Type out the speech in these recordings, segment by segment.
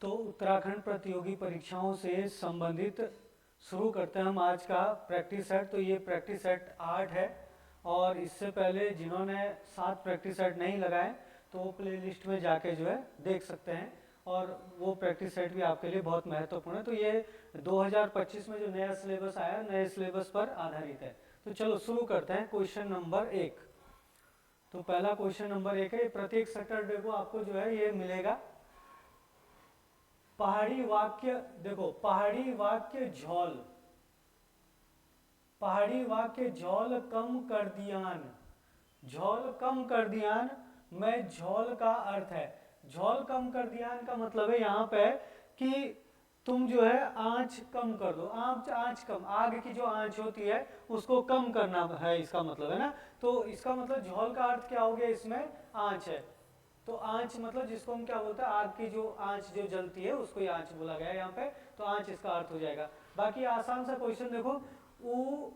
तो उत्तराखंड प्रतियोगी परीक्षाओं से संबंधित शुरू करते हैं हम आज का प्रैक्टिस सेट। तो ये प्रैक्टिस सेट 8 है और इससे पहले जिन्होंने 7 प्रैक्टिस सेट नहीं लगाए तो वो प्ले लिस्ट में जाके जो है देख सकते हैं और वो प्रैक्टिस सेट भी आपके लिए बहुत महत्वपूर्ण है। तो ये 2025 में जो नया सिलेबस आया नए सिलेबस पर आधारित है। तो चलो शुरू करते हैं क्वेश्चन नंबर 1। तो पहला क्वेश्चन नंबर 1 है, प्रत्येक सैटरडे को आपको जो है ये मिलेगा पहाड़ी वाक्य। देखो पहाड़ी वाक्य झोल, पहाड़ी वाक्य झोल कम कर दियान, झोल कम कर दियान में झोल का अर्थ है, झोल कम कर दियान का मतलब है यहाँ पे कि तुम जो है आंच कम कर दो। आंच कम, आग की जो आंच होती है उसको कम करना है, इसका मतलब है ना। तो इसका मतलब झोल का अर्थ क्या हो गया, इसमें आंच है। तो आंच मतलब जिसको हम क्या बोलते हैं, आग की जो आंच जो जलती है उसको ही आंच बोला गया है यहाँ पे। तो आंच इसका अर्थ हो जाएगा। बाकी आसान सा क्वेश्चन देखो, ऊ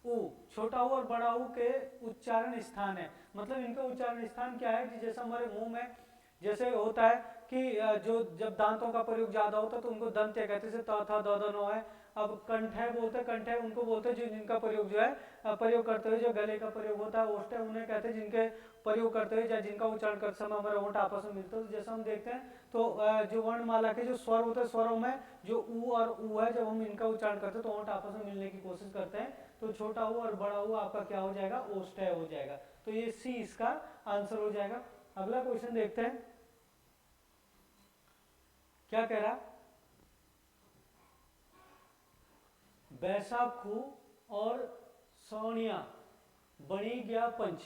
ऊ छोटा ऊ और बड़ा ऊ के उच्चारण स्थान है, मतलब इनका उच्चारण स्थान क्या है कि जैसे हमारे मुंह में जैसे होता है कि जो जब दांतों का प्रयोग ज्यादा होता है तो उनको दंत कहते हैं, जैसे त था द नो है। अब कंठे बोलते हैं, कंठे उनको बोलते हैं जो जिनका प्रयोग जो है प्रयोग करते हुए जो गले का प्रयोग होता है। ओष्ठे उन्हें कहते हैं जिनके प्रयोग करते हुए या जिनका उच्चारण करते समय हमारे ओंठ आपस में मिलते हैं। तो जैसे हम देखते हैं तो जो वर्णमाला के जो स्वर होते हैं, स्वरों में जो ऊ और ऊ है, जब हम इनका उच्चारण करते हैं तो ओंठ आपस में मिलने की कोशिश करते हैं। तो छोटा ऊ और बड़ा ऊ आपका क्या हो जाएगा, ओष्ठ्य हो जाएगा। तो ये सी इसका आंसर हो जाएगा। अगला क्वेश्चन देखते हैं क्या कह रहा, बैसाखू और सोनिया बनी गया पंच,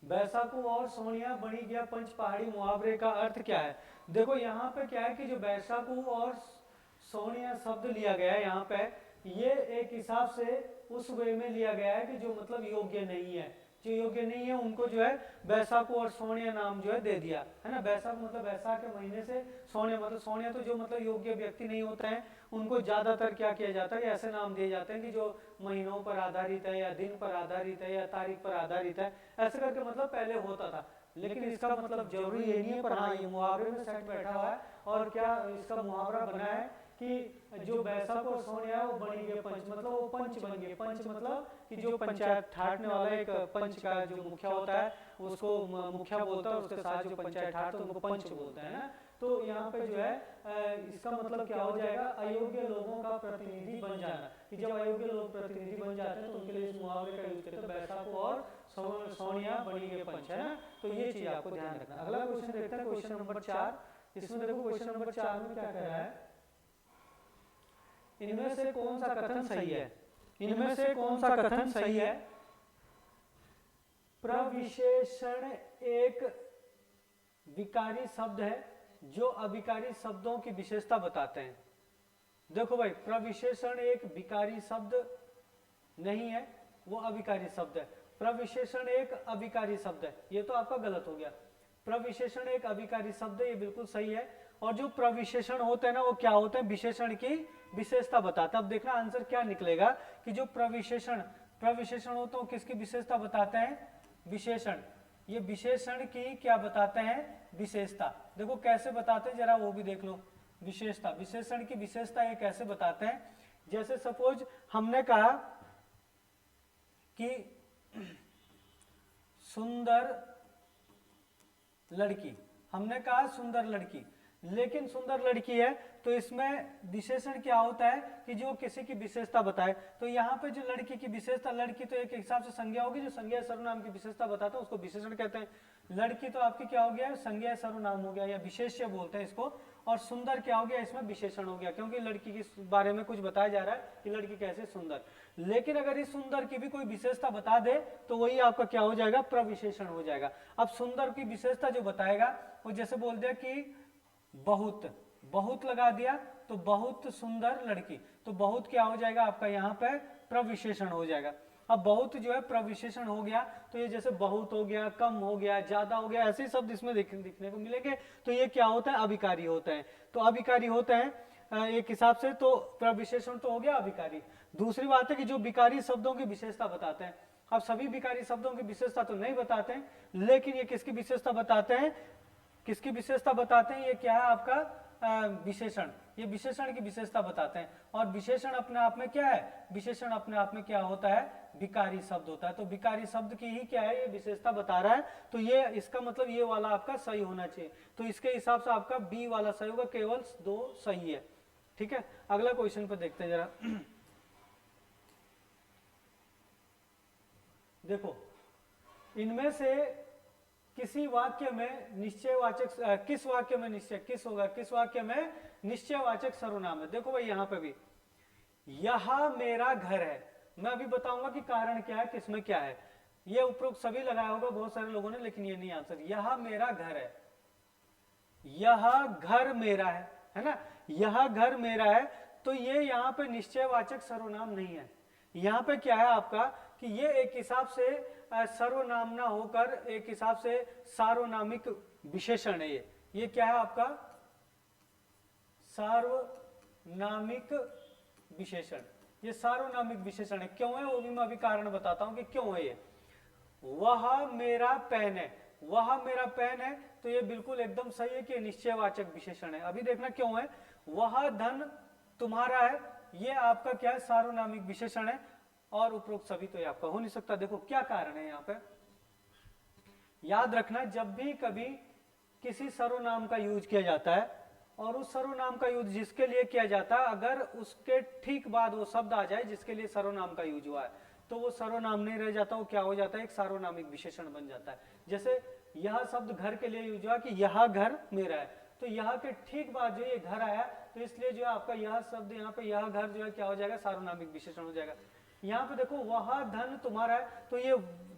बैसाखू और सोनिया बनी गया पंच पहाड़ी मुहावरे का अर्थ क्या है। देखो यहाँ पे क्या है कि जो बैसाखू और सोनिया शब्द लिया गया है यहाँ पे, ये एक हिसाब से उस वे में लिया गया है कि जो मतलब योग्य नहीं है, जो योग्य नहीं है उनको जो है बैसाखू और सोनिया नाम जो है दे दिया है ना। बैसाख मतलब बैसाख के महीने से, सोनिया मतलब सोनिया तो जो मतलब योग्य व्यक्ति नहीं होता है उनको ज्यादातर क्या किया जाता है, ऐसे नाम दिए जाते हैं कि जो महीनों पर आधारित है या दिन पर आधारित है या तारीख पर आधारित है, ऐसे करके मतलब पहले होता था। लेकिन इसका मतलब जरूरी ये नहीं है, पर हाँ ये मुहावरे में सेट बैठा हुआ है। और क्या इसका मुहावरा बना है कि जो बैसाख और सोनिया है वो बनी गए पंच, मतलब वो पंच बन गए। पंच मतलब कि जो पंचायत ठाटने वाला एक पंच का जो मुखिया होता है उसको मुखिया बोलता है, उसके साथ जो पंचायत ठाटते हैं उनको पंच बोलते हैं ना। तो यहाँ पे जो है इसका मतलब क्या हो जाएगा, अयोग्य लोगों का प्रतिनिधि बन जाना, कि जब अयोग्य लोग प्रतिनिधि बन जाते हैं तो उनके लिए इस मुहावरे का यूज करते हैं, बैसाख और सोनिया बनी गए पंच, है ना। तो ये चीज आपको ध्यान रखना। अगला क्वेश्चन देखते हैं क्वेश्चन नंबर 4। इसमें देखो क्वेश्चन नंबर 4 में क्या कह रहा है, इनमें से कौन सा कथन सही है, इनमें से कौन सा कथन सही है। प्रविशेषण एक विकारी शब्द है जो अविकारी शब्दों की विशेषता बताते हैं। देखो भाई, प्रविशेषण एक विकारी शब्द नहीं है, वो अविकारी शब्द है। प्रविशेषण एक अविकारी शब्द है, ये तो आपका गलत हो गया। प्रविशेषण एक अविकारी शब्द है, ये बिल्कुल सही है। और जो प्रविशेषण होते हैं ना वो क्या होते हैं, विशेषण की विशेषता बताते हैं। अब देखना आंसर क्या निकलेगा कि जो प्रविशेषण प्रविशेषण होते हैं किसकी विशेषता बताते हैं, विशेषण। ये विशेषण की क्या बताते हैं, विशेषता। देखो कैसे बताते हैं जरा वो भी देख लो। विशेषता, विशेषण की विशेषता ये कैसे बताते हैं, जैसे सपोज हमने कहा कि सुंदर लड़की, हमने कहा सुंदर लड़की, लेकिन सुंदर लड़की है तो इसमें विशेषण क्या होता है कि जो किसी की विशेषता बताए। तो यहाँ पे जो लड़की की विशेषता, लड़की तो एक हिसाब से संज्ञा होगी, जो संज्ञा सर्वनाम की विशेषता बताता है उसको विशेषण कहते हैं। लड़की तो आपकी क्या हो गया, संज्ञा सर्वनाम हो गया या विशेष्य बोलते हैं इसको। और सुंदर क्या हो गया, इसमें विशेषण हो गया, क्योंकि लड़की के बारे में कुछ बताया जा रहा है कि लड़की कैसे सुंदर। लेकिन अगर इस सुंदर की भी कोई विशेषता बता दे तो वही आपका क्या हो जाएगा, प्रविशेषण हो जाएगा। अब सुंदर की विशेषता जो बताएगा वो जैसे बोल दिया कि बहुत, बहुत लगा दिया तो बहुत सुंदर लड़की, तो बहुत क्या हो जाएगा आपका यहाँ पे प्रविशेषण हो जाएगा। अब बहुत जो है प्रविशेषण हो गया तो ये जैसे बहुत हो गया, कम हो गया, ज्यादा हो गया, ऐसे शब्द इसमें दिखने को मिलेंगे। तो ये क्या होता है, अभिकारी होते हैं। तो अभिकारी होते हैं एक हिसाब से, तो प्रविशेषण तो हो गया अभिकारी। दूसरी बात है कि जो विकारी शब्दों की विशेषता बताते हैं, अब सभी विकारी शब्दों की विशेषता तो नहीं बताते हैं, लेकिन ये किसकी विशेषता बताते हैं, किसकी विशेषता बताते हैं, ये क्या है आपका विशेषण, ये विशेषण की विशेषता बताते हैं। और विशेषण अपने आप में क्या है, विशेषण अपने आप में क्या होता है, विकारी शब्द होता है। तो विकारी शब्द की ही क्या है, ये विशेषता बता रहा है। तो ये इसका मतलब ये वाला आपका सही होना चाहिए। तो इसके हिसाब से आपका बी वाला सही होगा, केवल 2 सही है। ठीक है, अगला क्वेश्चन पे देखते हैं जरा। देखो, इनमें से किसी वाक्य में निश्चयवाचक, किस वाक्य में निश्चय, किस होगा, किस वाक्य में निश्चयवाचक सर्वनाम है। देखो भाई यहाँ पे भी, यह मेरा घर है, मैं अभी बताऊंगा कि कारण क्या है, किसमें क्या है। ये उपरोक्त सभी लगाया होगा बहुत सारे लोगों ने, लेकिन ये नहीं आंसर। यह मेरा घर है, यह घर मेरा है ना, यह घर मेरा है। तो ये यहाँ पे निश्चयवाचक सर्वनाम नहीं है। यहाँ पे क्या है आपका कि ये एक हिसाब से सर्वनाम ना होकर एक हिसाब से सार्वनामिक विशेषण है। ये क्या है आपका, सार्वनामिक विशेषण। ये सार्वनामिक विशेषण है। क्यों है वो भी मैं अभी कारण बताता हूं कि क्यों है ये। वह मेरा पेन है, वह मेरा पेन है, तो ये बिल्कुल एकदम सही है कि निश्चयवाचक विशेषण है। अभी देखना क्यों है। वह धन तुम्हारा है, ये आपका क्या है, सार्वनामिक विशेषण है। और उपरोक्त सभी तो ये आपका हो नहीं सकता। देखो क्या कारण है यहाँ पे, याद रखना जब भी कभी किसी सर्वनाम का यूज किया जाता है और उस सर्वनाम का यूज जिसके लिए किया जाता है, अगर उसके ठीक बाद वो शब्द आ जाए जिसके लिए सर्वनाम का यूज हुआ है, तो वो सर्वनाम नहीं रह जाता, वो क्या हो जाता है, एक सार्वनामिक विशेषण बन जाता है। जैसे यह शब्द घर के लिए यूज हुआ कि यह घर मेरा है, तो यह के ठीक बाद जो ये घर आया, तो इसलिए जो है आपका यह शब्द यहाँ पे यह घर जो है क्या हो जाएगा, सार्वनामिक विशेषण हो जाएगा। यहाँ पे देखो वह धन तुम्हारा है, तो ये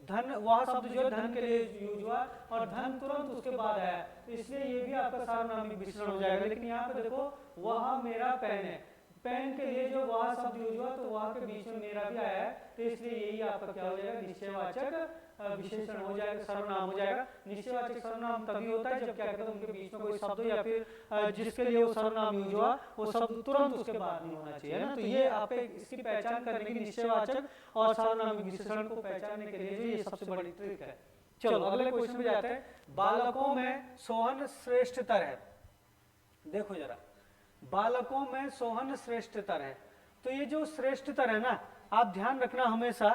धन, वह शब्द जो है धन के लिए यूज हुआ और धन तुरंत उसके बाद आया, तो इसलिए ये भी आपका सार्वनामिक विशेषण हो जाएगा। लेकिन यहाँ पे देखो वह मेरा पेन है, पेन के लिए जो वह शब्द यूज हुआ तो वह के बीच में मेरा भी आया है, तो इसलिए यही आपका क्या हो जाएगा, निश्चयवाचक विशेषण हो जाएगा, सर्वनाम हो जाएगा। निश्चयवाचक सर्वनाम तभी होता है जब क्या कहते हैं उनके बीच में कोई शब्द या फिर जिसके लिए वो सर्वनाम यूज हुआ वो शब्द तुरंत उसके बाद नहीं होना चाहिए ना। तो ये आप इसकी पहचान करने की निश्चयवाचक और सार्वनामिक विशेषण को पहचानने के लिए जो ये सबसे बड़ी ट्रिक है। चलो अगले क्वेश्चन पे जाते हैं। बालकों में सोहन श्रेष्ठतर है। देखो जरा, बालकों में सोहन श्रेष्ठतर है, तो ये जो श्रेष्ठतर है ना, आप ध्यान रखना हमेशा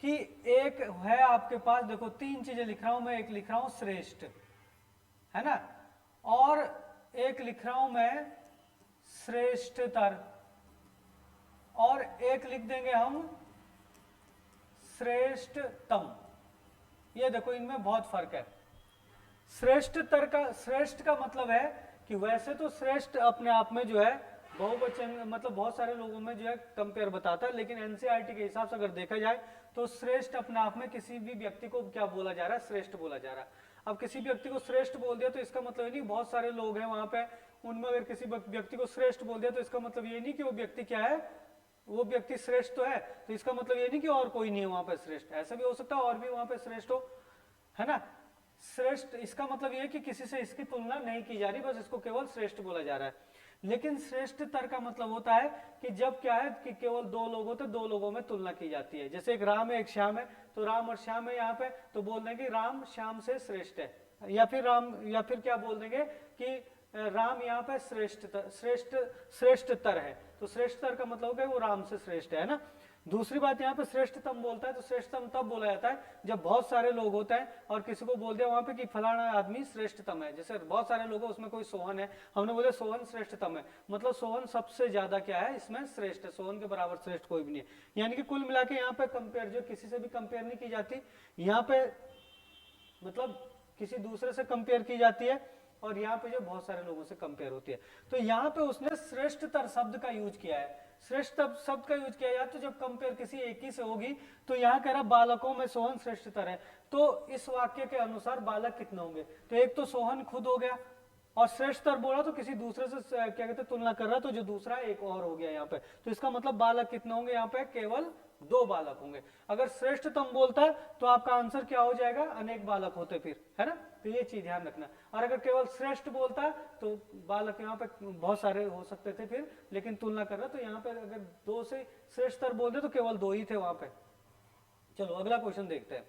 कि एक है आपके पास, देखो 3 चीजें लिख रहा हूं मैं, एक लिख रहा हूं श्रेष्ठ, है ना, और एक लिख रहा हूं मैं श्रेष्ठतर, और एक लिख देंगे हम श्रेष्ठतम। ये देखो इनमें बहुत फर्क है। श्रेष्ठतर का, श्रेष्ठ का मतलब है कि वैसे तो श्रेष्ठ अपने आप में जो है बहुवचन, मतलब बहुत सारे लोगों में जो है कंपेयर बताता है, लेकिन एनसीईआरटी के हिसाब से अगर देखा जाए तो श्रेष्ठ अपने आप में किसी भी व्यक्ति को क्या बोला जा रहा है, श्रेष्ठ बोला जा रहा है। अब किसी व्यक्ति को श्रेष्ठ बोल दिया तो इसका मतलब ये नहीं बहुत सारे लोग हैं वहां पे, उनमें अगर किसी व्यक्ति को श्रेष्ठ बोल दिया तो इसका मतलब ये नहीं कि वो व्यक्ति क्या है, वो व्यक्ति श्रेष्ठ तो है, तो इसका मतलब ये नहीं कि और कोई नहीं है वहां पे श्रेष्ठ। ऐसा भी हो सकता है और भी वहां पे श्रेष्ठ हो, है ना। श्रेष्ठ इसका मतलब ये कि किसी से इसकी तुलना नहीं की जा रही, बस इसको केवल श्रेष्ठ बोला जा रहा है। लेकिन श्रेष्ठतर का मतलब होता है कि जब क्या है कि केवल 2 लोग होते, 2 लोगों में तुलना की जाती है। जैसे एक राम है एक श्याम है, तो राम और श्याम है यहाँ पे, तो बोल देंगे राम श्याम से श्रेष्ठ है, या फिर राम, या फिर क्या बोल देंगे कि राम यहाँ पे श्रेष्ठतर है, तो श्रेष्ठतर का मतलब है वो राम से श्रेष्ठ है ना। दूसरी बात यहाँ पे श्रेष्ठतम बोलता है, तो श्रेष्ठतम तब बोला जाता है जब बहुत सारे लोग होते हैं और किसी को बोल दिया वहां पे कि फलाना आदमी श्रेष्ठतम है। जैसे बहुत सारे लोग हैं उसमें कोई सोहन है, हमने बोले सोहन श्रेष्ठतम है, मतलब सोहन सबसे ज्यादा क्या है इसमें श्रेष्ठ है, सोहन के बराबर श्रेष्ठ कोई भी नहीं है। यानी कि कुल मिला के यहाँ पे कंपेयर जो किसी से भी कंपेयर नहीं की जाती, यहाँ पे मतलब किसी दूसरे से कंपेयर की जाती है, और यहाँ पे जो बहुत सारे लोगों से कंपेयर होती है। तो यहाँ पे उसने श्रेष्ठतर शब्द का यूज किया है। श्रेष्ठ शब्द का यूज किया जाए तो जब कंपेयर किसी एक ही से होगी, तो यहाँ कह रहा बालकों में सोहन श्रेष्ठतर है, तो इस वाक्य के अनुसार बालक कितने होंगे, तो एक तो सोहन खुद हो गया, और श्रेष्ठतर बोला तो किसी दूसरे से क्या कहते तुलना कर रहा, तो जो दूसरा एक और हो गया यहाँ पे, तो इसका मतलब बालक कितने होंगे, यहाँ पे केवल 2 बालक होंगे। अगर श्रेष्ठतम बोलता है तो आपका आंसर क्या हो जाएगा, अनेक बालक होते फिर, है ना। तो ये चीज ध्यान रखना। और अगर केवल श्रेष्ठ बोलता है तो बालक यहाँ पे बहुत सारे हो सकते थे फिर, लेकिन तुलना कर रहा, तो यहाँ पे अगर 2 से श्रेष्ठतर बोलते तो केवल 2 ही थे वहां पे। चलो अगला क्वेश्चन देखते हैं।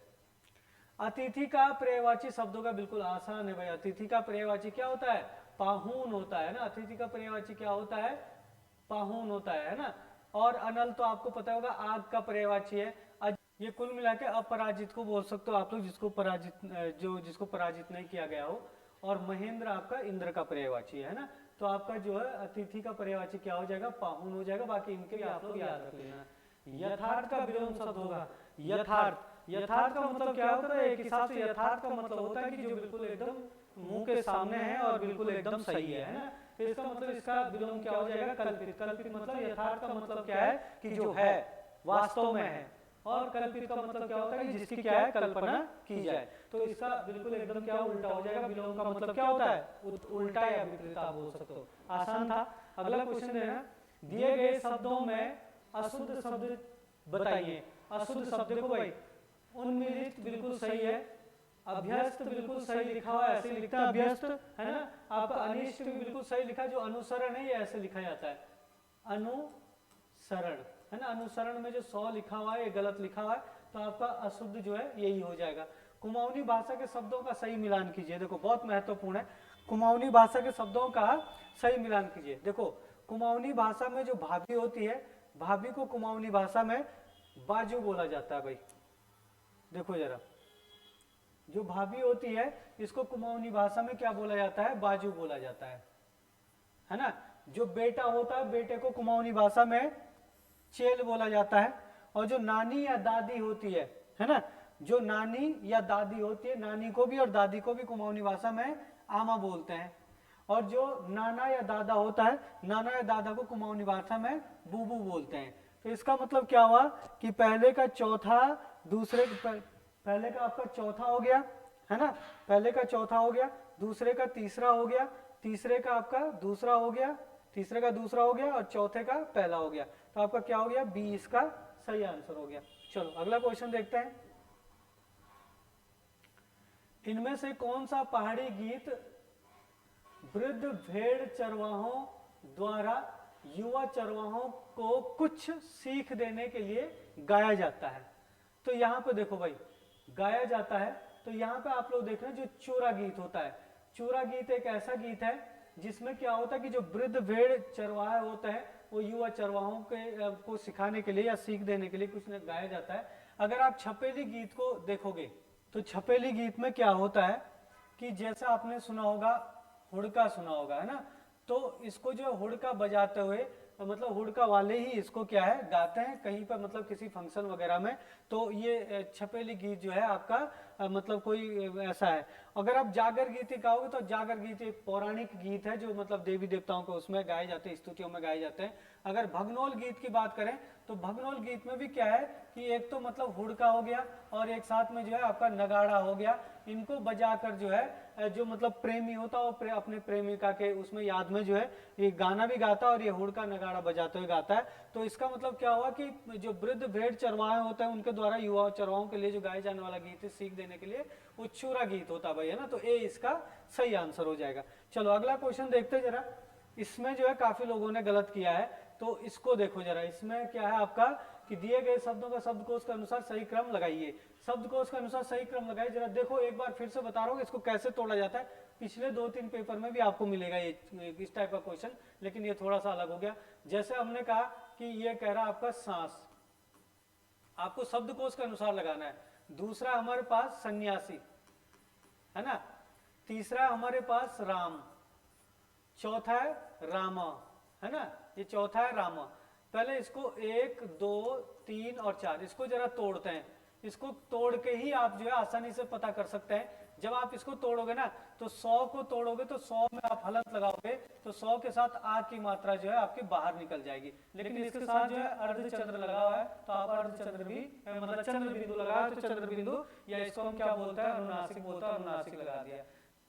अतिथि का पर्यायवाची शब्दों का बिल्कुल आसान है भाई। अतिथि का पर्यायवाची क्या होता है, पाहुन होता है ना, अतिथि का पर्यायवाची क्या होता है, पाहुन होता है ना। और अनल तो आपको पता होगा आग का पर्यायवाची है। ये कुल मिला के अपराजित को बोल सकते हो आप लोग, जिसको पराजित, जिसको पराजित नहीं किया गया हो। और महेंद्र आपका इंद्र का पर्यायवाची है ना। तो आपका जो है अतिथि का पर्यायवाची क्या हो जाएगा, पाहुन हो जाएगा। बाकी इनके भी आप लोग याद रख लेना। यथार्थ का विलोम शब्द होगा यथार्थ। यथार्थ का मतलब क्या होता है, एक हिसाब से यथार्थ का मतलब होता है कि जो बिल्कुल एकदम मुंह के सामने है और बिल्कुल एकदम सही है ना। तो इसका मतलब इसका विलोम क्या हो जाएगा, कल्पित। कल्पित मतलब यथार्थ का मतलब क्या है कि जो है वास्तव में है, और कल्पित का मतलब क्या होता है कि जिसकी क्या है कल्पना की जाए। तो इसका बिल्कुल एकदम क्या उल्टा हो जाएगा। विलोम का मतलब क्या होता है, उल्टा या विपरीत आप बोल सकते हो। आसान था। अगला क्वेश्चन है, दिए गए शब्दों में अशुद्ध शब्द बताइए। अशुद्ध शब्द देखो भाई, उन्मिलित बिल्कुल सही है, अभ्यस्त बिल्कुल सही लिखा हुआ है, ऐसे लिखता है अभ्यस्त, है ना। आपका अनिष्ट भी बिल्कुल सही लिखा, जो अनुसरण है ये ऐसे लिखा जाता है अनुसरण, है ना। अनुसरण में जो 100 लिखा हुआ है ये गलत लिखा हुआ है, तो आपका अशुद्ध जो है यही हो जाएगा। कुमाऊनी भाषा के शब्दों का सही मिलान कीजिए। देखो बहुत महत्वपूर्ण है, कुमाऊनी भाषा के शब्दों का सही मिलान कीजिए। देखो कुमाऊनी भाषा में जो भाभी होती है, भाभी को कुमाऊनी भाषा में बाजू बोला जाता है भाई। देखो जरा, जो भाभी होती है इसको कुमाऊनी भाषा में क्या बोला जाता है, बाजू बोला जाता है ना। जो बेटा होता है, बेटे को कुमाऊनी भाषा में चेल बोला जाता है। और जो नानी या दादी होती है ना, जो नानी या दादी होती है, नानी को भी और दादी को भी कुमाऊनी भाषा में आमा बोलते हैं। और जो नाना या दादा होता है, नाना या दादा को कुमाऊनी भाषा में बूबू बोलते हैं। तो इसका मतलब क्या हुआ कि पहले का चौथा, दूसरे पहले का आपका चौथा हो गया, है ना। पहले का चौथा हो गया, दूसरे का तीसरा हो गया, तीसरे का आपका दूसरा हो गया, तीसरे का दूसरा हो गया, और चौथे का पहला हो गया। तो आपका क्या हो गया, बी इसका सही आंसर हो गया। चलो अगला क्वेश्चन देखते हैं। इनमें से कौन सा पहाड़ी गीत वृद्ध भेड़ चरवाहों द्वारा युवा चरवाहों को कुछ सीख देने के लिए गाया जाता है। तो यहाँ पे देखो भाई, गाया जाता है, तो यहाँ पे आप लोग देख रहे हैं जो चूरा गीत होता है। चूरा गीत एक ऐसा गीत है जिसमें क्या होता है कि जो वृद्ध भेड़ चरवाहा होता है वो युवा चरवाहों के को सिखाने के लिए या सीख देने के लिए कुछ न गाया जाता है। अगर आप छपेली गीत को देखोगे तो छपेली गीत में क्या होता है कि जैसा आपने सुना होगा, हुड़का सुना होगा, है ना। तो इसको जो हुड़का बजाते हुए, मतलब हुड़का वाले ही इसको क्या है गाते हैं कहीं पर, मतलब किसी फंक्शन वगैरह में। तो ये छपेली गीत जो है आपका मतलब कोई ऐसा है। अगर आप जागर गीत ही गाओगे तो जागर गीत एक पौराणिक गीत है जो मतलब देवी देवताओं को उसमें गाए जाते हैं, स्तुतियों में गाए जाते हैं। अगर भगनोल गीत की बात करें तो भगनोल गीत में भी क्या है कि एक तो मतलब हुड़का हो गया और एक साथ में जो है आपका नगाड़ा हो गया। इनको बजाकर जो है जो मतलब प्रेमी होता है वो अपने प्रेमिका के उसमें याद में जो है ये गाना भी गाता है और ये हुड़का नगाड़ा बजाते हुए गाता है। तो इसका मतलब क्या हुआ कि जो वृद्ध भेड़ चरवाहे होते हैं उनके द्वारा युवा चरवाहों के लिए जो गाए जाने वाला गीत है सीख देने के लिए, वो चूरा गीत होता है भाई, है ना। तो ए इसका सही आंसर हो जाएगा। चलो अगला क्वेश्चन देखते हैं जरा। इसमें जो है काफी लोगों ने गलत किया है, तो इसको देखो जरा। इसमें क्या है आपका कि दिए गए शब्दों का शब्दकोश के अनुसार सही क्रम लगाइए। शब्दकोश के अनुसार सही क्रम लगाइए। जरा देखो एक बार फिर से बता रहा हूँ इसको कैसे तोड़ा जाता है। पिछले 2-3 पेपर में भी आपको मिलेगा ये इस टाइप का क्वेश्चन, लेकिन ये थोड़ा सा अलग हो गया। जैसे हमने कहा कि ये कह रहा आपका सांस, आपको शब्दकोश के अनुसार लगाना है। दूसरा हमारे पास सन्यासी, है ना। तीसरा हमारे पास राम, चौथा है रामा, है ना। ये चौथा है रामा। पहले इसको 1, 2, 3 और 4 इसको जरा तोड़ते हैं। इसको तोड़ के ही आप जो है आसानी से पता कर सकते हैं। जब आप इसको तोड़ोगे ना तो 100 को तोड़ोगे तो 100 में आप हलंत लगाओगे तो 100 के साथ आ की मात्रा जो है आपकी बाहर निकल जाएगी। लेकिन इसके साथ जो है अर्धचंद्र लगा हुआ है तो आप अर्धचंद्र भी मतलब चंद्र बिंदु लगा तो चंद्र बिंदु या इसको हम क्या बोलते हैं अनुनासिक बोलते हैं, अनुनासिक लगा दिया।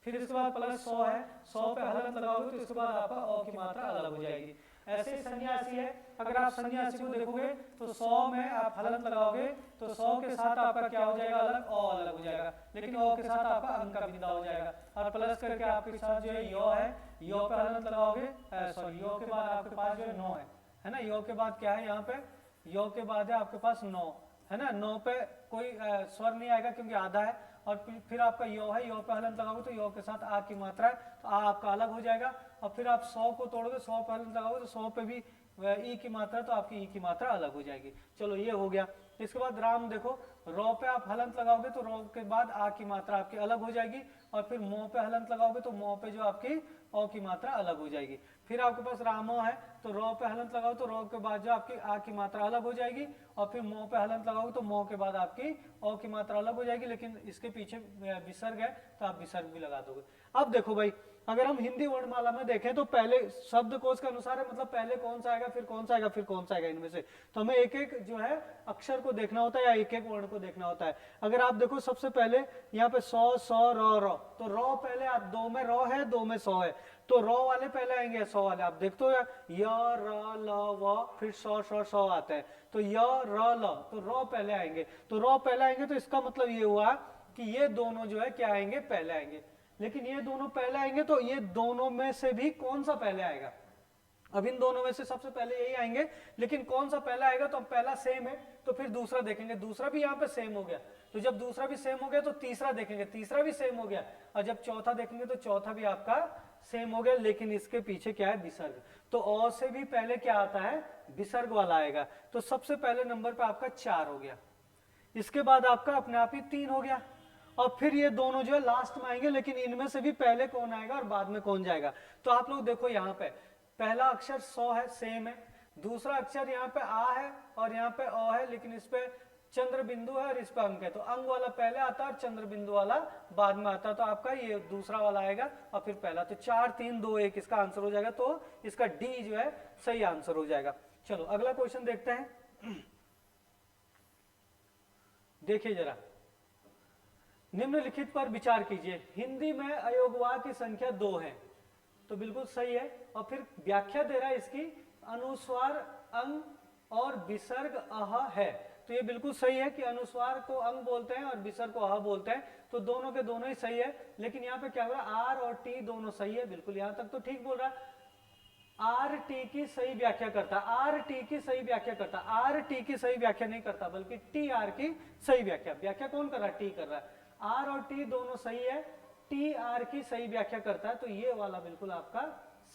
फिर इसके बाद प्लस 100 है, 100 पे हलंत लगाओगे तो इसके बाद आपका अ की मात्रा अलग हो जाएगी। ऐसे ही सन्यासी है, अगर आप सन्यासी को देखोगे तो 100 में आप हलंत लगाओगे तो 100 के साथ आपका क्या हो जाएगा अलग, अ अलग हो जाएगा। लेकिन अ के साथ आपका अंक का बिंदा हो जाएगा। और प्लस करके आपके साथ जो है यो है, यो पे हलंत लगाओगे, सॉरी यो के बाद आपके पास जो है 9 है ना। यो के बाद क्या है यहाँ पे, यो के बाद है आपके पास 9, है ना। 9 पे कोई स्वर नहीं आएगा क्योंकि आधा है। और फिर आपका यो है, यो पे हलंत लगाओगे तो यो के साथ आ की मात्रा है, तो आ आपका अलग हो जाएगा। और फिर आप 100 को तोड़ोगे, 100 पे हलंत लगाओगे तो 100 पे भी ई की मात्रा, तो आपकी ई की मात्रा अलग हो जाएगी। चलो ये हो गया। इसके बाद राम देखो, रॉ पे आप हलंत लगाओगे तो रॉ के बाद आ की मात्रा आपकी अलग हो जाएगी, और फिर मो पे हलंत लगाओगे तो मो पे जो आपकी ओ की मात्रा अलग हो जाएगी। फिर आपके पास रामो है, तो रॉ पे हलंत लगाओ तो रॉ के बाद जो आपकी आ की मात्रा अलग हो जाएगी, और फिर मो पे हलंत लगाओगे तो मो के बाद आपकी ओ की मात्रा अलग हो जाएगी, लेकिन इसके पीछे विसर्ग है तो आप विसर्ग भी लगा दोगे। अब देखो भाई, अगर हम हिंदी वर्णमाला में देखें तो पहले शब्दकोश के अनुसार है, मतलब पहले कौन सा आएगा, फिर कौन सा आएगा, फिर कौन सा आएगा, इनमें से तो हमें एक एक जो है अक्षर को देखना होता है या एक एक वर्ण को देखना होता है। अगर आप देखो सबसे पहले यहाँ पे सौ, सौ, रॉ, तो रॉ पहले आप, दो में रॉ है, दो में सौ है, तो रॉ वाले पहले आएंगे, सौ वाले आप देखते हो य र ल व, फिर सौ सौ सौ आता है, तो य र ल, तो रॉ पहले आएंगे, तो रॉ पहले आएंगे, तो इसका मतलब ये हुआ कि ये दोनों जो है क्या आएंगे, पहले आएंगे। लेकिन ये दोनों पहले आएंगे, तो ये दोनों में से भी कौन सा पहले आएगा? अब इन दोनों में से सबसे पहले यही आएंगे, लेकिन कौन सा पहला आएगा? तो अब पहला सेम है तो फिर दूसरा देखेंगे, दूसरा भी यहाँ पे सेम हो गया, तो जब दूसरा भी सेम हो गया तो तीसरा देखेंगे, तीसरा भी सेम हो गया, और जब चौथा देखेंगे तो चौथा भी आपका सेम हो गया, लेकिन इसके पीछे क्या है? विसर्ग। तो अ से भी पहले क्या आता है? विसर्ग वाला आएगा। तो सबसे पहले नंबर पे आपका 4 हो गया, इसके बाद आपका अपने आप ही 3 हो गया, और फिर ये दोनों जो है लास्ट में आएंगे, लेकिन इनमें से भी पहले कौन आएगा और बाद में कौन जाएगा? तो आप लोग देखो यहाँ पे पहला अक्षर 100 है, सेम है, दूसरा अक्षर यहाँ पे आ है और यहाँ पे अ है, लेकिन इस पे चंद्र बिंदु है और इस पे अंक है, तो अंग वाला पहले आता है और चंद्र बिंदु वाला बाद में आता है, तो आपका ये दूसरा वाला आएगा और फिर पहला, तो 4 3 2 1 इसका आंसर हो जाएगा, तो इसका डी जो है सही आंसर हो जाएगा। चलो अगला क्वेश्चन देखते हैं। देखिए जरा, निम्नलिखित पर विचार कीजिए, हिंदी में अयोगवाह की संख्या 2 है, तो बिल्कुल सही है, और फिर व्याख्या दे रहा है इसकी, अनुस्वार अंग और विसर्ग अह है, तो ये बिल्कुल सही है कि अनुस्वार को अंग बोलते हैं और विसर्ग को अह बोलते हैं, तो दोनों के दोनों ही सही है। लेकिन यहाँ पे क्या हो रहा है? आर और टी दोनों सही है, बिल्कुल यहाँ तक तो ठीक बोल रहा है। आर टी की सही व्याख्या करता, आर टी की सही व्याख्या करता, आर टी की सही व्याख्या नहीं करता, बल्कि टी आर की सही व्याख्या, व्याख्या कौन कर रहा है? टी कर रहा है। आर और टी दोनों सही है, टी आर की सही व्याख्या करता है, तो ये वाला बिल्कुल आपका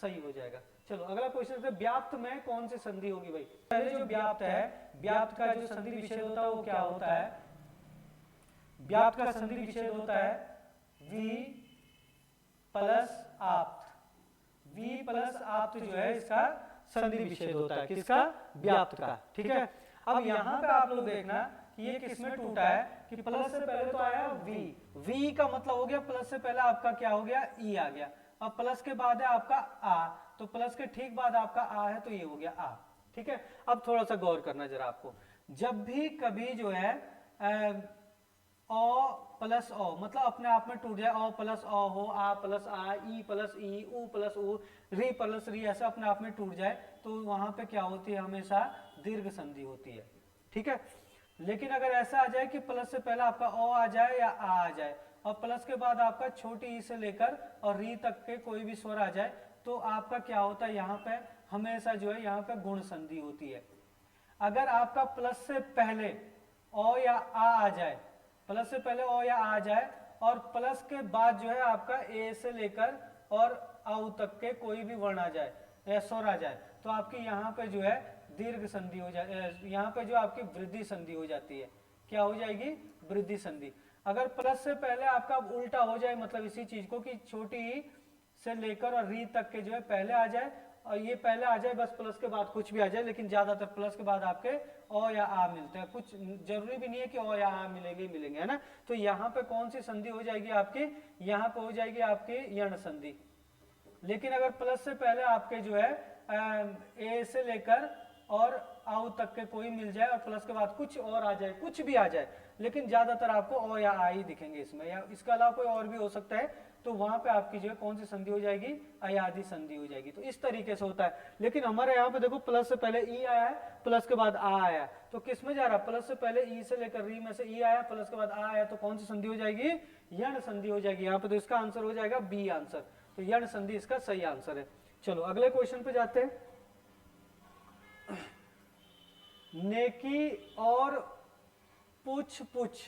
सही हो जाएगा। चलो अगला क्वेश्चन है, व्याप्त में कौन सी संधि होगी भाई? पहले जो व्याप्त है, व्याप्त का जो संधि विच्छेद होता है वो क्या होता है? व्याप्त का संधि विच्छेद होता है वी प्लस आप्त, वी प्लस आप्त जो है इसका संधि विच्छेद होता है, किसका? व्याप्त का। ठीक है, अब यहाँ पे आप लोग देखना कि ये किसमें टूटा है, कि प्लस से पहले तो आया वी, वी का मतलब हो गया प्लस से पहले आपका क्या हो गया? ई आ गया, अब प्लस के बाद है आपका आ, तो प्लस के ठीक बाद आपका आ है, तो ये हो गया आ। ठीक है, अब थोड़ा सा गौर करना जरा आपको, जब भी कभी जो है ओ प्लस ओ, मतलब अपने आप में टूट जाए, ओ प्लस ओ हो, आ प्लस आ, ई प्लस ई, ऊ प्लस ऊ, री प्लस री, ऐसे अपने आप में टूट जाए, तो वहां पे क्या होती है? हमेशा दीर्घ संधि होती है। ठीक है, लेकिन अगर ऐसा आ जाए कि प्लस से पहले आपका ओ आ जाए या आ जाए, और प्लस के बाद आपका छोटी ई से लेकर और री तक के कोई भी स्वर आ जाए, तो आपका क्या होता है? यहाँ पे हमेशा जो है यहाँ पे गुण संधि होती है। अगर आपका प्लस से पहले ओ या आ जाए, प्लस से पहले ओ या आ जाए, और प्लस के बाद जो है आपका ए से लेकर और औ तक के कोई भी वर्ण आ जाए या स्वर आ जाए, तो आपकी यहाँ पे जो है दीर्घ संधि हो जाए, यहाँ पे जो आपकी वृद्धि संधि हो जाती है। क्या हो जाएगी? वृद्धि संधि। अगर प्लस से पहले आपका उल्टा हो जाए, मतलब इसी चीज को कि छोटी ई से लेकर और री तक के जो है पहले आ जाए, और ये पहले आ जाए, बस प्लस के बाद कुछ भी आ जाए, लेकिन ज्यादातर प्लस के बाद आपके ओ या आ मिलते हैं, कुछ जरूरी भी नहीं है कि ओ या आ मिलेंगे मिलेंगे, है ना। तो यहाँ पे कौन सी संधि हो जाएगी आपकी? यहाँ पे हो जाएगी आपकी यण संधि। लेकिन अगर प्लस से पहले आपके जो है ए से लेकर और आओ तक के कोई मिल जाए और प्लस के बाद कुछ और आ जाए, कुछ भी आ जाए, लेकिन ज्यादातर आपको ओ या आ ही दिखेंगे इसमें, या इसके अलावा कोई और भी हो सकता है, तो वहां पे आपकी जो है कौन सी संधि हो जाएगी? अयादि संधि हो जाएगी। तो इस तरीके से होता है। लेकिन हमारे यहाँ पे देखो प्लस से पहले ई आया है, प्लस के बाद आ आया, तो किस में जा रहा है? प्लस से पहले ई से लेकर री में से ई आया, प्लस के बाद आ आया, तो कौन सी संधि हो जाएगी? यण संधि हो जाएगी यहाँ पे। तो इसका आंसर हो जाएगा बी आंसर, तो यण संधि इसका सही आंसर है। चलो अगले क्वेश्चन पे जाते हैं। नेकी और पुछ पुछ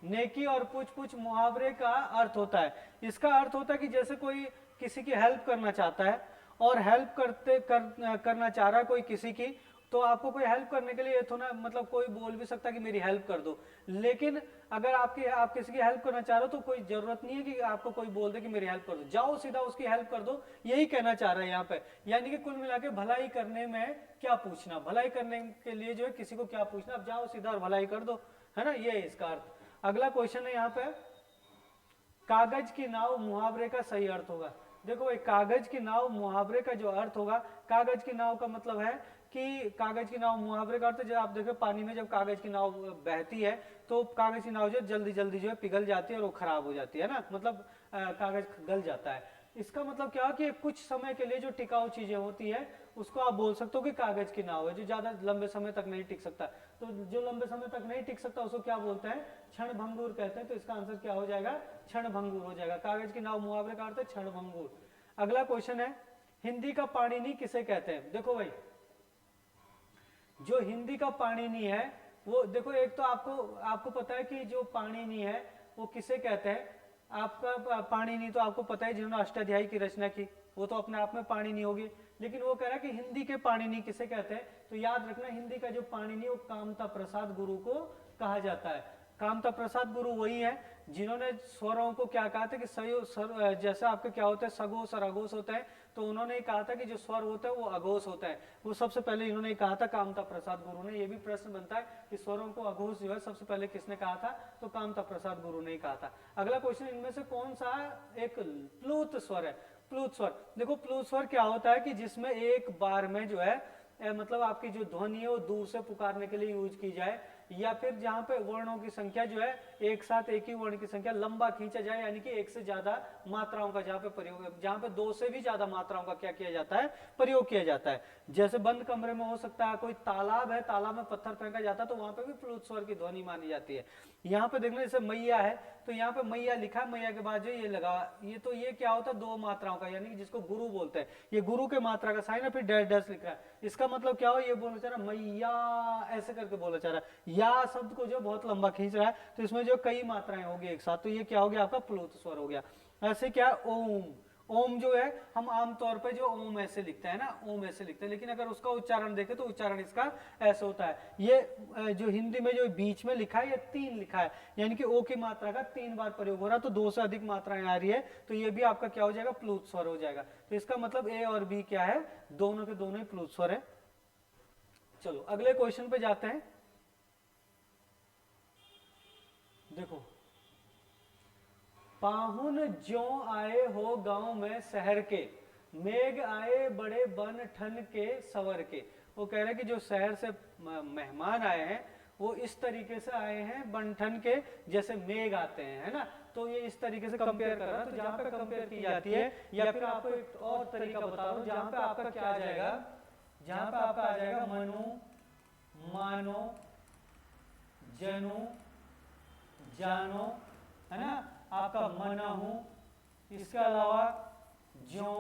नेकी और पूछ पूछ मुहावरे का अर्थ होता है, इसका अर्थ होता है कि जैसे कोई किसी की हेल्प करना चाहता है और हेल्प करना चाह रहा है कोई किसी की, तो आपको कोई हेल्प करने के लिए ये थोड़ा मतलब कोई बोल भी सकता है कि मेरी हेल्प कर दो, लेकिन अगर आप किसी की हेल्प करना चाह रहे हो तो कोई जरूरत नहीं है कि आपको कोई बोल दे कि मेरी हेल्प कर दो, जाओ सीधा उसकी हेल्प कर दो, यही कहना चाह रहा है यहाँ पे। यानी कि कुल मिला के भलाई करने में क्या पूछना, भलाई करने के लिए जो है किसी को क्या पूछना, अब जाओ सीधा और भलाई कर दो, है ना, ये है इसका अर्थ। अगला क्वेश्चन है यहाँ पे, कागज की नाव मुहावरे का सही अर्थ होगा। देखो भाई, कागज की नाव मुहावरे का जो अर्थ होगा, कागज की नाव का मतलब है कि कागज की नाव मुहावरे का अर्थ, जब आप देखो पानी में जब कागज की नाव बहती है तो कागज की नाव जो जल्दी जल्दी जो है पिघल जाती है और वो खराब हो जाती है ना, मतलब कागज गल जाता है। इसका मतलब क्या है कि कुछ समय के लिए जो टिकाऊ चीजें होती है उसको आप बोल सकते हो कि कागज की नाव है, जो ज्यादा लंबे समय तक नहीं टिक सकता। तो जो लंबे समय तक नहीं टिक सकता उसको क्या बोलते हैं, क्षण भंगुर कहते हैं। तो इसका आंसर क्या हो जाएगा, क्षण भंगुर हो जाएगा। कागज की नाव मुहावरे का अर्थ है क्षण भंगुर। अगला क्वेश्चन है, हिंदी का पाणिनि किसे कहते हैं। देखो भाई, जो हिंदी का पाणिनि है वो देखो, एक तो आपको पता है कि जो पाणिनि है वो किसे कहते हैं। आपका पाणिनि तो आपको पता है जिन्होंने अष्टाध्यायी की रचना की, वो तो अपने आप में पाणिनि होगी, लेकिन वो कह रहा है कि हिंदी के पाणिनि किसे कहते हैं। तो याद रखना, हिंदी का जो पाणिनि वो कामता प्रसाद गुरु को कहा जाता है। कामता प्रसाद गुरु वही है जिन्होंने स्वरों को क्या कहा था कि जैसे आपके क्या होता है, सघोष और अघोष होता है, तो उन्होंने कहा था कि जो स्वर होता है वो अघोष होता है। वो सबसे पहले इन्होंने कहा था कामता प्रसाद गुरु ने। ये भी प्रश्न बनता है कि स्वरों को अघोष जो है सबसे पहले किसने कहा था, तो कामता प्रसाद गुरु ने कहा था। अगला क्वेश्चन, इनमें से कौन सा एक प्लूत स्वर है। प्लूत स्वर, देखो प्लूत स्वर क्या होता है कि जिसमें एक बार में जो है मतलब आपकी जो ध्वनि है वो दूर से पुकारने के लिए यूज की जाए, या फिर जहां पे वर्णों की संख्या जो है एक साथ एक ही वर्ण की संख्या लंबा खींचा जाए, यानी कि एक से ज्यादा मात्राओं का जहां पे प्रयोग, जहां पे दो से भी ज्यादा मात्राओं का क्या किया जाता है, प्रयोग किया जाता है। जैसे बंद कमरे में हो सकता है, कोई तालाब है, तालाब में पत्थर फेंका जाता है, तो वहां पे भी प्लुत स्वर की ध्वनि मानी जाती है। यहाँ पे देखना, जैसे मैया है तो यहाँ पे मैया लिखा है, मैया के बाद जो ये लगा, ये तो ये क्या होता है, दो मात्राओं का, यानी कि जिसको गुरु बोलते हैं, ये गुरु के मात्रा का साइन है, फिर डैश डैश लिख रहा है। इसका मतलब क्या हो, ये बोलना चाह रहा मैया, ऐसे करके बोलना चाह रहा है, या शब्द को जो बहुत लंबा खींच रहा है, तो इसमें जो कई मात्राएं होगी एक साथ, तो ये क्या हो गया, आपका प्लुत स्वर हो गया। ऐसे क्या, ओम, ओम जो है हम आमतौर पे जो ओम ऐसे लिखते हैं ना, ओम ऐसे लिखते हैं, लेकिन अगर उसका उच्चारण देखें तो उच्चारण इसका ऐसे होता है। ये जो हिंदी में जो बीच में लिखा है ये 3 लिखा है, यानी कि ओ की मात्रा का 3 बार प्रयोग हो रहा है, तो 2 से अधिक मात्राएं आ रही है, तो ये भी आपका क्या हो जाएगा, प्लुत स्वर हो जाएगा। तो इसका मतलब ए और बी क्या है, दोनों के दोनों ही प्लुत स्वर है। चलो अगले क्वेश्चन पे जाते हैं। देखो, पाहुन ज्यों आए हो गांव में शहर के, मेघ आए बड़े बन ठन के सवर के। वो कह रहे हैं कि जो शहर से मेहमान आए हैं वो इस तरीके से आए हैं बन ठन के, जैसे मेघ आते हैं, है ना। तो ये इस तरीके से कंपेयर कर रहा है। तो जहां पे कंपेयर की जाती है, या फिर आपको एक और तरीका बता रहा हूं, जहां पे आपका क्या आ जाएगा, जहां पे आपका आ जाएगा मनु, मानो, जनु, जानो, है ना, आपका मना हूं, इसके अलावा ज्यों,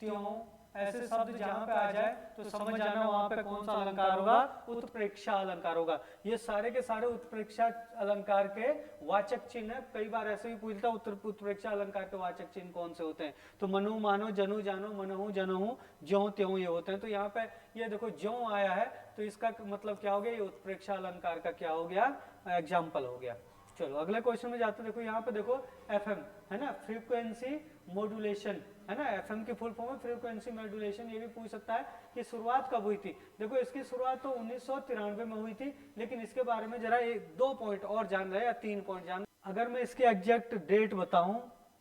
त्यों, ऐसे शब्द जहां पे आ जाए तो समझ जाना वहां पे कौन सा अलंकार होगा, उत्प्रेक्षा अलंकार होगा। ये सारे के सारे उत्प्रेक्षा अलंकार के वाचक चिन्ह है। कई बार ऐसे भी पूछता उत्प्रेक्षा अलंकार के वाचक चिन्ह कौन से होते हैं, तो मनु, मानो, जनु, जानो, मनहु, जनहु, ज्यों, त्यों, ये होते हैं। तो यहाँ पे ये देखो ज्यों आया है, तो इसका मतलब क्या हो गया, ये उत्प्रेक्षा अलंकार का क्या हो गया, एग्जाम्पल हो गया। चलो अगले क्वेश्चन में जाते, देखो यहाँ पे देखो एफएम है ना, फ्रीक्वेंसी मॉड्यूलेशन, है ना, एफएम की फुल फॉर्म है फ्रीक्वेंसी मॉड्यूलेशन। ये भी पूछ सकता है कि शुरुआत कब हुई थी। देखो इसकी शुरुआत तो 1993 में हुई थी, लेकिन इसके बारे में जरा 2 पॉइंट और जान रहे, या 3 पॉइंट जान। अगर मैं इसकी एग्जैक्ट डेट बताऊं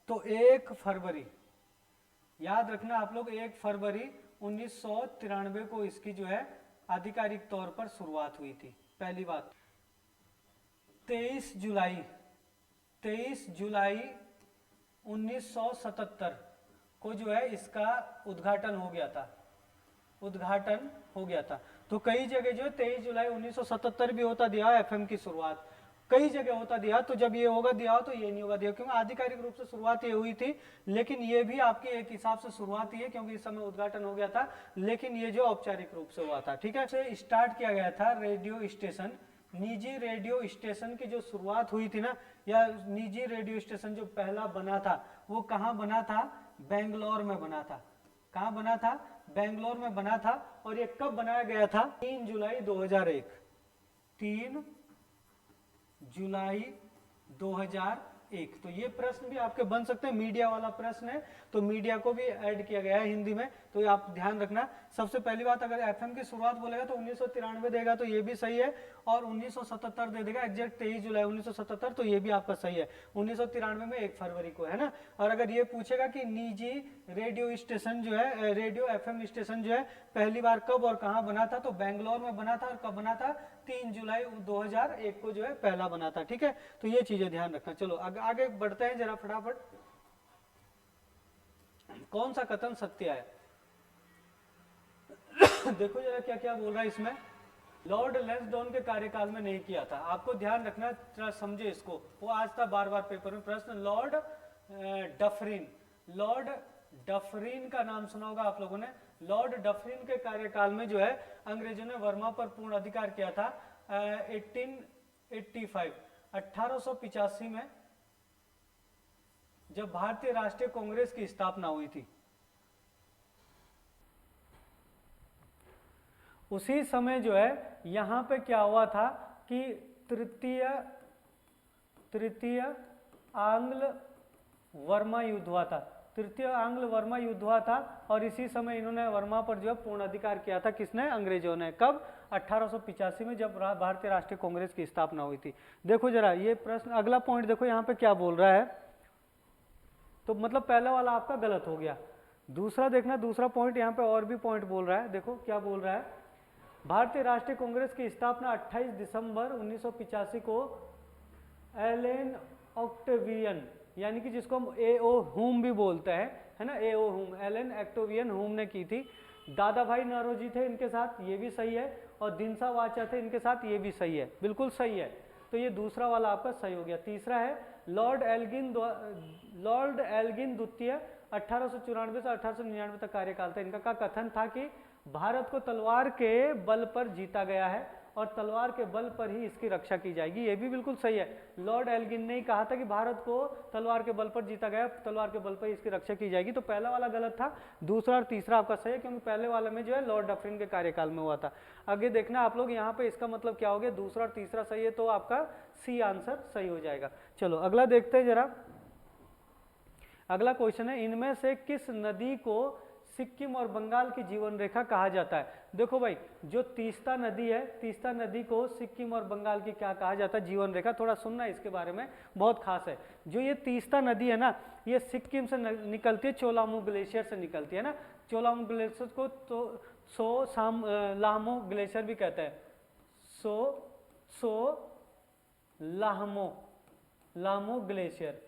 तो 1 फरवरी, याद रखना आप लोग, 1 फरवरी 1993 को इसकी जो है आधिकारिक तौर पर शुरुआत हुई थी। पहली बात, 23 जुलाई 1977 को जो है इसका उद्घाटन हो गया था। तो कई जगह जो 23 जुलाई 1977 भी होता दिया एफएम की शुरुआत, कई जगह होता दिया। तो जब ये होगा दिया हो तो ये नहीं होगा दिया, क्योंकि आधिकारिक रूप से शुरुआत ये हुई थी, लेकिन ये भी आपके एक हिसाब से शुरुआत ही है, क्योंकि इस समय उद्घाटन हो गया था, लेकिन ये जो औपचारिक रूप से हुआ था, ठीक है। से स्टार्ट किया गया था रेडियो स्टेशन निजी रेडियो स्टेशन की जो शुरुआत हुई थी ना, या निजी रेडियो स्टेशन जो पहला बना था वो कहाँ बना था? बेंगलोर में बना था। कहाँ बना था? बेंगलोर में बना था। और ये कब बनाया गया था? 3 जुलाई 2001। 3 जुलाई 2001। तो ये प्रश्न भी आपके बन सकते हैं, मीडिया वाला प्रश्न है, तो मीडिया को भी ऐड किया गया है हिंदी में, तो ये आप ध्यान रखना। सबसे पहली बात, अगर एफएम की शुरुआत बोलेगा तो 1993 देगा, तो ये भी सही है। और 1977 दे देगा, एग्जैक्ट 23 जुलाई 1977, तो ये भी आपका सही है। 1993 में 1 फरवरी को, है ना। और अगर ये पूछेगा कि निजी रेडियो स्टेशन जो है, रेडियो एफएम स्टेशन जो है पहली बार कब और कहाँ बना था, तो बेंगलोर में बना था। और कब बना था? 3 जुलाई 2001 को जो है पहला बना था। ठीक है, तो ये चीजें ध्यान रखना। चलो आगे बढ़ते हैं जरा फटाफट। कौन सा कथन सत्य है? देखो जरा क्या क्या बोल रहा है इसमें। लॉर्ड लेंसडाउन के कार्यकाल में नहीं किया था। आपको ध्यान रखना, जरा समझे इसको, वो आज था बार बार पेपर में प्रश्न। लॉर्ड डफरिन, लॉर्ड डफरिन का नाम सुना होगा आप लोगों ने। लॉर्ड डफरिन के कार्यकाल में जो है अंग्रेजों ने वर्मा पर पूर्ण अधिकार किया था। 1885 में जब भारतीय राष्ट्रीय कांग्रेस की स्थापना हुई थी, उसी समय जो है यहाँ पे क्या हुआ था कि तृतीय आंग्ल वर्मा युद्ध हुआ था। तृतीय आंग्ल वर्मा युद्ध हुआ था और इसी समय इन्होंने वर्मा पर जो है पूर्ण अधिकार किया था। किसने? अंग्रेजों ने। कब? 1885 में, जब भारतीय राष्ट्रीय कांग्रेस की स्थापना हुई थी। देखो जरा ये प्रश्न, अगला पॉइंट देखो यहाँ पे क्या बोल रहा है। तो मतलब पहला वाला आपका गलत हो गया। दूसरा देखना, दूसरा पॉइंट यहाँ पे और भी पॉइंट बोल रहा है। देखो क्या बोल रहा है। भारतीय राष्ट्रीय कांग्रेस की स्थापना 28 दिसंबर 1985 को एलेन ऑक्टेवियन, यानी कि जिसको हम ए.ओ. हुम भी बोलते हैं, है ना, ए.ओ. हुम, एलेन ऑक्टेवियन हुम ने की थी। दादा भाई नौरोजी थे इनके साथ, ये भी सही है। और दिनसा वाचा थे इनके साथ, ये भी सही है, बिल्कुल सही है। तो ये दूसरा वाला आपका सही हो गया। तीसरा है लॉर्ड एल्गिन द्वितीय 1894 से 1899 तक कार्यकाल था इनका। का कथन था कि भारत को तलवार के बल पर जीता गया है और तलवार के बल पर ही इसकी रक्षा की जाएगी। ये भी बिल्कुल सही है। लॉर्ड एल्गिन ने ही कहा था कि भारत को तलवार के बल पर जीता गया, तलवार के बल पर इसकी रक्षा की जाएगी। तो पहला वाला गलत था, दूसरा और तीसरा आपका सही है, क्योंकि पहले वाले में जो है लॉर्ड डफरिन के कार्यकाल में हुआ था। आगे देखना आप लोग यहाँ पे, इसका मतलब क्या हो गया, दूसरा और तीसरा सही है, तो आपका सी आंसर सही हो जाएगा। चलो अगला देखते हैं जरा। अगला क्वेश्चन है, इनमें से किस नदी को सिक्किम और बंगाल की जीवन रेखा कहा जाता है? देखो भाई, जो तीस्ता नदी है, तीस्ता नदी को सिक्किम और बंगाल की क्या कहा जाता है? जीवन रेखा। थोड़ा सुनना इसके बारे में, बहुत खास है। जो ये तीस्ता नदी है ना, ये सिक्किम से निकलती है, चोलामू ग्लेशियर से निकलती है ना। चोलामू ग्लेशियर को तो लामो ग्लेशियर भी कहते हैं। लामो ग्लेशियर,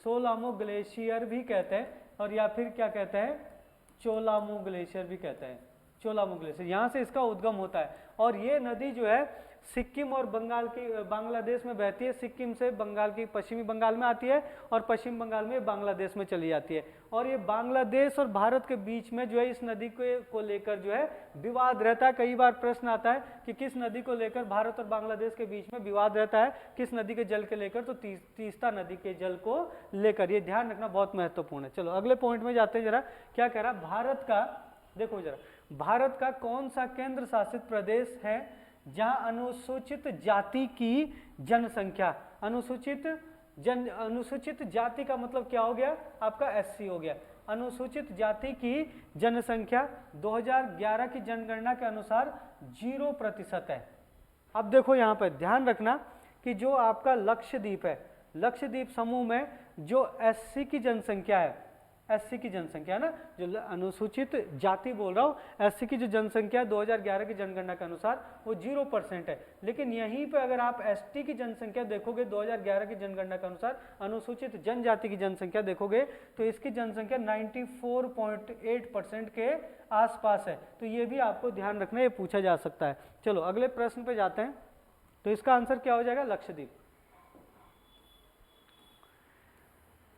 सोलामो ग्लेशियर भी कहते हैं, और या फिर क्या कहते हैं, चोलामू ग्लेशियर भी कहते हैं। चोलामू ग्लेशियर, यहाँ से इसका उद्गम होता है। और ये नदी जो है सिक्किम और बंगाल की, बांग्लादेश में बहती है। सिक्किम से बंगाल की, पश्चिमी बंगाल में आती है और पश्चिम बंगाल में बांग्लादेश में चली जाती है। और ये बांग्लादेश और भारत के बीच में जो है इस नदी को लेकर जो है विवाद रहता है। कई बार प्रश्न आता है कि किस नदी को लेकर भारत और बांग्लादेश के बीच में विवाद रहता है, किस नदी के जल के लेकर, तो तीस्ता नदी के जल को लेकर। ये ध्यान रखना, बहुत महत्वपूर्ण है। चलो अगले पॉइंट में जाते हैं जरा। क्या कह रहा, भारत का, देखो जरा, भारत का कौन सा केंद्र शासित प्रदेश है जहां अनुसूचित जाति की जनसंख्या, अनुसूचित जाति का मतलब क्या हो गया आपका? एससी हो गया। अनुसूचित जाति की जनसंख्या 2011 की जनगणना के अनुसार 0% है। अब देखो यहाँ पर ध्यान रखना कि जो आपका लक्षद्वीप है, लक्षद्वीप समूह में जो एससी की जनसंख्या है, एससी की जनसंख्या है ना, जो अनुसूचित जाति बोल रहा हूँ, एससी की जो जनसंख्या है 2011 की जनगणना के अनुसार वो 0% है। लेकिन यहीं पे अगर आप एसटी की जनसंख्या देखोगे 2011 की जनगणना के अनुसार, अनुसूचित जनजाति की जनसंख्या देखोगे तो इसकी जनसंख्या 94.8% के आसपास है। तो ये भी आपको ध्यान रखना, ये पूछा जा सकता है। चलो अगले प्रश्न पे जाते हैं। तो इसका आंसर क्या हो जाएगा? लक्षद्वीप।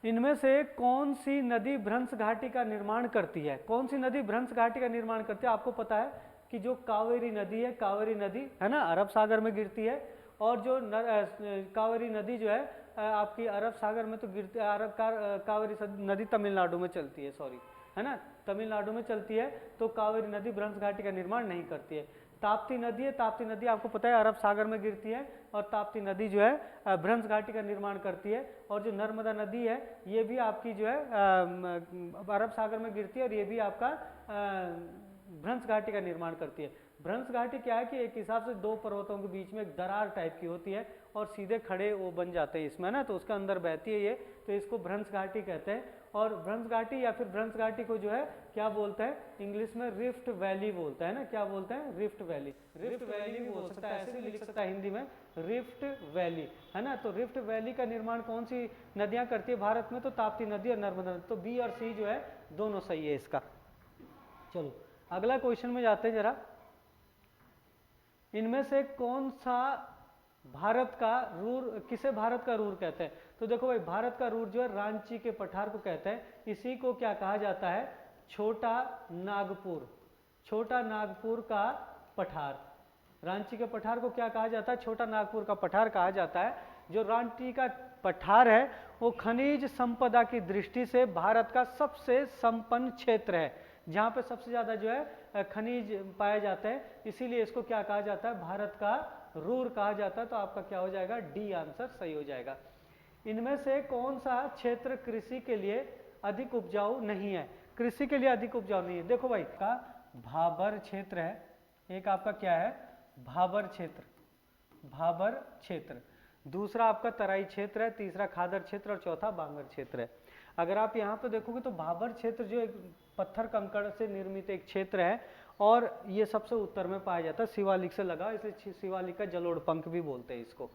इनमें से कौन सी नदी भ्रंश घाटी का निर्माण करती है? कौन सी नदी भ्रंश घाटी का निर्माण करती है? आपको पता है कि जो कावेरी नदी है, कावेरी नदी है ना, अरब सागर में गिरती है, और जो कावेरी नदी जो है आपकी अरब सागर में तो गिरती है, कावेरी नदी तमिलनाडु में चलती है, सॉरी, है ना, तमिलनाडु में चलती है, तो कावेरी नदी भ्रंश घाटी का निर्माण नहीं करती है। ताप्ती नदी है, ताप्ती नदी आपको पता है अरब सागर में गिरती है, और ताप्ती नदी जो है भ्रंश घाटी का निर्माण करती है। और जो नर्मदा नदी है ये भी आपकी जो है अरब सागर में गिरती है, और ये भी आपका भ्रंश घाटी का निर्माण करती है। भ्रंश घाटी क्या है कि एक हिसाब से दो पर्वतों के बीच में एक दरार टाइप की होती है, और सीधे खड़े वो बन जाते हैं इसमें ना, तो उसके अंदर बहती है ये, तो इसको भ्रंश घाटी कहते हैं। और भ्रंश घाटी या फिर भ्रंश घाटी को जो है क्या बोलते हैं, इंग्लिश में रिफ्ट वैली बोलते हैं ना, क्या बोलते हैं, रिफ्ट वैली। रिफ्ट वैली भी बोल सकता है, ऐसे भी लिख सकता है हिंदी में, रिफ्ट वैली, है ना। तो रिफ्ट वैली का निर्माण कौन सी नदियां करती है भारत में, तो ताप्ती नदी और नर्मदा नदी। तो बी और सी जो है दोनों सही है इसका। चलो अगला क्वेश्चन में जाते हैं जरा। इनमें से कौन सा भारत का रूर, किसे भारत का रूर कहते हैं, तो देखो भाई भारत का रूर जो है रांची के पठार को कहते हैं। इसी को क्या कहा जाता है, छोटा नागपुर, छोटा नागपुर का पठार। रांची के पठार को क्या कहा जाता है, छोटा नागपुर का पठार कहा जाता है। जो रांची का पठार है वो खनिज संपदा की दृष्टि से भारत का सबसे संपन्न क्षेत्र है, जहाँ पे सबसे ज़्यादा जो है खनिज पाए जाते हैं, इसीलिए इसको क्या कहा जाता है, भारत का रूर कहा जाता है। तो आपका क्या हो जाएगा, डी आंसर सही हो जाएगा। इनमें से कौन सा क्षेत्र कृषि के लिए अधिक उपजाऊ नहीं है, कृषि के लिए अधिक उपजाऊ नहीं है, देखो भाई का भाबर क्षेत्र है, एक आपका क्या है भाबर क्षेत्र, भाबर क्षेत्र, दूसरा आपका तराई क्षेत्र है, तीसरा खादर क्षेत्र और चौथा बांगर क्षेत्र है। अगर आप यहाँ पे देखोगे तो भाबर क्षेत्र जो एक पत्थर कंकड़ से निर्मित एक क्षेत्र है, और ये सबसे उत्तर में पाया जाता है, शिवालिक से लगा, इसलिए शिवालिक का जलोढ़ पंख भी बोलते हैं इसको।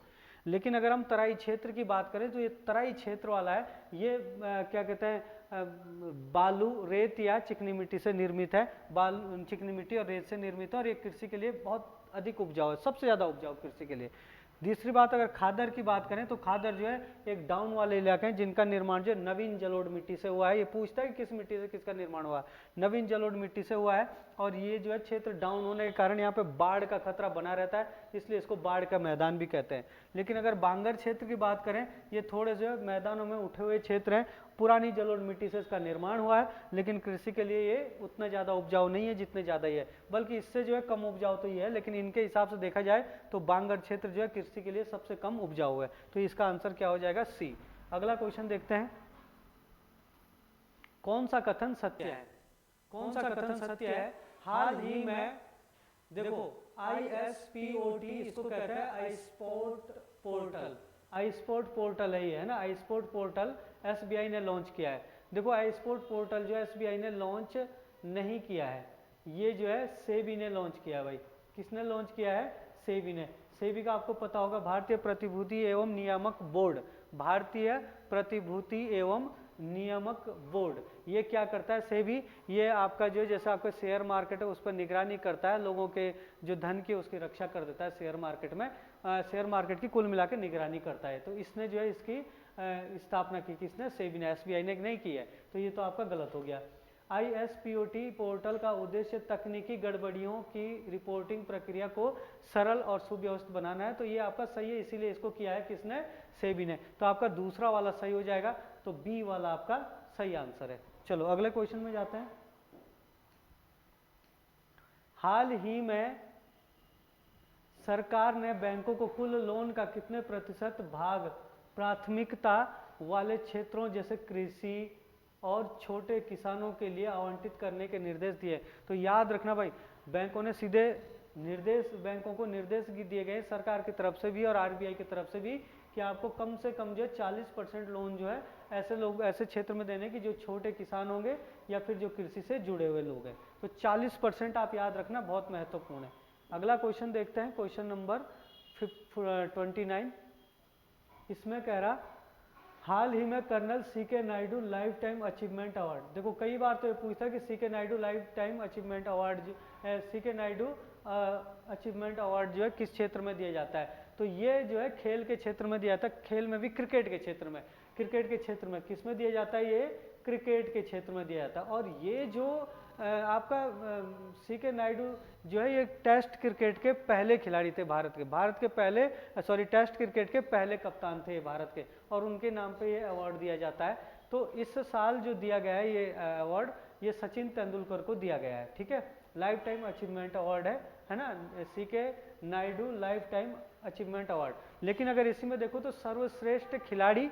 लेकिन अगर हम तराई क्षेत्र की बात करें तो ये तराई क्षेत्र वाला है, ये क्या कहते हैं बालू, रेत या चिकनी मिट्टी से निर्मित है, बालू, चिकनी मिट्टी और रेत से निर्मित है, और ये कृषि के लिए बहुत अधिक उपजाऊ है, सबसे ज़्यादा उपजाऊ कृषि के लिए। दूसरी बात अगर खादर की बात करें तो खादर जो है एक डाउन वाले इलाके हैं जिनका निर्माण जो नवीन जलोढ़ मिट्टी से हुआ है। ये पूछता है कि किस मिट्टी से किसका निर्माण हुआ है, नवीन जलोढ़ मिट्टी से हुआ है, और ये जो है क्षेत्र डाउन होने के कारण यहाँ पे बाढ़ का खतरा बना रहता है, इसलिए इसको बाढ़ का मैदान भी कहते हैं। लेकिन अगर बांगर क्षेत्र की बात करें, ये थोड़े से मैदानों में उठे हुए क्षेत्र हैं, पुरानी जलोढ़ मिट्टी से इसका निर्माण हुआ है, लेकिन कृषि के लिए ये उतना ज़्यादा उपजाऊ नहीं है जितने ज़्यादा ही है, बल्कि इससे जो है कम उपजाऊ तो ये है, लेकिन इनके हिसाब से देखा जाए तो बांगर क्षेत्र जो है कृषि के लिए सबसे कम उपजाऊ है। तो इसका आंसर क्या हो जाएगा, सी। अगला क्वेश्चन देखते हैं, कौन सा कथन सत्य है, कौन सा कथन सत्य है, हाल ही में देखो ISPOT इसको कहते हैं iSpot पोर्टल, iSpot पोर्टल है ये, है ना, iSpot पोर्टल SBI ने लॉन्च किया है। देखो iSpot पोर्टल जो है SBI ने लॉन्च नहीं किया है, ये जो है सेबी ने लॉन्च किया है। भाई किसने लॉन्च किया है, सेबी ने। सेबी का आपको पता होगा भारतीय प्रतिभूति एवं नियामक बोर्ड, भारतीय प्रतिभूति एवं नियामक बोर्ड, ये क्या करता है सेबी, ये आपका जो जैसे आपका शेयर मार्केट है उस पर निगरानी करता है, लोगों के जो धन की उसकी रक्षा कर देता है शेयर मार्केट में, शेयर मार्केट की कुल मिलाकर निगरानी करता है। तो इसने जो है इसकी स्थापना की, किसने, सेबी ने, SBI ने नहीं की है, तो ये तो आपका गलत हो गया। ISPOT पोर्टल का उद्देश्य तकनीकी गड़बड़ियों की रिपोर्टिंग प्रक्रिया को सरल और सुव्यवस्थित बनाना है, तो ये आपका सही है, इसीलिए इसको किया है किसने, सेबी ने। तो आपका दूसरा वाला सही हो जाएगा, तो बी वाला आपका सही आंसर है। चलो अगले क्वेश्चन में जाते हैं। हाल ही में सरकार ने बैंकों को कुल लोन का कितने प्रतिशत भाग प्राथमिकता वाले क्षेत्रों जैसे कृषि और छोटे किसानों के लिए आवंटित करने के निर्देश दिए। तो याद रखना भाई, बैंकों ने सीधे निर्देश, बैंकों को निर्देश दिए गए सरकार की तरफ से भी और RBI की तरफ से भी कि आपको कम से कम जो है 40% लोन जो है ऐसे लोग, ऐसे क्षेत्र में देने की जो छोटे किसान होंगे या फिर जो कृषि से जुड़े हुए लोग हैं। तो 40% आप याद रखना, बहुत महत्वपूर्ण है। अगला क्वेश्चन देखते हैं, क्वेश्चन नंबर 29। इसमें कह रहा हाल ही में colonel CK Naidu lifetime achievement award, देखो कई बार तो ये पूछता है कि CK Naidu lifetime achievement award, CK Naidu achievement award जो है किस क्षेत्र में दिया जाता है, तो ये जो है खेल के क्षेत्र में दिया जाता है, खेल में भी क्रिकेट के क्षेत्र में, क्रिकेट के क्षेत्र में किस में दिया जाता है, ये क्रिकेट के क्षेत्र में दिया जाता है। और ये जो आपका सीके नायडू जो है ये टेस्ट क्रिकेट के पहले खिलाड़ी थे भारत के पहले टेस्ट क्रिकेट के पहले कप्तान थे भारत के, और उनके नाम पे ये अवार्ड दिया जाता है। तो इस साल जो दिया गया है ये अवार्ड, ये सचिन तेंदुलकर को दिया गया है, ठीक है। लाइफ टाइम अचीवमेंट अवार्ड है ना, C K Naidu lifetime achievement award. लेकिन अगर इसी में देखो तो सर्वश्रेष्ठ खिलाड़ी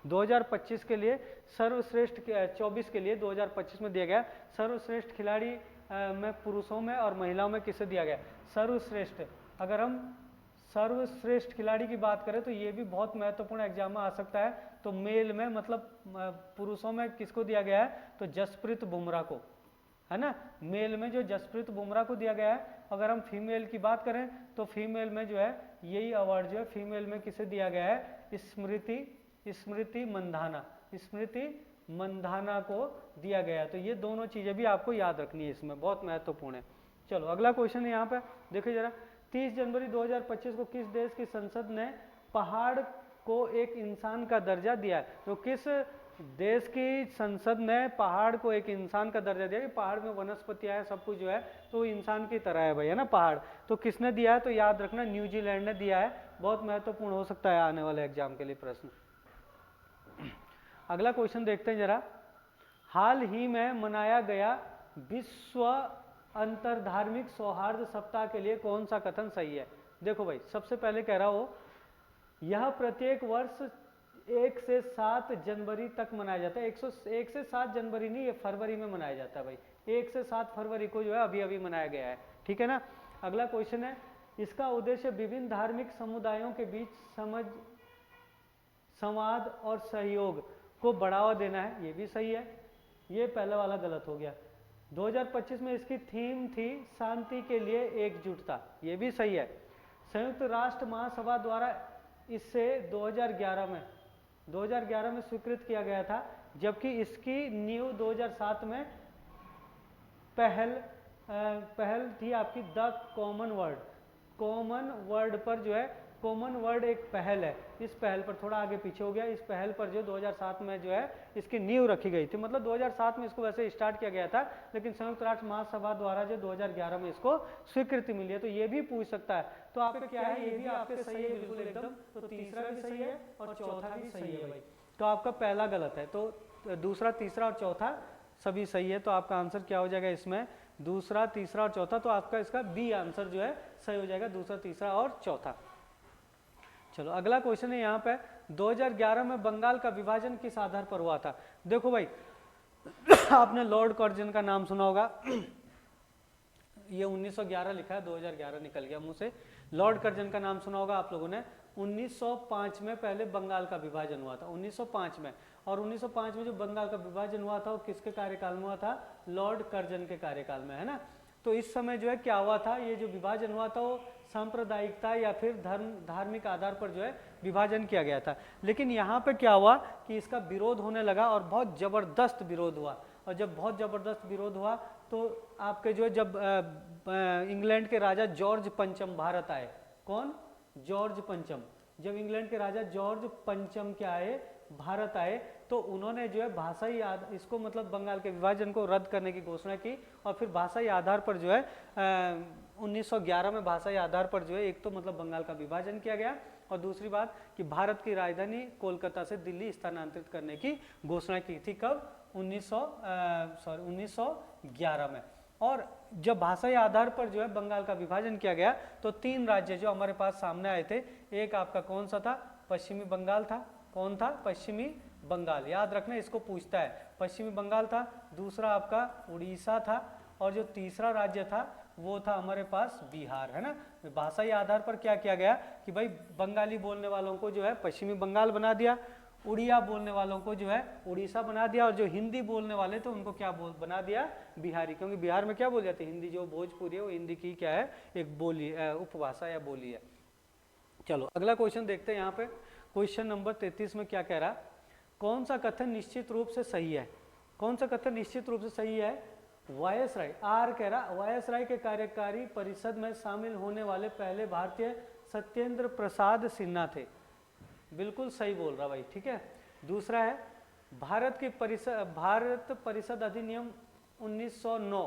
2025 के लिए, सर्वश्रेष्ठ 24 के लिए 2025 में दिया गया सर्वश्रेष्ठ खिलाड़ी में पुरुषों में और महिलाओं में किसे दिया गया? सर्वश्रेष्ठ। अगर हम सर्वश्रेष्ठ खिलाड़ी की बात करें तो ये भी बहुत महत्वपूर्ण एग्जाम में आ सकता है। तो मेल में मतलब पुरुषों में किसको दिया गया है? तो जसप्रीत बुमराह को, है ना। मेल में जो जसप्रीत बुमराह को दिया गया है। अगर हम फीमेल की बात करें तो फीमेल में जो है यही अवार्ड जो है फीमेल में किसे दिया गया है? स्मृति मंधाना को दिया गया है। तो ये दोनों चीजें भी आपको याद रखनी है, इसमें बहुत महत्वपूर्ण है। चलो अगला क्वेश्चन है यहाँ पे, देखिए जरा, 30 जनवरी 2025 को किस देश की संसद ने पहाड़ को एक इंसान का दर्जा दिया है? तो किस देश की संसद ने पहाड़ को एक इंसान का दर्जा दिया? कि पहाड़ में वनस्पतियां है, सब कुछ जो है तो इंसान की तरह है भाई, है ना पहाड़। तो किसने दिया है? तो याद रखना न्यूजीलैंड ने दिया है। बहुत महत्वपूर्ण हो सकता है आने वाले एग्जाम के लिए प्रश्न। अगला क्वेश्चन देखते हैं जरा, हाल ही में मनाया गया विश्व अंतरधार्मिक सौहार्द सप्ताह के लिए कौन सा कथन सही है? देखो भाई, सबसे पहले कह रहा हो यह प्रत्येक वर्ष 1 से 7 जनवरी तक मनाया जाता है। 1 से 7 जनवरी नहीं, ये फरवरी में मनाया जाता है भाई। 1 से 7 फरवरी को जो है अभी अभी मनाया गया है, ठीक है ना। अगला क्वेश्चन है, इसका उद्देश्य विभिन्न धार्मिक समुदायों के बीच समझ, संवाद और सहयोग को बढ़ावा देना है। ये भी सही है, ये पहला वाला गलत हो गया। 2025 में इसकी थीम थी शांति के लिए एकजुटता, ये भी सही है। संयुक्त राष्ट्र महासभा द्वारा इसे 2011 में स्वीकृत किया गया था, जबकि इसकी नींव 2007 में पहल थी आपकी द कॉमन वर्ड पर जो है, कॉमन वर्ड एक पहल है, इस पहल पर थोड़ा आगे पीछे हो गया। इस पहल पर जो 2007 में जो है इसकी नींव रखी गई थी, मतलब 2007 में इसको वैसे स्टार्ट किया गया था, लेकिन संयुक्त राष्ट्र महासभा द्वारा जो 2011 में इसको स्वीकृति मिली है। तो ये भी पूछ सकता है, तो आपका क्या है? ये भी आपके सही है बिल्कुल एकदम। तो तीसरा भी सही है और चौथा भी सही है भाई। तो आपका पहला गलत है, तो दूसरा, तीसरा और चौथा सभी सही है। तो आपका आंसर क्या हो जाएगा इसमें? दूसरा, तीसरा और चौथा। तो आपका इसका बी आंसर जो है सही हो जाएगा, दूसरा, तीसरा और चौथा। चलो अगला क्वेश्चन है यहाँ पे, 2011 में बंगाल का विभाजन किस आधार पर हुआ था? देखो भाई आपने लॉर्ड कर्जन का नाम सुना होगा। ये 1911 लिखा है, 2011 निकल गया मुंह से। लॉर्ड कर्जन का नाम सुना होगा आप लोगों ने। 1905 में पहले बंगाल का विभाजन हुआ था, 1905 में। और 1905 में जो बंगाल का विभाजन हुआ था वो किसके कार्यकाल में हुआ था? लॉर्ड कर्जन के कार्यकाल में, है ना। तो इस समय जो है क्या हुआ था, ये जो विभाजन हुआ था वो सांप्रदायिकता या फिर धार्मिक आधार पर जो है विभाजन किया गया था। लेकिन यहाँ पे क्या हुआ कि इसका विरोध होने लगा और बहुत जबरदस्त विरोध हुआ। और जब बहुत जबरदस्त विरोध हुआ तो आपके जो है जब इंग्लैंड के राजा जॉर्ज पंचम भारत आए। कौन? जॉर्ज पंचम। जब इंग्लैंड के राजा जॉर्ज पंचम क्या आए? भारत आए, तो उन्होंने जो है भाषाई इसको मतलब बंगाल के विभाजन को रद्द करने की घोषणा की। और फिर भाषाई आधार पर जो है 1911 में भाषाई आधार पर जो है एक तो मतलब बंगाल का विभाजन किया गया, और दूसरी बात कि भारत की राजधानी कोलकाता से दिल्ली स्थानांतरित करने की घोषणा की थी। कब? 1911 में। और जब भाषाई आधार पर जो है बंगाल का विभाजन किया गया तो 3 राज्य जो हमारे पास सामने आए थे, एक आपका कौन सा था? पश्चिमी बंगाल था। कौन था? पश्चिमी बंगाल। याद रखना, इसको पूछता है। पश्चिमी बंगाल था, दूसरा आपका उड़ीसा था, और जो तीसरा राज्य था वो था हमारे पास बिहार, है ना। भाषाई आधार पर क्या किया गया कि भाई बंगाली बोलने वालों को जो है पश्चिमी बंगाल बना दिया, उड़िया बोलने वालों को जो है उड़ीसा बना दिया, और जो हिंदी बोलने वाले थे उनको क्या बना दिया? बिहारी। क्योंकि बिहार में क्या बोल जाते हैं? हिंदी। जो भोजपुरी है वो हिंदी की क्या है? एक बोली, उपभाषा या बोली है। चलो अगला क्वेश्चन देखते हैं यहाँ पे। क्वेश्चन नंबर 33 में क्या कह रहा? कौन सा कथन निश्चित रूप से सही है? कौन सा कथन निश्चित रूप से सही है? वायसराय, आर कह रहा, वायसराय के कार्यकारी परिषद में शामिल होने वाले पहले भारतीय सत्येंद्र प्रसाद सिन्हा थे। बिल्कुल सही बोल रहा भाई, ठीक है। दूसरा है भारत परिषद अधिनियम 1909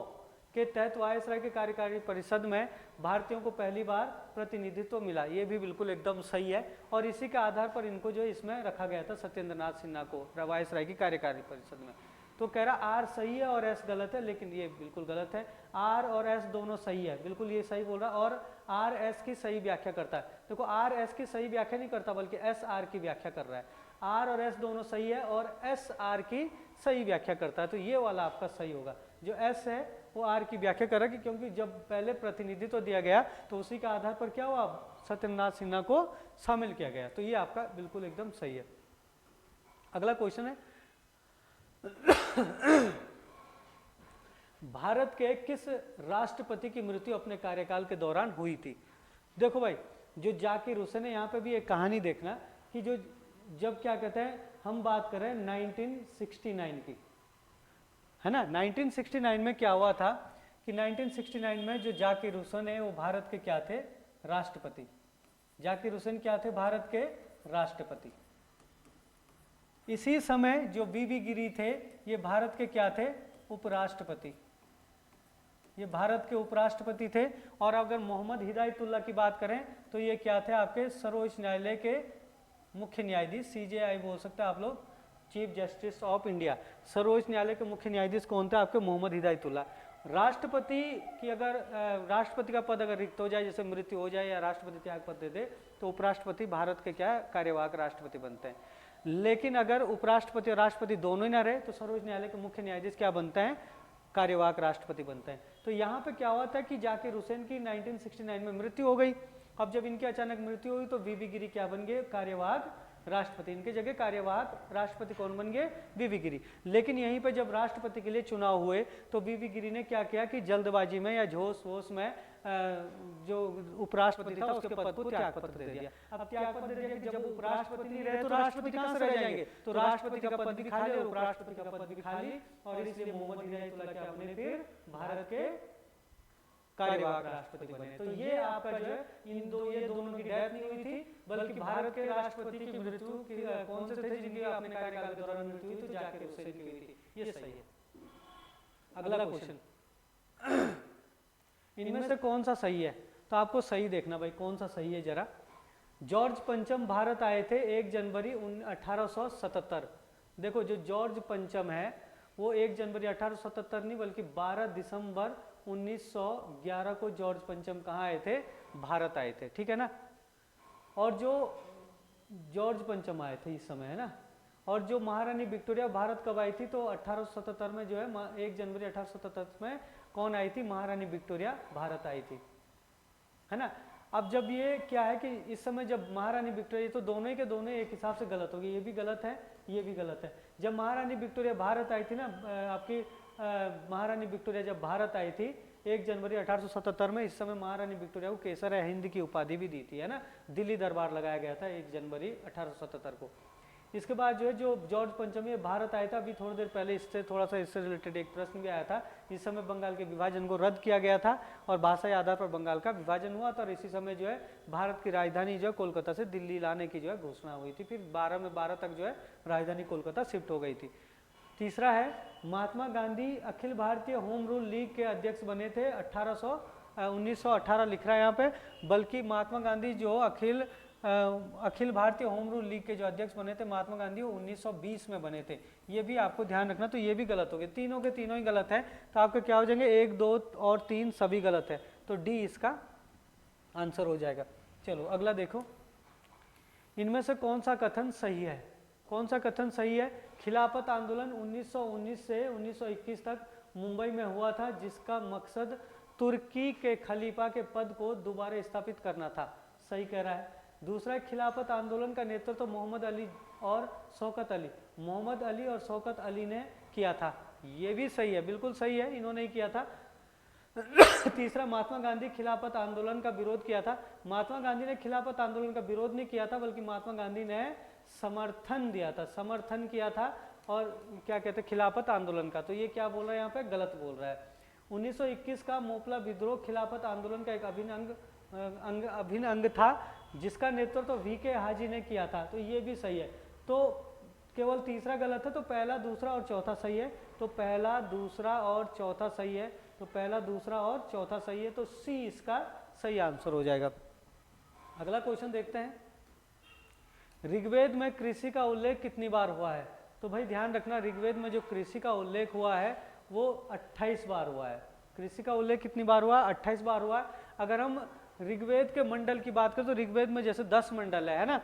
के तहत वायसराय के कार्यकारी परिषद में भारतीयों को पहली बार प्रतिनिधित्व मिला। ये भी बिल्कुल एकदम सही है और इसी के आधार पर इनको जो इसमें रखा गया था सत्येंद्रनाथ सिन्हा को वायसराय की कार्यकारी परिषद में। तो कह रहा आर सही है और एस गलत है, लेकिन ये बिल्कुल गलत है। आर और एस दोनों सही है, बिल्कुल ये सही बोल रहा है और आर एस की सही व्याख्या करता है। देखो आर एस की सही व्याख्या नहीं करता बल्कि एस आर की व्याख्या कर रहा है। आर और एस दोनों सही है और एस आर की सही व्याख्या करता है, तो ये वाला आपका सही होगा। जो एस है वो आर की व्याख्या कर रहा है क्योंकि जब पहले प्रतिनिधित्व दिया गया तो उसी के आधार पर क्या हुआ, सत्येंद्रनाथ सिन्हा को शामिल किया गया। तो ये आपका बिल्कुल एकदम सही है। अगला क्वेश्चन है भारत के किस राष्ट्रपति की मृत्यु अपने कार्यकाल के दौरान हुई थी। देखो भाई जो जाकिर हुसैन है, यहाँ पे भी एक कहानी देखना कि जो जब क्या कहते हैं हम बात करें 1969 की, है ना। 1969 में क्या हुआ था कि 1969 में जो जाकिर हुसैन है वो भारत के क्या थे, राष्ट्रपति। जाकिर हुसैन क्या थे, भारत के राष्ट्रपति। इसी समय जो बीबी गिरी थे ये भारत के क्या थे, उपराष्ट्रपति। ये भारत के उपराष्ट्रपति थे। और अगर मोहम्मद हिदायतुल्लाह की बात करें तो ये क्या थे, आपके सर्वोच्च न्यायालय के मुख्य न्यायाधीश, सीजेआई बोल सकते हैं आप लोग, चीफ जस्टिस ऑफ इंडिया। सर्वोच्च न्यायालय के मुख्य न्यायाधीश कौन थे, आपके मोहम्मद हिदायतुल्लाह। राष्ट्रपति की अगर राष्ट्रपति का पद अगर रिक्त हो जाए, जैसे मृत्यु हो जाए या राष्ट्रपति त्याग पद दे दे, तो उपराष्ट्रपति भारत के क्या कार्यवाहक राष्ट्रपति बनते हैं। लेकिन अगर उपराष्ट्रपति और राष्ट्रपति दोनों ही ना रहे तो सर्वोच्च न्यायालय के मुख्य न्यायाधीश क्या बनते हैं, कार्यवाहक राष्ट्रपति बनते हैं। तो यहाँ पे क्या हुआ था कि जाकिर हुसैन की 1969 में मृत्यु हो गई। अब जब इनकी अचानक मृत्यु हुई तो बीबी गिरी क्या बन गए, कार्यवाहक राष्ट्रपति। इनके जगह कार्यवाहक राष्ट्रपति कौन बन गए, बीबी गिरी। लेकिन यहीं पे जब राष्ट्रपति के लिए चुनाव हुए तो बीबी गिरी ने क्या किया कि जल्दबाजी में या जोश वोश में जो उपराष्ट्रपति था उसके पद को त्याग पत्र दे दिया। अब त्याग पत्र दे दिया कि जब उपराष्ट्रपति नहीं रहे तो राष्ट्रपति कहां से रह जाएंगे, तो राष्ट्रपति का पद भी खा लिया और उपराष्ट्रपति का पद भी खा ली। और इसलिए मोहम्मद हिदायतुल्लाह क्या बने, फिर भारत के कार्यवाहक राष्ट्रपति बने। तो ये आपका जो है ये दोनों की डेथ नहीं हुई थी, बल्कि भारत के राष्ट्रपति की मृत्यु कौन से थे जिनकी अपने कार्यकाल के दौरान मृत्यु हुई, तो जाकिर हुसैन की हुई थी। ये सही है। अगला क्वेश्चन, इनमें से कौन सा सही है, तो आपको सही देखना भाई कौन सा सही है जरा। जॉर्ज पंचम भारत आए थे 1 जनवरी 1877। देखो जो जॉर्ज पंचम है वो 1 जनवरी 1877 नहीं बल्कि 12 दिसंबर 1911 को जॉर्ज पंचम कहाँ आए थे, भारत आए थे, ठीक है ना। और जो जॉर्ज पंचम आए थे इस समय, है ना। और जो महारानी विक्टोरिया भारत कब आई थी, तो 1877 में जो है 1 जनवरी 1877 में कौन आई थी, महारानी विक्टोरिया भारत आई थी, है ना। अब जब ये क्या है कि इस समय जब महारानी विक्टोरिया, तो दोनों ही के दोनों एक हिसाब से गलत होगी, ये भी गलत है ये भी गलत है। जब महारानी विक्टोरिया भारत आई थी ना, आपकी महारानी विक्टोरिया जब भारत आई थी 1 जनवरी 1877 में, इस समय महारानी विक्टोरिया को केसर है हिंद की उपाधि भी दी थी, है ना। दिल्ली दरबार लगाया गया था 1 जनवरी 1877 को। इसके बाद जो है जो जॉर्ज पंचम ये भारत आया था, अभी थोड़ी देर पहले इससे थोड़ा सा इससे रिलेटेड एक प्रश्न भी आया था। इस समय बंगाल के विभाजन को रद्द किया गया था और भाषाई आधार पर बंगाल का विभाजन हुआ था और इसी समय जो है भारत की राजधानी जो है कोलकाता से दिल्ली लाने की जो है घोषणा हुई थी। फिर 12 में 12 तक जो है राजधानी कोलकाता शिफ्ट हो गई थी। तीसरा है Mahatma Gandhi Akhil Bharatiya home rule league के अध्यक्ष बने थे 1918 लिख रहा है यहाँ पे, बल्कि महात्मा गांधी जो Akhil Bharatiya home rule league के जो अध्यक्ष बने थे महात्मा गांधी, वो 1920 में बने थे। ये भी आपको ध्यान रखना, तो ये भी गलत हो गए, तीनों के तीनों ही गलत है। तो आपके क्या हो जाएंगे, 1, 2 और 3 सभी गलत है, तो डी इसका आंसर हो जाएगा। चलो अगला देखो, इनमें से कौन सा कथन सही है, कौन सा कथन सही है। खिलाफत आंदोलन 1919 से 1921 तक मुंबई में हुआ था, जिसका मकसद तुर्की के खलीफा के पद को दोबारा स्थापित करना था, सही कह रहा है। दूसरा, खिलाफत आंदोलन का नेतृत्व तो मोहम्मद अली और शौकत अली ने किया था, ये भी सही है, बिल्कुल सही है, इन्होंने ही किया था। तीसरा, महात्मा गांधी खिलाफत आंदोलन का विरोध किया था। महात्मा गांधी ने खिलाफत आंदोलन का विरोध नहीं किया था, बल्कि महात्मा गांधी ने समर्थन दिया था, समर्थन किया था और क्या कहते हैं खिलाफत आंदोलन का। तो ये क्या बोल रहा है यहाँ पे, गलत बोल रहा है। 1921 का मोपला विद्रोह खिलाफत आंदोलन का एक अभिन्न अंग था, जिसका नेतृत्व तो वीके हाजी ने किया था, तो ये भी सही है। तो केवल तीसरा गलत है, तो पहला, दूसरा और चौथा सही है। तो पहला, दूसरा और चौथा सही है, तो पहला, दूसरा और चौथा सही है, तो सी इसका सही आंसर हो जाएगा। अगला क्वेश्चन देखते हैं, ऋग्वेद में कृषि का उल्लेख कितनी बार हुआ है? तो भाई ध्यान रखना, ऋग्वेद में जो कृषि का उल्लेख हुआ है वो 28 बार हुआ है। कृषि का उल्लेख कितनी बार हुआ? 28 बार हुआ है। अगर हम ऋग्वेद के मंडल की बात करें तो ऋग्वेद में जैसे 10 मंडल है ना,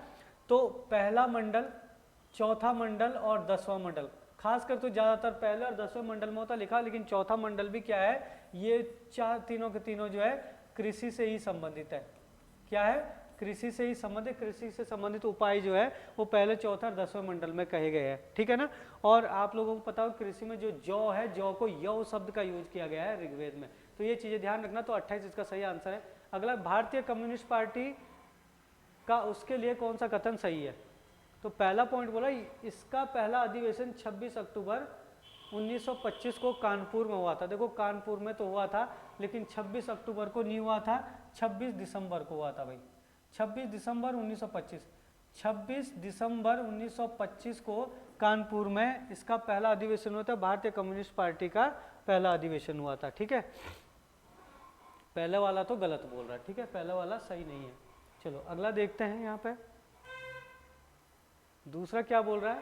तो पहला मंडल, चौथा मंडल और 10वां मंडल, खासकर तो ज़्यादातर पहले और 10वें मंडल में होता लिखा, लेकिन चौथा मंडल भी क्या है, ये चार तीनों के तीनों जो है कृषि से ही संबंधित है। क्या है? कृषि से ही संबंधित, कृषि से संबंधित उपाय जो है वो पहले, चौथा और 10वें मंडल में कहे गए हैं, ठीक है ना। और आप लोगों को पता हो कृषि में जो जौ है, जौ को यौ शब्द का यूज किया गया है ऋग्वेद में, तो ये चीजें ध्यान रखना। तो 28 इसका सही आंसर है। अगला, भारतीय कम्युनिस्ट पार्टी का उसके लिए कौन सा कथन सही है? तो पहला पॉइंट बोला, इसका पहला अधिवेशन 26 अक्टूबर 1925 को कानपुर में हुआ था। देखो कानपुर में तो हुआ था, लेकिन 26 अक्टूबर को नहीं हुआ था, 26 दिसंबर को हुआ था भाई, 26 दिसंबर 1925। 26 दिसंबर 1925 को कानपुर में इसका पहला अधिवेशन हुआ था, भारतीय कम्युनिस्ट पार्टी का पहला अधिवेशन हुआ था, ठीक है। पहले वाला तो गलत बोल रहा है, ठीक है, पहले वाला सही नहीं है। चलो अगला देखते हैं, यहाँ पे दूसरा क्या बोल रहा है,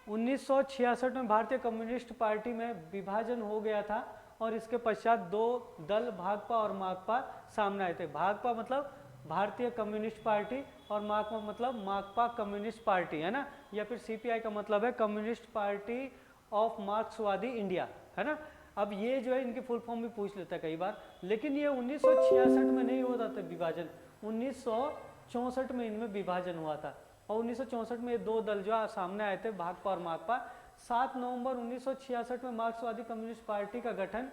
1966 में भारतीय कम्युनिस्ट पार्टी में विभाजन हो गया था और इसके पश्चात दो दल भाकपा और माकपा सामने आए थे। भाकपा मतलब भारतीय कम्युनिस्ट पार्टी और माकपा मतलब माकपा कम्युनिस्ट पार्टी, है ना, या फिर सीपीआई का मतलब है कम्युनिस्ट पार्टी ऑफ मार्क्सवादी इंडिया, है ना। अब ये जो है इनकी फुल फॉर्म भी पूछ लेता है कई बार, लेकिन ये 1966 में नहीं होता था विभाजन, 1964 में इनमें विभाजन हुआ था। और 1964 में ये दो दल जो सामने आए थे, भाकपा और माकपा। 7 नवंबर 1966 में मार्क्सवादी कम्युनिस्ट पार्टी का गठन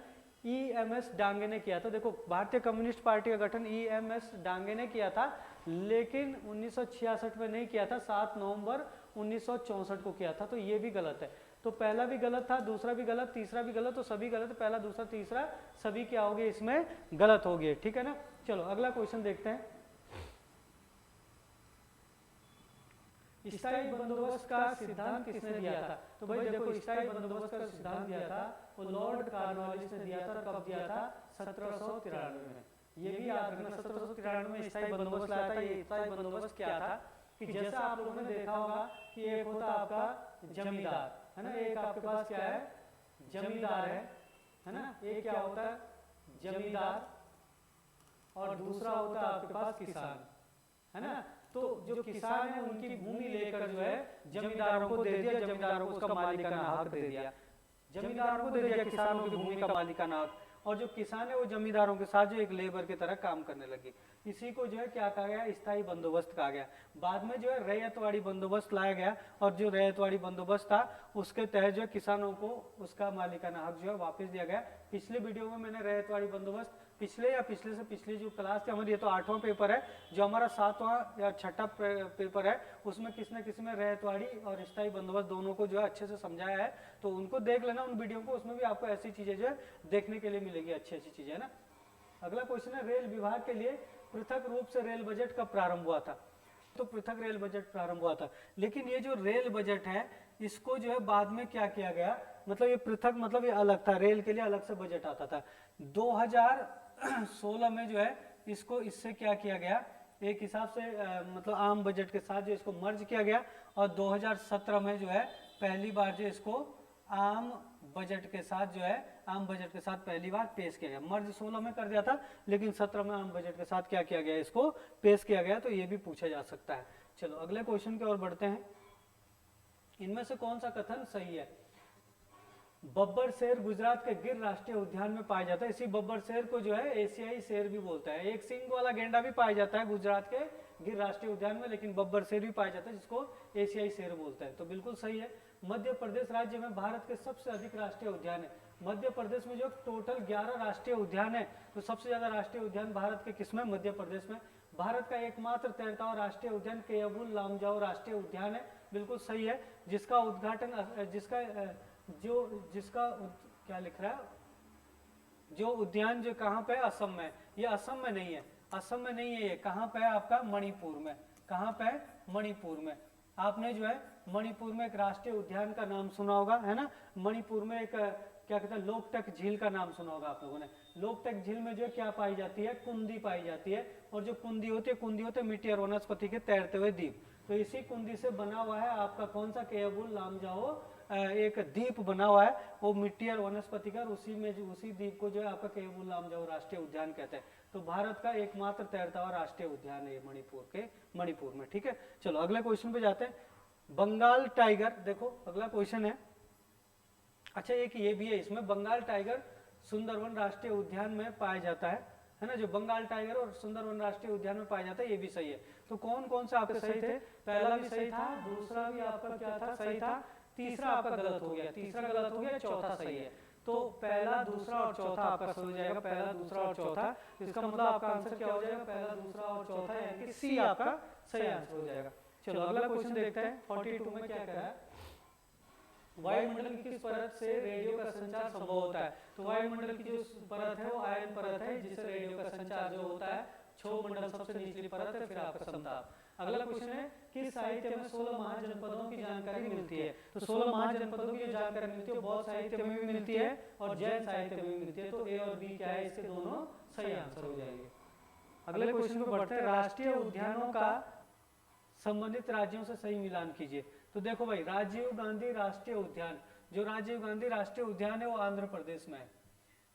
EMS डांगे ने किया था। देखो भारतीय कम्युनिस्ट पार्टी का गठन EMS डांगे ने किया था, लेकिन 1966 में नहीं किया था, 7 नवंबर 1964 को किया था। तो ये भी गलत है। तो पहला भी गलत था, दूसरा भी गलत, तीसरा भी गलत, तो सभी गलत। पहला, दूसरा, तीसरा सभी क्या हो गए इसमें गलत हो गए, ठीक है ना। चलो अगला क्वेश्चन देखते हैं, स्थायी बंदोबस्त का सिद्धांत किसने दिया था? तो भाई देखो स्थायी बंदोबस्त का सिद्धांत दिया था वो लॉर्ड कॉर्नवालिस ने दिया था। कब दिया था? 1793 में। ये भी याद रखना, 1793 में स्थायी बंदोबस्त लाया था। ये स्थायी बंदोबस्त क्या था कि जैसा आप लोगों ने देखा होगा कि एक होता आपका जमींदार, है ना, एक आपके पास क्या है, जमींदार है ना, एक क्या होता है जमींदार, और दूसरा होता है आपके पास किसान, है ना। तो जो किसान है उनकी भूमि लेकर जो है जमींदारों को दे दिया, जमींदारों को उसका मालिकाना हक दे दिया, जमींदारों को दे दिया किसानों की भूमि का मालिकाना हक। और जो किसान है वो जमींदारों के साथ जो एक लेबर की तरह काम करने लगी। इसी को जो है क्या कहा गया, स्थायी बंदोबस्त कहा गया। बाद में जो है रैयतवाड़ी बंदोबस्त लाया गया, और जो रैयतवाड़ी बंदोबस्त था उसके तहत जो है किसानों को उसका मालिकाना हक जो है वापस दिया गया। पिछले वीडियो में मैंने रैयतवाड़ी बंदोबस्त, पिछले या पिछले से पिछली जो क्लास थी हमारी, ये तो 8वां पेपर है, जो हमारा 7वां या 6ठा पेपर है, उसमें किसी न किसी में रैयतवाड़ी और स्थायी बंदोबस्त दोनों को जो है अच्छे से समझाया है। तो उनको देख लेना उन वीडियो को, उसमें भी आपको ऐसी चीजें जो है देखने के लिए मिलेगी, अच्छी अच्छी चीजें, है ना। अगला क्वेश्चन है, रेल विभाग के लिए पृथक रूप से रेल बजट कब प्रारंभ हुआ था? तो पृथक रेल बजट प्रारंभ हुआ था, लेकिन ये जो रेल बजट है इसको जो है बाद में क्या किया गया, मतलब ये पृथक मतलब ये अलग था, रेल के लिए अलग से बजट आता था। 2016 में जो है इसको इससे क्या किया गया, एक हिसाब से मतलब आम बजट के साथ जो इसको मर्ज किया गया, और 2017 में जो है पहली बार जो इसको आम बजट के साथ जो है आम बजट के साथ पहली बार पेश किया गया। मर्ज 16 में कर दिया था, लेकिन 17 में आम बजट के साथ क्या किया गया, इसको पेश किया गया। तो ये भी पूछा जा सकता है। चलो अगले क्वेश्चन की ओर बढ़ते हैं, इनमें से कौन सा कथन सही है? बब्बर शेर गुजरात के गिर राष्ट्रीय उद्यान में पाया जाता है। इसी बब्बर शेर को जो है एशियाई शेर भी बोलता है। एक सींग वाला गेंडा भी पाया जाता है गुजरात के गिर राष्ट्रीय उद्यान में, लेकिन बब्बर शेर भी पाया जाता है जिसको एशियाई शेर बोलते हैं। तो बिल्कुल सही है। मध्य प्रदेश राज्य में भारत के सबसे अधिक राष्ट्रीय उद्यान है। मध्य प्रदेश में जो टोटल 11 राष्ट्रीय उद्यान है, तो सबसे ज्यादा राष्ट्रीय उद्यान भारत के किसमें? मध्य प्रदेश में। भारत का एकमात्र तैरता हुआ राष्ट्रीय उद्यान केयबुल लामजाओ राष्ट्रीय उद्यान है। बिल्कुल सही है। जिसका उद्घाटन क्या लिख रहा है, जो उद्यान जो कहाँ पे है? असम में। ये असम में नहीं है, असम में नहीं है, ये कहाँ पे है आपका? मणिपुर में। कहाँ पे है? मणिपुर में। आपने जो है मणिपुर में एक राष्ट्रीय उद्यान का नाम सुना होगा, है ना। मणिपुर में एक क्या कहते हैं लोकटक झील का नाम सुना होगा आप लोगों ने। लोकटक झील में जो क्या पाई जाती है, कुंदी पाई जाती है, और जो कुंदी होती है, कुंदी होते मिट्टी और वनस्पति के तैरते हुए द्वीप। तो इसी कुंदी से बना हुआ है आपका कौन सा केयबुल लामजाओ एक द्वीप बना हुआ है, वो मिट्टी और वनस्पति का, उसी में उसी द्वीप को जो है आपका केयबुल लामजाओ राष्ट्रीय उद्यान कहते हैं। तो भारत का एकमात्र तैरता हुआ राष्ट्रीय उद्यान है मणिपुर में, ठीक है। चलो अगले क्वेश्चन पे जाते हैं। बंगाल टाइगर, देखो अगला क्वेश्चन है। अच्छा एक ये भी है इसमें, बंगाल टाइगर सुंदरवन राष्ट्रीय उद्यान में पाया जाता है ना। जो बंगाल टाइगर और सुंदरवन राष्ट्रीय उद्यान में पाया जाता है, ये भी सही है। तो कौन कौन से आपके सही थे? पहला भी सही था, दूसरा भी आपका क्या था, सही था, तीसरा आपका गलत हो गया, तीसरा गलत हो गया, चौथा सही है। तो पहला, दूसरा और चौथा आपका सही हो जाएगा, पहला, दूसरा और चौथा। इसका मतलब आपका आंसर क्या हो जाएगा, पहला, दूसरा और चौथा, यानी कि सी आपका सही आंसर हो जाएगा। चलो अगला क्वेश्चन देखते हैं। 42 में क्या कह रहा है, वायुमंडल की किस परत से रेडियो का संचार संभव होता है? तो वायुमंडल की जो परत है वो आयन परत है, जिससे रेडियो का संचार जो होता है। क्षोभ मंडल सबसे निचली परत है, फिर आपका समताप। अगला क्वेश्चन है, किस साहित्य में 16 महाजनपदों की जानकारी मिलती है? तो 16 महाजनपदों की जानकारी मिलती है, बौद्ध साहित्य में भी मिलती है और जैन साहित्य में भी मिलती है। तो ए और बी क्या है, इसके दोनों सही आंसर हो जाएंगे। अगले क्वेश्चन पे बढ़ते हैं। राष्ट्रीय उद्यानों का संबंधित राज्यों से सही मिलान कीजिए। तो देखो भाई, राजीव गांधी राष्ट्रीय उद्यान, जो राजीव गांधी राष्ट्रीय उद्यान है वो आंध्र प्रदेश में है।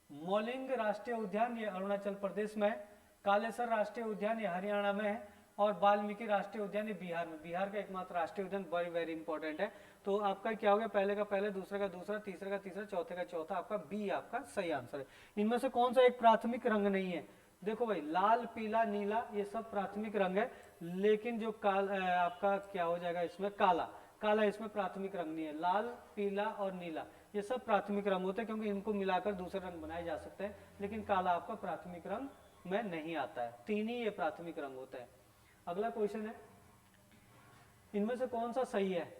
मौलिंग राष्ट्रीय उद्यान ये अरुणाचल प्रदेश में है। कालेसर राष्ट्रीय उद्यान ये हरियाणा में है। और वाल्मीकि राष्ट्रीय उद्यान ये बिहार में। बिहार का एकमात्र राष्ट्रीय उद्यान, वेरी वेरी इंपॉर्टेंट है। तो आपका क्या हो गया, पहले का पहले, दूसरे का दूसरा, तीसरे का तीसरा, चौथे का चौथा, आपका बी आपका सही आंसर है। इनमें से कौन सा एक प्राथमिक रंग नहीं है? देखो भाई, लाल, पीला, नीला ये सब प्राथमिक रंग है, लेकिन जो आपका क्या हो जाएगा इसमें, काला, काला इसमें प्राथमिक रंग नहीं है। लाल, पीला और नीला ये सब प्राथमिक रंग होते हैं, क्योंकि इनको मिलाकर दूसरे रंग बनाए जा सकते हैं, लेकिन काला आपका प्राथमिक रंग में नहीं आता है। तीन ही ये प्राथमिक रंग होते हैं। अगला क्वेश्चन है, इनमें से कौन सा सही है?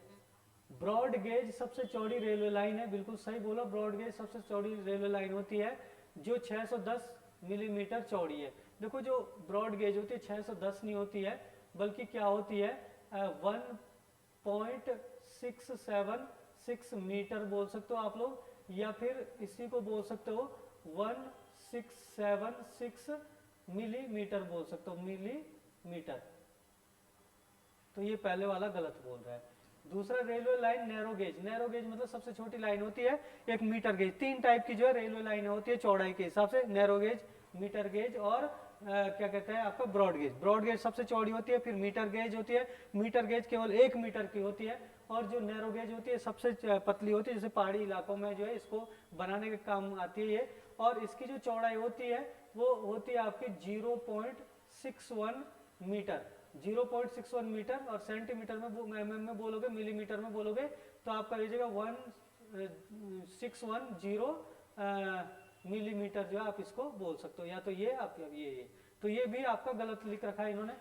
ब्रॉड गेज सबसे चौड़ी रेलवे लाइन है, बिल्कुल सही बोला। ब्रॉड गेज सबसे चौड़ी रेलवे लाइन होती है जो 610 मिलीमीटर चौड़ी है। देखो जो ब्रॉड गेज होती है 610 नहीं होती है, बल्कि क्या होती है 1.676 मीटर बोल सकते हो आप लोग, या फिर इसी को बोल सकते हो 1676 मिलीमीटर बोल सकते हो, मिलीमीटर। तो ये पहले वाला गलत बोल रहा है। दूसरा railway line narrow gauge, narrow gauge मतलब सबसे छोटी लाइन होती है, एक मीटर गेज। तीन टाइप की जो है रेलवे लाइन होती है चौड़ाई के हिसाब से, नैरो गेज, मीटर गेज और क्या कहते हैं आपका ब्रॉड गेज। ब्रॉड गेज सबसे चौड़ी होती है, फिर मीटर गेज होती है, मीटर गेज केवल 1 मीटर की होती है, और जो नैरो गेज होती है सबसे पतली होती है, जैसे पहाड़ी इलाकों में जो है इसको बनाने के काम आती है ये। और इसकी जो चौड़ाई होती है वो होती है आपकी 0.61 मीटर, 0.61 मीटर। और सेंटीमीटर में में बोलोगे, मिलीमीटर में बोलोगे तो आपका लीजिएगा 1610 मिलीमीटर जो है आप इसको बोल सकते हो, या तो ये आप ये। तो ये भी आपका गलत लिख रखा है इन्होंने,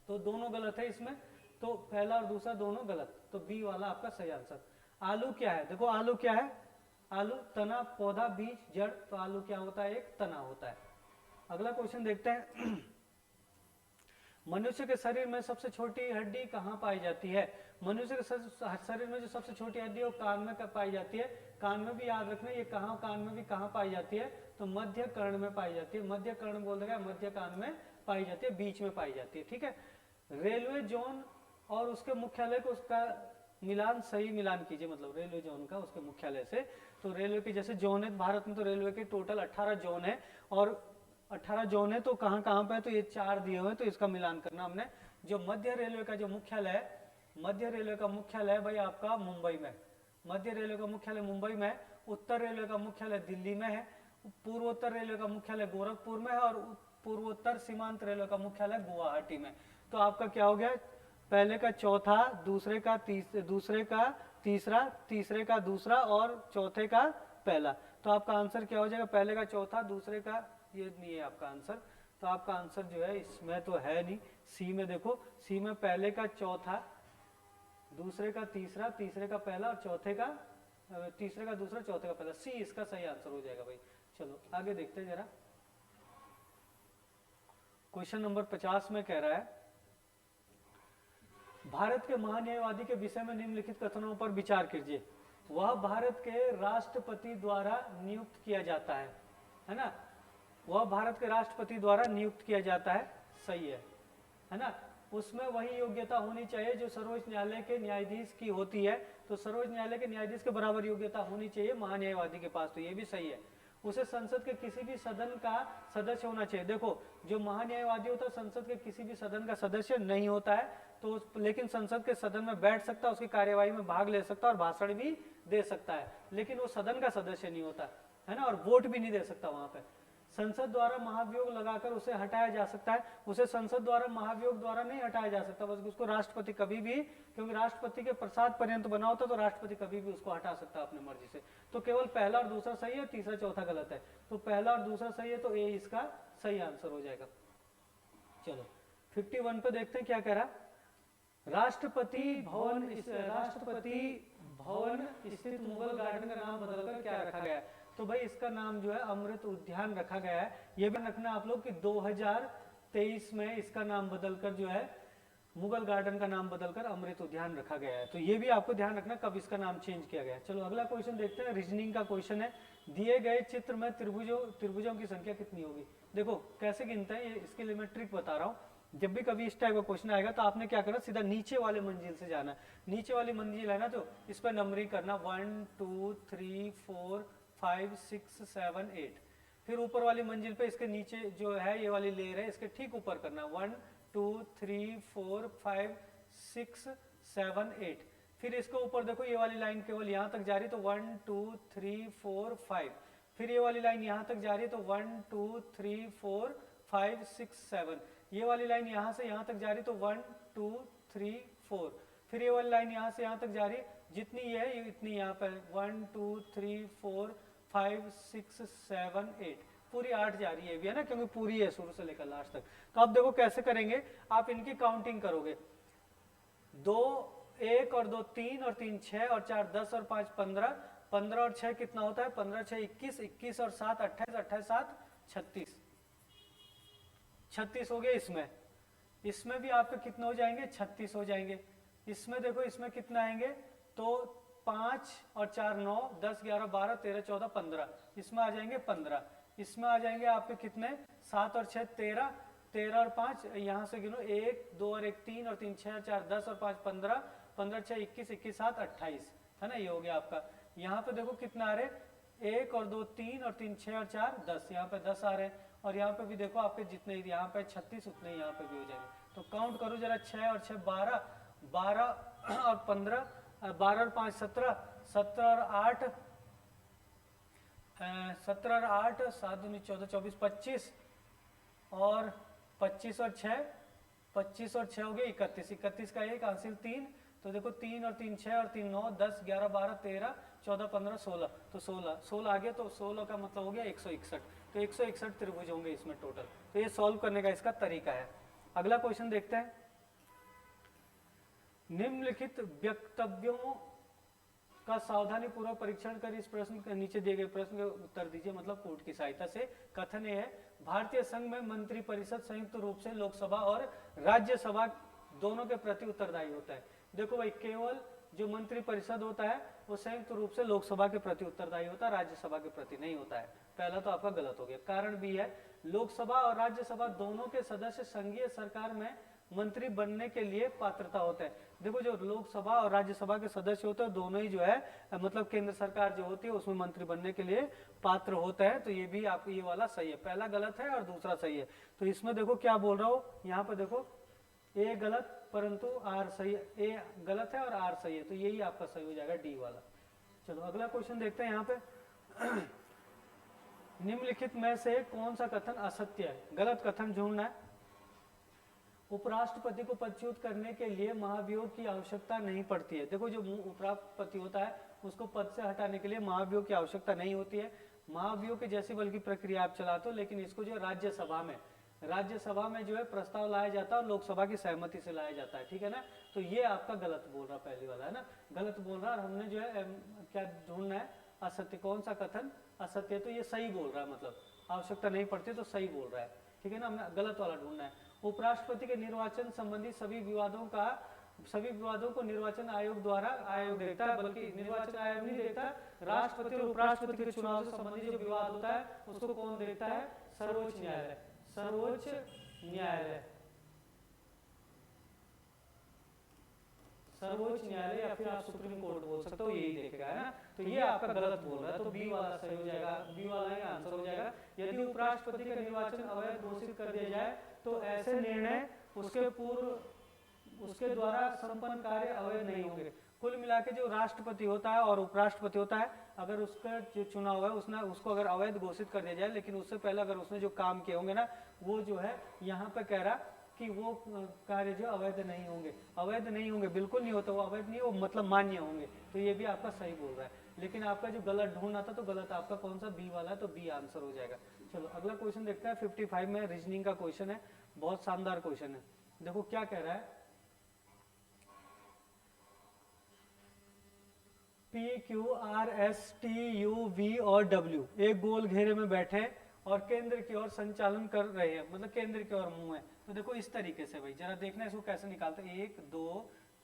तो दोनों गलत है इसमें। तो पहला और दूसरा दोनों गलत, तो बी वाला आपका सही आंसर। आलू क्या है? देखो आलू क्या है, आलू तना, पौधा, बीज, जड़। तो आलू क्या होता है, एक तना होता है। अगला क्वेश्चन देखते हैं। मनुष्य के शरीर में सबसे छोटी हड्डी कहाँ पाई जाती है? मनुष्य के शरीर में जो सबसे छोटी हड्डी है वो कान में पाई जाती है। कान में भी याद रखना, ये कहाँ, कान में भी कहाँ पाई जाती है, तो मध्य कर्ण में पाई जाती है। मध्य कर्ण बोल देगा, मध्य कान में पाई जाती है, बीच में पाई जाती है, ठीक है। रेलवे जोन और उसके मुख्यालय को उसका मिलान, सही मिलान कीजिए, मतलब रेलवे जोन का उसके मुख्यालय से। तो रेलवे की जैसे जोन है भारत में, तो रेलवे के टोटल 18 जोन है, और 18 जोन है तो कहाँ कहाँ पे है, तो ये 4 दिए हुए हैं, तो इसका मिलान करना हमने। जो मध्य रेलवे का जो मुख्यालय है, मध्य रेलवे का मुख्यालय है भाई आपका मुंबई में, मध्य रेलवे का मुख्यालय मुंबई में है। उत्तर रेलवे का मुख्यालय दिल्ली में है। पूर्वोत्तर रेलवे का मुख्यालय गोरखपुर में है, और पूर्वोत्तर सीमांत रेलवे का मुख्यालय गुवाहाटी में। तो आपका क्या हो गया, पहले का चौथा, दूसरे का तीसरा, तीसरे का दूसरा और चौथे का पहला। तो आपका आंसर क्या हो जाएगा, पहले का चौथा, दूसरे का, ये नहीं है आपका आंसर। तो आपका आंसर जो है इसमें तो है नहीं। सी में देखो, सी में पहले का चौथा, दूसरे का तीसरा, तीसरे का पहला और चौथे का, तीसरे का दूसरा, चौथे का पहला। सी इसका सही आंसर हो जाएगा भाई। चलो आगे देखते हैं जरा। क्वेश्चन नंबर 50 में कह रहा है, भारत के महान्यायवादी के विषय में निम्नलिखित कथनों पर विचार कीजिए। वह भारत के राष्ट्रपति द्वारा नियुक्त किया जाता है ना, वह भारत के राष्ट्रपति द्वारा नियुक्त किया जाता है, सही है ना। उसमें वही योग्यता होनी चाहिए जो सर्वोच्च न्यायालय के न्यायाधीश की होती है, तो सर्वोच्च न्यायालय के न्यायाधीश के बराबर योग्यता होनी चाहिए महान्यायवादी के पास, तो ये भी सही है। उसे संसद के किसी भी सदन का सदस्य होना चाहिए। देखो जो महान्यायवादी होता है संसद के किसी भी सदन का सदस्य नहीं होता है, तो लेकिन संसद के सदन में बैठ सकता है, उसकी कार्यवाही में भाग ले सकता है और भाषण भी दे सकता है, लेकिन वो सदन का सदस्य नहीं होता है ना, और वोट भी नहीं दे सकता वहां पे। संसद द्वारा महाभियोग लगाकर उसे हटाया जा सकता है, उसे संसद द्वारा महाभियोग द्वारा नहीं हटाया जा सकता, बस उसको राष्ट्रपति कभी भी, क्योंकि राष्ट्रपति के प्रसाद पर्यंत बना होता तो राष्ट्रपति कभी भी उसको हटा सकता है अपनी मर्जी से। तो केवल पहला और दूसरा सही है, तीसरा चौथा गलत है, तो पहला और दूसरा सही है, तो ए इसका सही आंसर हो जाएगा। चलो 51 पे देखते हैं क्या कह रहा। राष्ट्रपति भवन स्थित मुगल गार्डन का नाम बदलकर क्या रखा गया है? तो भाई इसका नाम जो है अमृत उद्यान रखा गया है। ये भी रखना आप लोग कि 2023 में इसका नाम बदलकर जो है मुगल गार्डन का नाम बदलकर अमृत उद्यान रखा गया है, तो ये भी आपको ध्यान रखना कब इसका नाम चेंज किया गया है। चलो अगला क्वेश्चन देखते हैं, रीजनिंग का क्वेश्चन है। दिए गए चित्र में त्रिभुजों की संख्या कितनी होगी? देखो कैसे गिनते हैं, ये इसके लिए मैं ट्रिक बता रहा हूँ। जब भी कभी इस टाइप का क्वेश्चन आएगा तो आपने क्या करना, सीधा नीचे वाले मंजिल से जाना, नीचे वाली मंजिल है ना, तो इस पर नंबरिंग करना 1 2 3 4 5 6 7 8, फिर ऊपर वाली मंजिल पे इसके नीचे जो है ये वाली लेयर है इसके ठीक ऊपर करना 1 2 3 4 5 6 7 8, फिर इसके ऊपर देखो ये वाली लाइन केवल यहाँ तक जा रही तो 1 2 3 4 5, फिर ये वाली लाइन यहाँ तक जा रही है तो 1 2 3 4 5 6 7, ये वाली लाइन यहाँ से यहाँ तक जा रही तो 1 2 3 4, फिर ये वाली लाइन यहाँ से यहाँ तक जा रही, जितनी ये है इतनी यहाँ पर 1 2 3 4 5 6 7 8, पूरी 8 जा रही है भी है ना, क्योंकि पूरी है शुरू से लेकर लास्ट तक। तो आप देखो कैसे करेंगे, आप इनकी काउंटिंग करोगे, 2 1 और 2 3 और 3 6 और 4 10 और 5 15, 15 और 6 कितना होता है, 15 6 21, 21 और 7 28, 28 7 36, 36 हो गए। इसमें भी आपके कितने हो जाएंगे, 36 हो जाएंगे। इसमें देखो इसमें कितना आएंगे, तो 5 और 4 9 10 11 12 13 14 15, इसमें आ जाएंगे 15, इसमें आ जाएंगे आपके कितने 7 और 6 13, 13 और 5 यहाँ से गिनो 1 2 और 1 3 और 3 6 और 4 10 और 5 15, 15 6 21, 21 7 28 है ना, ये हो गया आपका। यहाँ पे देखो कितना आ रहे, 1 और 2 3 और 3 6 और 4 10, यहाँ पे 10 आ रहे हैं, और यहाँ पे भी देखो आपके जितने यहाँ पे 36 उतने यहाँ पे भी हो जाएंगे। तो काउंट करो जरा, 6 और 6 12, 12 और 15, 12 और 5 17, 17 और 8 17 और 8 7 दूनी 14 24 25, और 25 और 6 25 और 6 हो गए 31, 31 का एक हासिल 3, तो देखो 3 और 3 6 और 3 9 10 11 12 13 14 15 16, तो 16 आ गया, तो 16 का मतलब हो गया 161, तो 161 त्रिभुज होंगे इसमें टोटल। तो ये सॉल्व करने का इसका तरीका है। अगला क्वेश्चन देखते हैं, निम्नलिखित वक्तव्यों का सावधानी पूर्वक परीक्षण कर इस प्रश्न के नीचे दिए गए प्रश्न के उत्तर दीजिए, मतलब कोड की सहायता से। कथन ये है, भारतीय संघ में मंत्री परिषद संयुक्त रूप से लोकसभा और राज्यसभा दोनों के प्रति उत्तरदायी होता है। देखो भाई केवल जो मंत्री परिषद होता है वो संयुक्त रूप से लोकसभा के प्रति उत्तरदायी होता है, राज्यसभा के प्रति नहीं होता है। पहला तो आपका गलत हो गया। कारण भी है, लोकसभा और राज्यसभा दोनों के सदस्य संघीय सरकार में मंत्री बनने के लिए पात्रता होता है। देखो जो लोकसभा और राज्यसभा के सदस्य होते हैं दोनों ही जो है मतलब केंद्र सरकार जो होती है उसमें मंत्री बनने के लिए पात्र होता है। तो ये भी आपको ये वाला सही है, पहला गलत है और दूसरा सही है। तो इसमें देखो क्या बोल रहा हूँ, यहाँ पे देखो ए गलत परंतु आर सही है, ए गलत है और आर सही है, तो यही आपका सही हो जाएगा डी वाला। चलो अगला क्वेश्चन देखते हैं यहाँ पे निम्नलिखित में से कौन सा कथन असत्य है? गलत कथन ढूंढना है। उपराष्ट्रपति को पदच्युत करने के लिए महाभियोग की आवश्यकता नहीं पड़ती है। देखो जो उपराष्ट्रपति होता है उसको पद से हटाने के लिए महाभियोग की आवश्यकता नहीं होती है। महाभियोग की जैसी बल्कि प्रक्रिया आप चलाते हो, लेकिन इसको जो राज्यसभा में जो है प्रस्ताव लाया जाता है और लोकसभा की सहमति से लाया जाता है, ठीक है ना। तो ये आपका गलत बोल रहा पहली वाला है ना, गलत बोल रहा। और हमने जो है क्या ढूंढना है, असत्य। कौन सा कथन असत्य है? तो ये सही बोल रहा है, मतलब आवश्यकता नहीं पड़ती तो सही बोल रहा है, ठीक है ना। हमने गलत वाला ढूंढना है। उपराष्ट्रपति के निर्वाचन संबंधी सभी विवादों का सभी विवादों को निर्वाचन आयोग द्वारा आयोग देखता है, बल्कि निर्वाचन आयोग नहीं देखता, राष्ट्रपति और उपराष्ट्रपति के चुनाव से संबंधित जो विवाद होता है उसको कौन देखता है? सर्वोच्च न्यायालय। सर्वोच्च न्यायालय, सर्वोच्च न्यायालय या फिर आप सुप्रीम कोर्ट बोल सकते हो, यही देखेगा, है ना। तो ये आपका गलत बोल रहा है, तो बी वाला सही हो जाएगा, बी वाला ही आंसर हो जाएगा। यदि उपराष्ट्रपति का निर्वाचन अवैध घोषित कर दिया जाए तो ऐसे निर्णय उसके पूर्व उसके द्वारा संपन्न कार्य अवैध नहीं होंगे। कुल मिला के जो राष्ट्रपति होता है और उपराष्ट्रपति होता है, अगर उसका जो चुनाव है उसने उसको अगर अवैध घोषित कर दिया जाए, लेकिन उससे पहले अगर उसने जो काम किए होंगे ना, वो जो है यहाँ पे कह रहा कि वो कार्य जो अवैध नहीं होंगे। अवैध नहीं होंगे, बिल्कुल नहीं होता, वो अवैध नहीं, वो मतलब मान्य होंगे। तो ये भी आपका सही बोल रहा है, लेकिन आपका जो गलत ढूंढना था तो गलत आपका कौन सा? बी वाला, तो बी आंसर हो जाएगा। चलो अगला क्वेश्चन देखते हैं। 55 में रीजनिंग का क्वेश्चन है, बहुत शानदार क्वेश्चन है। देखो क्या कह रहा है, P, Q, R, S, T, U, V और W एक गोल घेरे में बैठे और केंद्र की ओर संचालन कर रहे हैं, मतलब केंद्र की ओर मुंह है। तो देखो इस तरीके से भाई, जरा देखना इसको कैसे निकालते हैं। 1 2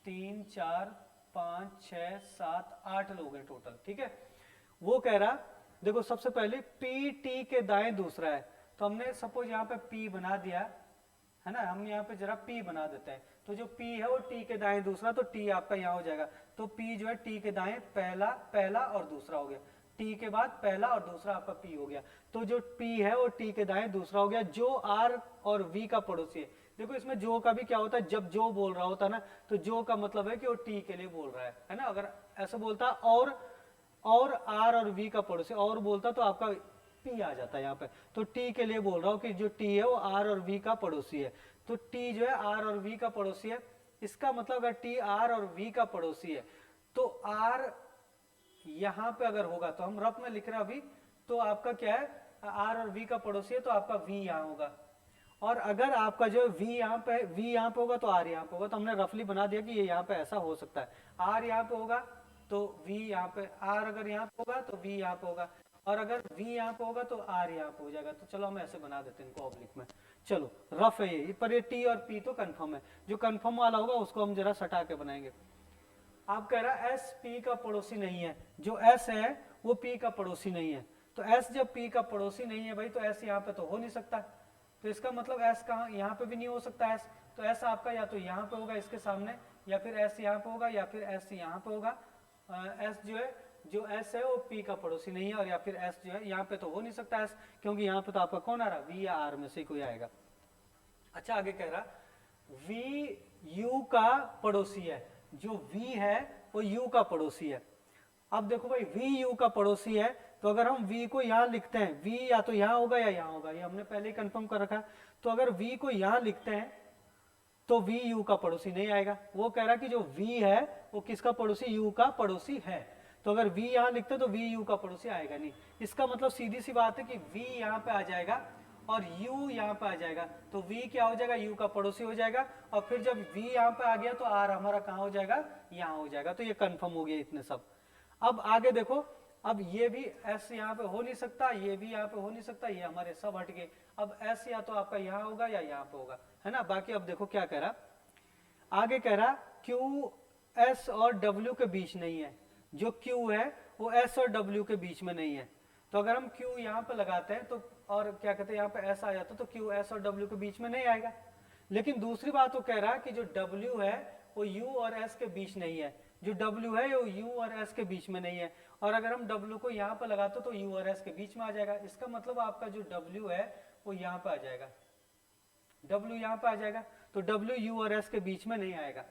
3 4 5 6 7 8 लोग हैं टोटल, ठीक है। वो कह रहा, देखो सबसे पहले P T के दाएं दूसरा है, तो हमने सपोज यहाँ पे P बना दिया है ना, हम यहाँ पे जरा P बना देते हैं। तो जो P है वो T के दाएं दूसरा, तो T आपका यहाँ हो जाएगा। तो P जो है T के दाएं पहला, पहला और दूसरा हो गया। T के बाद पहला और दूसरा आपका P हो गया। तो जो P है वो T के दाएं दूसरा हो गया। जो R और V का पड़ोसी है, देखो इसमें जो का भी क्या होता है, जब जो बोल रहा होता है ना, तो जो का मतलब है कि वो T के लिए बोल रहा है ना। अगर ऐसा बोलता और R और V का पड़ोसी और बोलता तो आपका P आ जाता है यहाँ पे। तो T के लिए बोल रहा हूँ कि जो T है वो R और V का पड़ोसी है। तो T जो है R और V का पड़ोसी है, इसका मतलब अगर T R और V का पड़ोसी है तो R यहाँ पे अगर होगा, तो हम रफ में लिख रहे हैं अभी, तो आपका क्या है, R और V का पड़ोसी है तो आपका V यहाँ होगा। और अगर आपका जो V यहाँ पे होगा तो R यहाँ पे होगा। तो हमने रफली बना दिया कि ये यहाँ पे ऐसा हो सकता है, R यहाँ पे होगा तो V यहाँ पे, R अगर यहाँ पे होगा तो V यहाँ पे होगा, और अगर V यहाँ पे होगा तो R यहाँ पे हो जाएगा। तो चलो हम ऐसे बना देते हैं इनको ऑब्लिक में। चलो रफ है ये, पर ये T और P तो कंफर्म है, जो कंफर्म वाला होगा उसको हम जरा सटा के बनाएंगे। आप कह रहा है S P का पड़ोसी नहीं है, जो S है वो P का पड़ोसी नहीं है। तो S जब P का पड़ोसी नहीं है भाई, तो S यहाँ पे तो हो नहीं सकता। तो इसका मतलब S कहाँ, यहाँ पे भी नहीं हो सकता S। तो S आपका या तो यहाँ पे होगा इसके सामने, या फिर S यहाँ पे होगा, या फिर S यहाँ पे होगा। S जो है, जो S है वो P का पड़ोसी नहीं है, और या फिर S जो है यहाँ पे तो हो नहीं सकता S, क्योंकि यहाँ पे तो आपका कौन आ रहा, V या R में से कोई आएगा। अच्छा आगे कह रहा V U का पड़ोसी है, जो V है वो U का पड़ोसी है। अब देखो भाई V U का पड़ोसी है, तो अगर हम V को यहाँ लिखते हैं, V या तो यहाँ होगा या यहाँ होगा, ये हमने पहले ही कंफर्म कर रखा है। तो अगर V को यहाँ लिखते हैं तो V U का पड़ोसी नहीं आएगा। वो कह रहा कि जो V है वो किसका पड़ोसी, U का पड़ोसी है। तो अगर V यहाँ लिखते हैं तो V U का पड़ोसी आएगा नहीं। इसका मतलब सीधी सी बात है कि V यहाँ पे आ जाएगा और U यहाँ पे आ जाएगा, तो V क्या हो जाएगा, U का पड़ोसी हो जाएगा। और फिर जब V यहाँ पे आ गया तो R हमारा कहाँ हो जाएगा, यहाँ हो जाएगा। तो ये कंफर्म हो गया इतने सब। अब आगे देखो, अब ये भी S यहाँ पे हो नहीं सकता, ये भी यहाँ पे हो नहीं सकता, ये हमारे सब हट गए। अब S या तो आपका यहाँ होगा या यहाँ पे होगा, है ना। बाकी अब देखो क्या कह रहा, आगे कह रहा Q S और W के बीच नहीं है। जो Q है वो S और W के बीच में नहीं है। तो अगर हम Q यहाँ पे लगाते हैं तो, और क्या कहते हैं यहाँ पे S आ जाता तो Q S और W के बीच में नहीं आएगा। लेकिन दूसरी बात वो कह रहा है कि जो W है वो U और S के बीच नहीं है। जो W है वो U और S के बीच में नहीं है। और अगर हम W को यहाँ पे लगाते तो U और S के बीच में आ जाएगा। इसका मतलब आपका जो W है वो यहाँ पे आ जाएगा, W यहाँ पे आ जाएगा। तो W U और S के बीच में नहीं आएगा।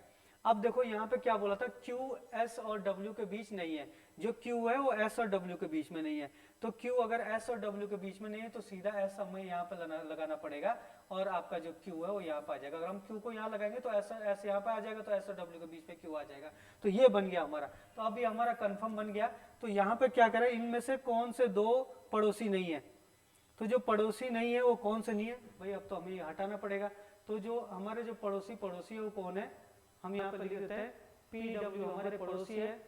अब देखो यहाँ पे क्या बोला था, Q S और W के बीच नहीं है। जो Q है वो S और W के बीच में नहीं है। तो Q अगर S और W के बीच में नहीं है तो सीधा S हमें यहाँ पे लगाना पड़ेगा, और आपका जो Q है वो यहाँ पे आ जाएगा। अगर हम Q को यहाँ लगाएंगे तो S यहाँ पे आ जाएगा, तो S और W के बीच में Q आ जाएगा। तो ये बन गया हमारा। तो अभी हमारा कंफर्म बन गया। तो यहाँ पे क्या करें, इनमें से कौन से दो पड़ोसी नहीं है। तो जो पड़ोसी नहीं है वो कौन से नहीं है भाई, अब तो हमें हटाना पड़ेगा। तो जो हमारे जो पड़ोसी है वो कौन है, हम यहाँ पे लिख देते हैं PW हमारे पड़ोसी है,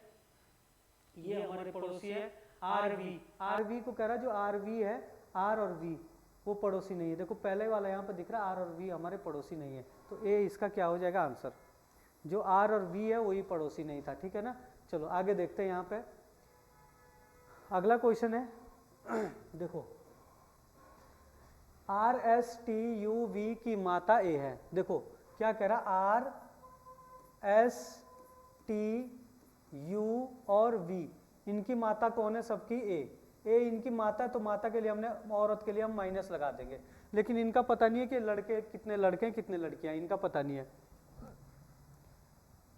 ये हमारे पड़ोसी है। RV को कह रहा है जो RV है, R और V वो पड़ोसी नहीं है। देखो पहले वाला यहाँ पे दिख रहा है R और V हमारे पड़ोसी नहीं है। तो ए इसका क्या हो जाएगा आंसर। जो R और V है वही पड़ोसी नहीं था, ठीक है ना। चलो आगे देखते हैं यहाँ पे। अगला क्वेश्चन है देखो, RSTUV की माता A है। देखो क्या कह रहा, RSTU और V इनकी माता कौन है, सबकी A इनकी माता है, तो माता के लिए हमने, औरत के लिए हम माइनस लगा देंगे। लेकिन इनका पता नहीं है कि लड़के कितने लड़के हैं कितने लड़कियां, इनका पता नहीं है।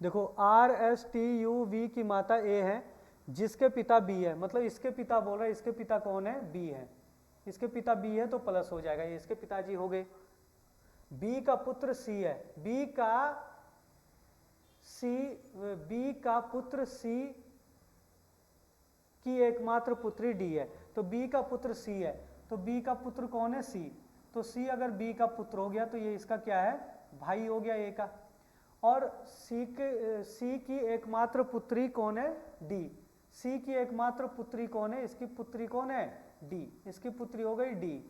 देखो RSTUV की माता A है, जिसके पिता B है, मतलब इसके पिता बोल रहा है, इसके पिता कौन है, B है, इसके पिता B है तो प्लस हो जाएगा, ये इसके पिताजी हो गए। B का पुत्र C है, B का पुत्र C की एकमात्र पुत्री D है, तो B का पुत्र C है, तो B का पुत्र कौन है, C, तो C अगर B का पुत्र हो गया तो ये इसका क्या है, भाई हो गया A का। और C की एकमात्र पुत्री कौन है, D, C की एकमात्र पुत्री कौन है, इसकी पुत्री कौन है, D, इसकी पुत्री हो गई D।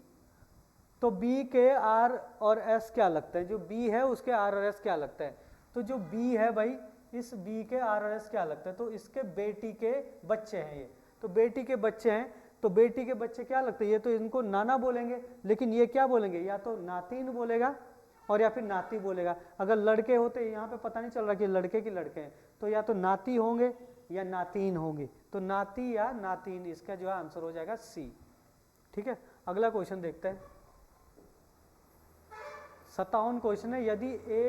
तो B के R और S क्या लगता है, जो B है उसके R और S क्या लगता है, तो जो B है भाई, इस B के R और S क्या लगता है, तो इसके बेटी के बच्चे हैं ये, तो बेटी के बच्चे हैं, तो बेटी के बच्चे क्या लगते हैं, ये तो इनको नाना बोलेंगे, लेकिन ये क्या बोलेंगे, या तो नातिन बोलेगा और या फिर नाती बोलेगा। अगर लड़के होते, यहाँ पे पता नहीं चल रहा कि लड़के की लड़के हैं, तो या तो नाती होंगे या नातीन होंगे, तो नाती या नातीन, इसका जो है आंसर हो जाएगा C, ठीक है। अगला क्वेश्चन देखते हैं, 57 क्वेश्चन है। यदि A,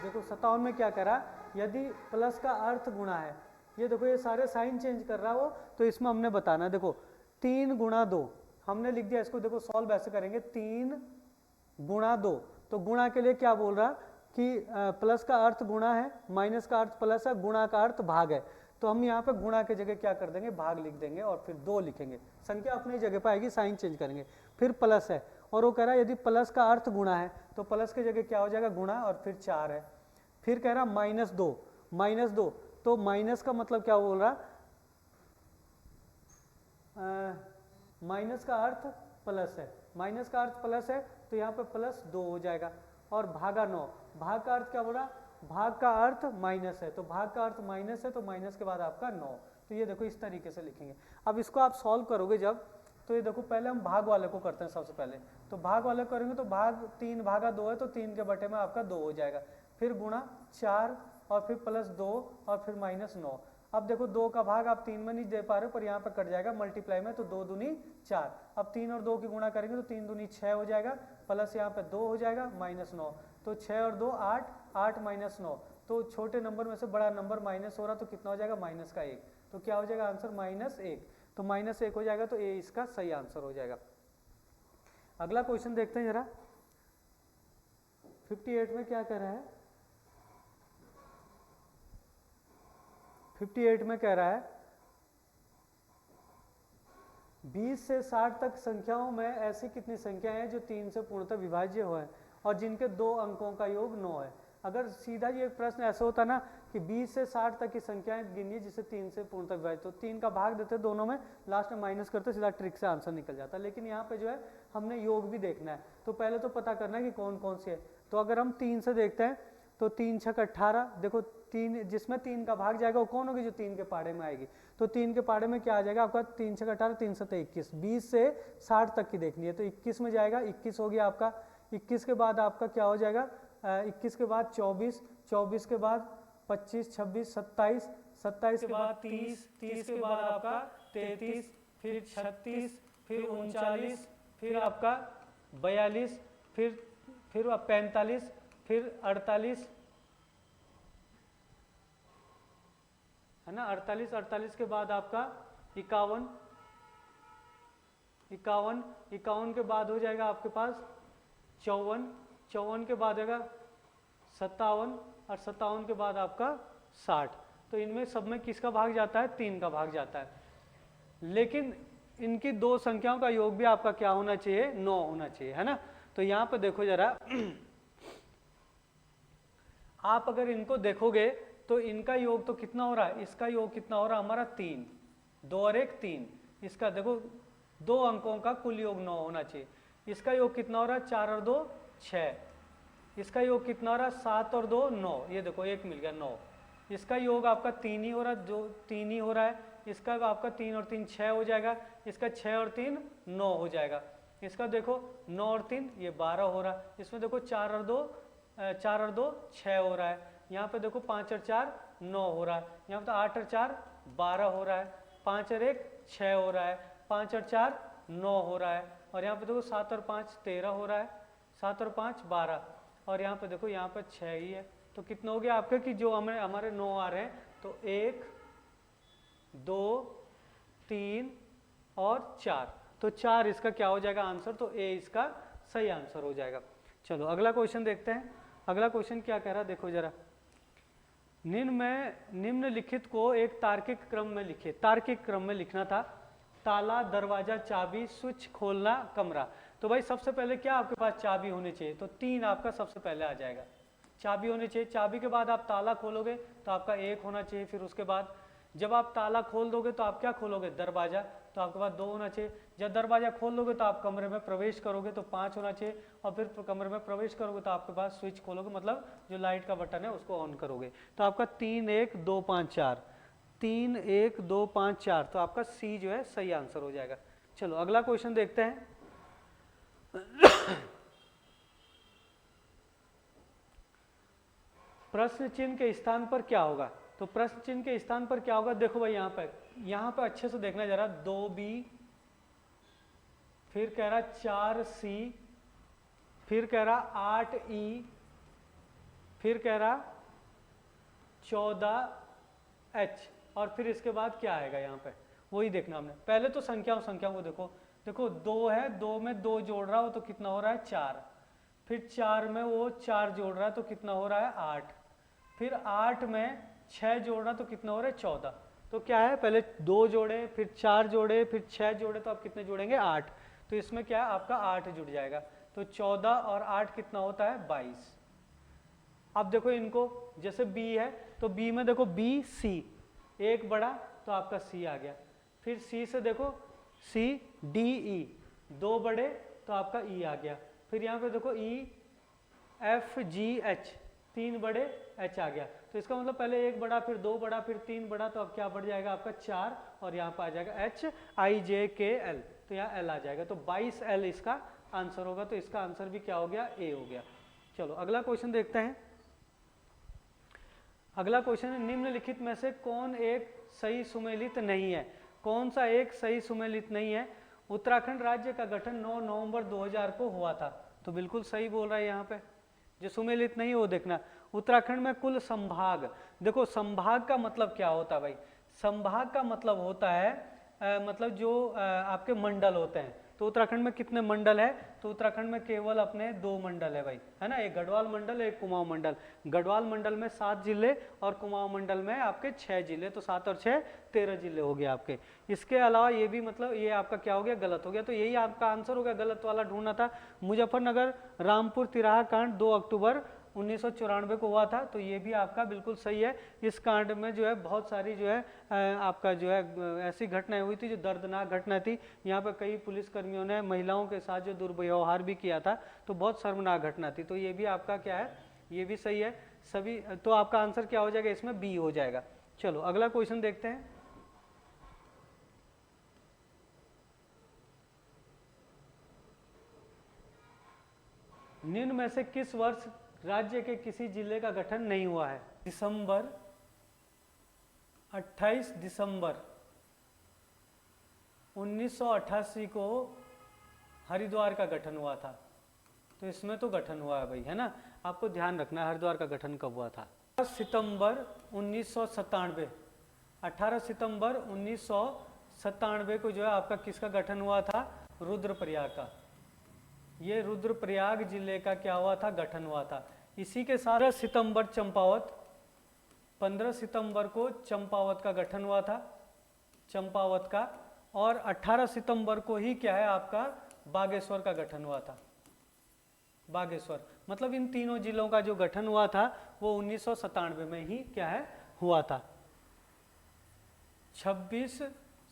देखो 57 में क्या करा, यदि प्लस का अर्थ गुणा है, ये देखो ये सारे साइन चेंज कर रहा हो, तो इसमें हमने बताना है, देखो 3 गुणा 2 हमने लिख दिया, इसको देखो सॉल्व ऐसे करेंगे, 3 गुणा 2, तो गुणा के लिए क्या बोल रहा कि प्लस का अर्थ गुणा है, माइनस का अर्थ प्लस है, गुणा का अर्थ भाग है, तो हम यहाँ पे गुणा की जगह क्या कर देंगे, भाग लिख देंगे और फिर 2 लिखेंगे, संख्या अपनी जगह पर आएगी, साइन चेंज करेंगे। फिर प्लस है, और वो कह रहा है यदि प्लस का अर्थ गुणा है, तो प्लस की जगह क्या हो जाएगा, गुणा, और फिर 4 है। फिर कह रहा -2, तो माइनस का मतलब क्या बोल रहा, माइनस का अर्थ प्लस है, माइनस का अर्थ प्लस है, तो यहाँ पे +2 हो जाएगा। और भागा 9, भाग का अर्थ क्या बोल रहा, भाग का अर्थ माइनस है, तो भाग का अर्थ माइनस है, तो माइनस के बाद आपका 9, तो ये देखो इस तरीके से लिखेंगे। अब इसको आप सॉल्व करोगे जब, तो ये देखो पहले हम भाग वाले को करते हैं सबसे पहले, तो भाग वाले करेंगे तो भाग 3 भागा 2 है, तो 3 के बटे में आपका 2 हो जाएगा, फिर गुणा 4 और फिर +2 और फिर -9। अब देखो 2 का भाग आप 3 में नहीं दे पा रहे हो, पर यहाँ पर कट जाएगा मल्टीप्लाई में, तो 2 दूनी 4। अब 3 और 2 की गुणा करेंगे तो 3 दूनी 6 हो जाएगा, प्लस यहाँ पे 2 हो जाएगा, -9, तो 6 और 2 8, 8 -9, तो छोटे नंबर में से बड़ा नंबर माइनस हो रहा, तो कितना हो जाएगा, माइनस का 1, तो क्या हो जाएगा आंसर, -1, तो -1 हो जाएगा, तो ए इसका सही आंसर हो जाएगा। अगला क्वेश्चन देखते हैं जरा, 58 में क्या कह रहा है, 58 में कह रहा है 20 से 60 तक संख्याओं में ऐसी कितनी संख्याएं हैं जो 3 से पूर्णतः विभाज्य हो है और जिनके 2 अंकों का योग 9 है। अगर सीधा ये एक प्रश्न ऐसा होता ना कि 20 से 60 तक की संख्याएं गिनिए जिसे 3 से पूर्णतः विभाजित, तो 3 का भाग देते दोनों में, लास्ट में माइनस करते, सीधा ट्रिक से आंसर निकल जाता। लेकिन यहाँ पे जो है हमने योग भी देखना है, तो पहले तो पता करना है कि कौन कौन सी है। तो अगर हम 3 से देखते हैं तो 3 छक 18, देखो 3 जिसमें 3 का भाग जाएगा वो कौन होगी, जो 3 के पाड़े में आएगी, तो 3 के पाड़े में क्या आ जाएगा आपका, 3 छक 18, 3 7 21, 20 से 60 तक की देखनी है, तो 21 में जाएगा, 21 हो गया आपका, 21 के बाद आपका क्या हो जाएगा, 21 के बाद 24, 24 के बाद 25, 26, 27, 27 के बाद 30, 30 के बाद आपका 33, फिर 36, फिर 39, फिर आपका 42, फिर 45, फिर 48, है ना, 48, 48 के बाद आपका 51, 51, 51 के बाद हो जाएगा आपके पास 54, 54 के बाद आएगा 57 और 57 के बाद आपका 60। तो इनमें सब में किसका भाग जाता है, 3 का भाग जाता है। लेकिन इनकी 2 संख्याओं का योग भी आपका क्या होना चाहिए, 9 होना चाहिए, है ना। तो यहाँ पे देखो जरा, आप अगर इनको देखोगे तो इनका योग तो कितना हो रहा है, इसका योग कितना हो रहा है हमारा 3, 2 और 1 3, इसका देखो 2 अंकों का कुल योग 9 होना चाहिए। इसका योग कितना हो रहा है, 4 और 2 6, इसका योग कितना हो रहा है, 7 और 2 9, ये देखो 1 मिल गया 9। इसका योग आपका 3 ही हो रहा है, जो 3 ही हो रहा है। इसका आपका 3 और 3 6 हो जाएगा, इसका 6 और 3 9 हो जाएगा। इसका देखो 9 और 3 ये 12 हो रहा है। इसमें देखो 4 और 2 6 हो रहा है। यहाँ पे देखो 5 और 4 9 हो रहा है। यहाँ पे तो 8 और 4 12 हो रहा है। 5 और 1 6 हो रहा है। 5 और 4 9 हो रहा है। और यहाँ पे देखो 7 और 5 13 हो रहा है। 7 और 5 12। और यहाँ पे देखो यहाँ पे 6 ही है। तो कितना हो गया आपका कि जो हमारे 9 आ रहे हैं, तो 1 2 3 और 4, तो 4 इसका क्या हो जाएगा आंसर, तो ए इसका सही आंसर हो जाएगा। चलो अगला क्वेश्चन देखते हैं। अगला क्वेश्चन क्या कह रहा है, देखो जरा। निम्नलिखित को एक तार्किक क्रम में लिखे। तार्किक क्रम में लिखना था। ताला, दरवाजा, चाबी, स्विच, खोलना, कमरा। तो भाई सबसे पहले क्या आपके पास चाबी होनी चाहिए, तो 3 आपका सबसे पहले आ जाएगा। चाबी होनी चाहिए। चाबी के बाद आप ताला खोलोगे तो आपका 1 होना चाहिए। फिर उसके बाद जब आप ताला खोल दोगे तो आप क्या खोलोगे, दरवाजा, तो आपके पास 2 होना चाहिए। जब दरवाजा खोल दोगे तो आप कमरे में प्रवेश करोगे तो 5 होना चाहिए। और फिर कमरे में प्रवेश करोगे तो आपके पास स्विच खोलोगे, मतलब जो लाइट का बटन है उसको ऑन करोगे। तो आपका 3 1 2 5 4, 3 1 2 5 4, तो आपका सी जो है सही आंसर हो जाएगा। चलो अगला क्वेश्चन देखते हैं। प्रश्न चिन्ह के स्थान पर क्या होगा, तो प्रश्न चिन्ह के स्थान पर क्या होगा, देखो भाई यहाँ पर अच्छे से देखना जरा। 2b, फिर कह रहा 4c, फिर कह रहा 8e, फिर कह रहा 14h, और फिर इसके बाद क्या आएगा यहाँ पे, वही देखना हमने। पहले तो संख्याओं को देखो 2 है, 2 में 2 जोड़ रहा हो तो कितना हो रहा है 4, फिर 4 में वो 4 जोड़ रहा है तो कितना हो रहा है 8, फिर 8 में 6 जोड़ना तो कितना हो रहा है 14। तो क्या है, पहले 2 जोड़े, फिर 4 जोड़े, फिर 6 जोड़े, तो आप कितने जोड़ेंगे 8। तो इसमें क्या है आपका 8 जुड़ जाएगा। तो 14 और 8 कितना होता है 22। अब देखो इनको, जैसे b है तो b में देखो b c, एक बड़ा तो आपका c आ गया। फिर c से देखो c d e, 2 बड़े तो आपका e आ गया। फिर यहाँ पे देखो e f g h, 3 बड़े h आ गया। तो इसका मतलब पहले 1 बड़ा, फिर 2 बड़ा, फिर 3 बड़ा, तो अब क्या बढ़ जाएगा आपका 4, और यहाँ पर आ जाएगा h i j k l, तो यहाँ l आ जाएगा। तो 22l इसका आंसर होगा। तो इसका आंसर भी क्या हो गया, a हो गया। चलो अगला क्वेश्चन देखते हैं। अगला क्वेश्चन है, निम्नलिखित में से कौन एक सही सुमेलित नहीं है। कौन सा एक सही सुमेलित नहीं है। उत्तराखंड राज्य का गठन 9 नवंबर 2000 को हुआ था। तो बिल्कुल सही बोल रहा है यहाँ पे। जो सुमेलित नहीं है वो देखना। उत्तराखंड में कुल संभाग, देखो संभाग का मतलब क्या होता है भाई, संभाग का मतलब होता है मतलब जो आपके मंडल होते हैं। तो उत्तराखंड में कितने मंडल है, तो उत्तराखंड में केवल अपने 2 मंडल है भाई, है ना, एक गढ़वाल मंडल, एक कुमाऊं मंडल। गढ़वाल मंडल में 7 जिले और कुमाऊं मंडल में आपके 6 जिले, तो 7 और 6 13 जिले हो गए आपके। इसके अलावा ये भी मतलब ये आपका क्या हो गया, गलत हो गया। तो यही आपका आंसर हो गया, गलत वाला ढूंढना था। मुजफ्फरनगर रामपुर तिराहा कांड 2 अक्टूबर 1994 को हुआ था। तो ये भी आपका बिल्कुल सही है। इस कांड में जो है बहुत सारी जो है आपका जो है ऐसी घटनाएं हुई थी जो दर्दनाक घटना थी। यहाँ पर कई पुलिसकर्मियों ने महिलाओं के साथ जो दुर्व्यवहार भी किया था, तो बहुत शर्मनाक घटना थी। तो ये भी आपका क्या है, ये भी सही है सभी। तो आपका आंसर क्या हो जाएगा, इसमें बी हो जाएगा। चलो अगला क्वेश्चन देखते हैं। निम्न में से किस वर्ष राज्य के किसी जिले का गठन नहीं हुआ है। 28 दिसंबर 1988 को हरिद्वार का गठन हुआ था। तो इसमें तो गठन हुआ है भाई, है ना, आपको ध्यान रखना है हरिद्वार का गठन कब हुआ था। 18 सितंबर 1997 को जो है आपका किसका गठन हुआ था, रुद्रप्रयाग का। ये रुद्रप्रयाग जिले का क्या हुआ था, गठन हुआ था। इसी के साथ 15 सितंबर को चंपावत का गठन हुआ था, चंपावत का। और 18 सितंबर को ही क्या है आपका बागेश्वर का गठन हुआ था। बागेश्वर मतलब इन तीनों जिलों का जो गठन हुआ था वो 1997 में ही क्या है हुआ था। 26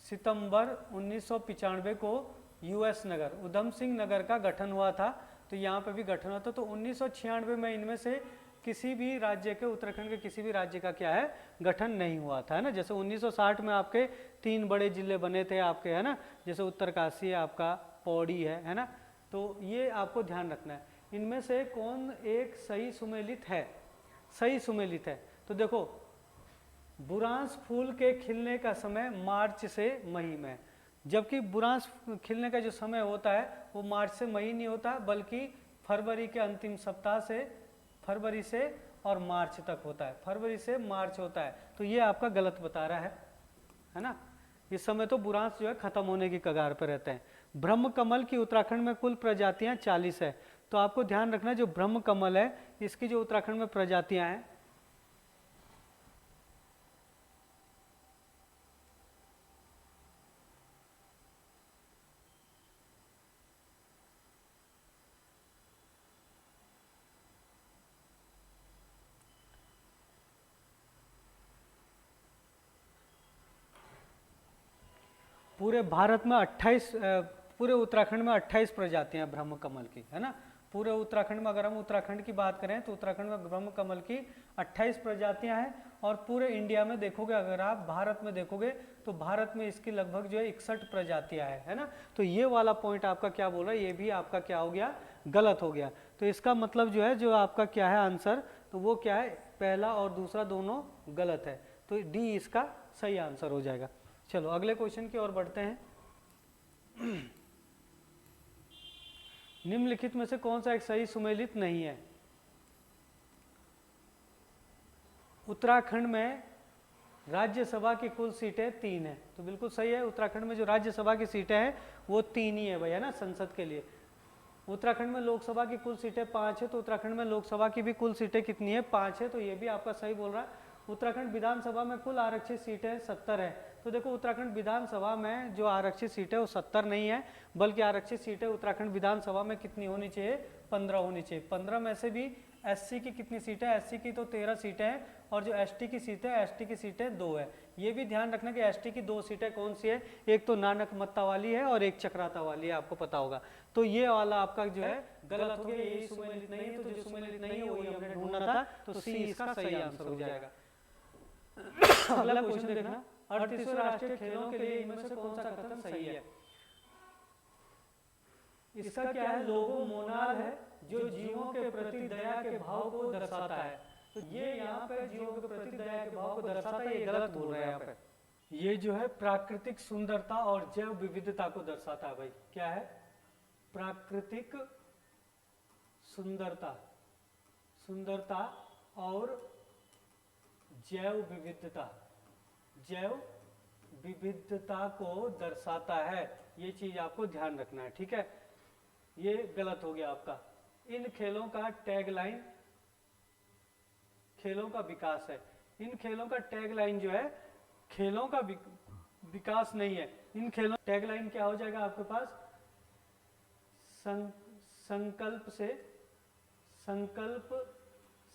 सितंबर 1995 को यूएस नगर, उधम सिंह नगर का गठन हुआ था। तो तो यहाँ पे भी गठन होता है। तो 1996 में इनमें से किसी भी राज्य के, उत्तराखंड के किसी भी राज्य का क्या है, गठन नहीं हुआ था, है ना। जैसे 1960 में आपके 3 बड़े जिले बने थे आपके, है ना, जैसे उत्तरकाशी है आपका, पौड़ी है ना। तो ये आपको ध्यान रखना है। इनमें से कौन एक सही सुमेलित है, सही सुमेलित है। तो देखो बुरांस फूल के खिलने का समय मार्च से मई में, जबकि बुरांस खिलने का जो समय होता है वो मार्च से मई नहीं होता, बल्कि फरवरी के अंतिम सप्ताह से, फरवरी से और मार्च तक होता है, फरवरी से मार्च होता है। तो ये आपका गलत बता रहा है ना। इस समय तो बुरांस जो है खत्म होने की कगार पर रहते हैं। ब्रह्म कमल की उत्तराखंड में कुल प्रजातियां 40 है। तो आपको ध्यान रखना जो ब्रह्म कमल है इसकी जो उत्तराखंड में प्रजातियां हैं, पूरे भारत में 28, पूरे उत्तराखंड में 28 प्रजातियां ब्रह्म कमल की, है ना। पूरे उत्तराखंड में, अगर हम उत्तराखंड की बात करें तो उत्तराखंड में ब्रह्म कमल की 28 प्रजातियां हैं। और पूरे इंडिया में देखोगे, अगर आप भारत में देखोगे तो भारत में इसकी लगभग जो है 61 प्रजातियां है ना। तो ये वाला पॉइंट आपका क्या बोल रहा है, ये भी आपका क्या हो गया, गलत हो गया। तो इसका मतलब जो है, जो आपका क्या है आंसर, तो वो क्या है, पहला और दूसरा दोनों गलत है। तो डी इसका सही आंसर हो जाएगा। चलो अगले क्वेश्चन की ओर बढ़ते हैं। निम्नलिखित में से कौन सा एक सही सुमेलित नहीं है। उत्तराखंड में राज्यसभा की कुल सीटें 3 है, तो बिल्कुल सही है। उत्तराखंड में जो राज्यसभा की सीटें हैं वो 3 ही है भैया ना, संसद के लिए। उत्तराखंड में लोकसभा की कुल सीटें 5 है, तो उत्तराखंड में लोकसभा की भी कुल सीटें कितनी है, 5 है। तो ये भी आपका सही बोल रहा है। उत्तराखंड विधानसभा में कुल आरक्षित सीटें 70 है। तो देखो उत्तराखंड विधानसभा में जो आरक्षित सीटें वो 70 नहीं है, बल्कि आरक्षित सीटें उत्तराखंड विधानसभा में कितनी होनी चाहिए, 15 होनी चाहिए। 15 में से भी एससी की कितनी सीटें, एससी की तो 13 सीटें हैं, और जो एसटी की सीटें, एसटी की सीटें 2 है। ये भी ध्यान रखना कि एसटी की 2 सीटें कौन सी है, एक तो नानक मत्ता वाली है और एक चक्राता वाली है, आपको पता होगा। तो ये वाला आपका जो है गलत हो गया, यही सुमेलित नहीं है। तो जो सुमेलित नहीं है वही हमने ढूंढना था, तो सी इसका सही आंसर हो जाएगा। अगला क्वेश्चन देखना, 38वें राष्ट्रीय खेलों के लिए इनमें से कौन सा कथन सही है। इसका क्या है, लोगो मोनाल है, जो जीवों के प्रति दया के भाव को दर्शाता है। तो ये यहाँ पे जीवों के प्रति दया के भाव को दर्शाता है, ये गलत बोल रहे हैं यहाँ पे। ये जो है प्राकृतिक सुंदरता और जैव विविधता को दर्शाता है भाई। क्या है, प्राकृतिक सुंदरता, सुंदरता और जैव विविधता, जैव विविधता को दर्शाता है। ये चीज आपको ध्यान रखना है, ठीक है। ये गलत हो गया आपका। इन खेलों का टैगलाइन खेलों का विकास है। इन खेलों का टैगलाइन जो है खेलों का विकास नहीं है। इन खेलों टैगलाइन क्या हो जाएगा आपके पास, संकल्प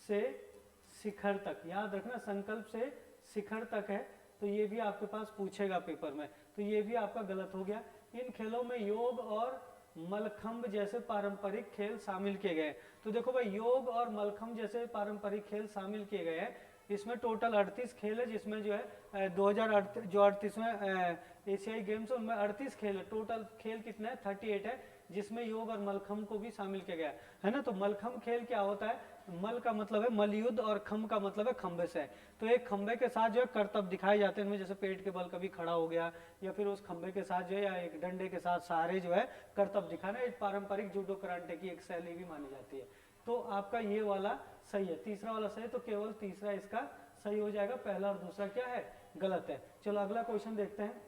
से शिखर तक। याद रखना, संकल्प से शिखर तक है। तो ये भी आपके पास पूछेगा पेपर में, तो ये भी आपका गलत हो गया। इन खेलों में योग और मलखंब जैसे पारंपरिक खेल शामिल किए गए। तो देखो भाई, योग और मलखंब जैसे पारंपरिक खेल शामिल किए गए हैं। इसमें टोटल 38 खेल है, जिसमें जो है 2038 एशियाई गेम्स उनमें 38 खेल है। टोटल खेल कितना है, 38 है, जिसमें योग और मलखंब को भी शामिल किया गया है ना। तो मलखंब खेल क्या होता है, मल का मतलब है मलयुद्ध और खंब का मतलब है खंबे से। तो एक खंबे के साथ जो है करतब दिखाए जाते हैं इनमें, जैसे पेट के बल कभी खड़ा हो गया, या फिर उस खंबे के साथ जो है, या एक डंडे के साथ सहारे जो है करतब दिखाना, एक पारंपरिक जूडो कराटे की एक शैली भी मानी जाती है। तो आपका ये वाला सही है, तीसरा वाला सही है। तो केवल तीसरा इसका सही हो जाएगा, पहला और दूसरा क्या है, गलत है। चलो अगला क्वेश्चन देखते हैं।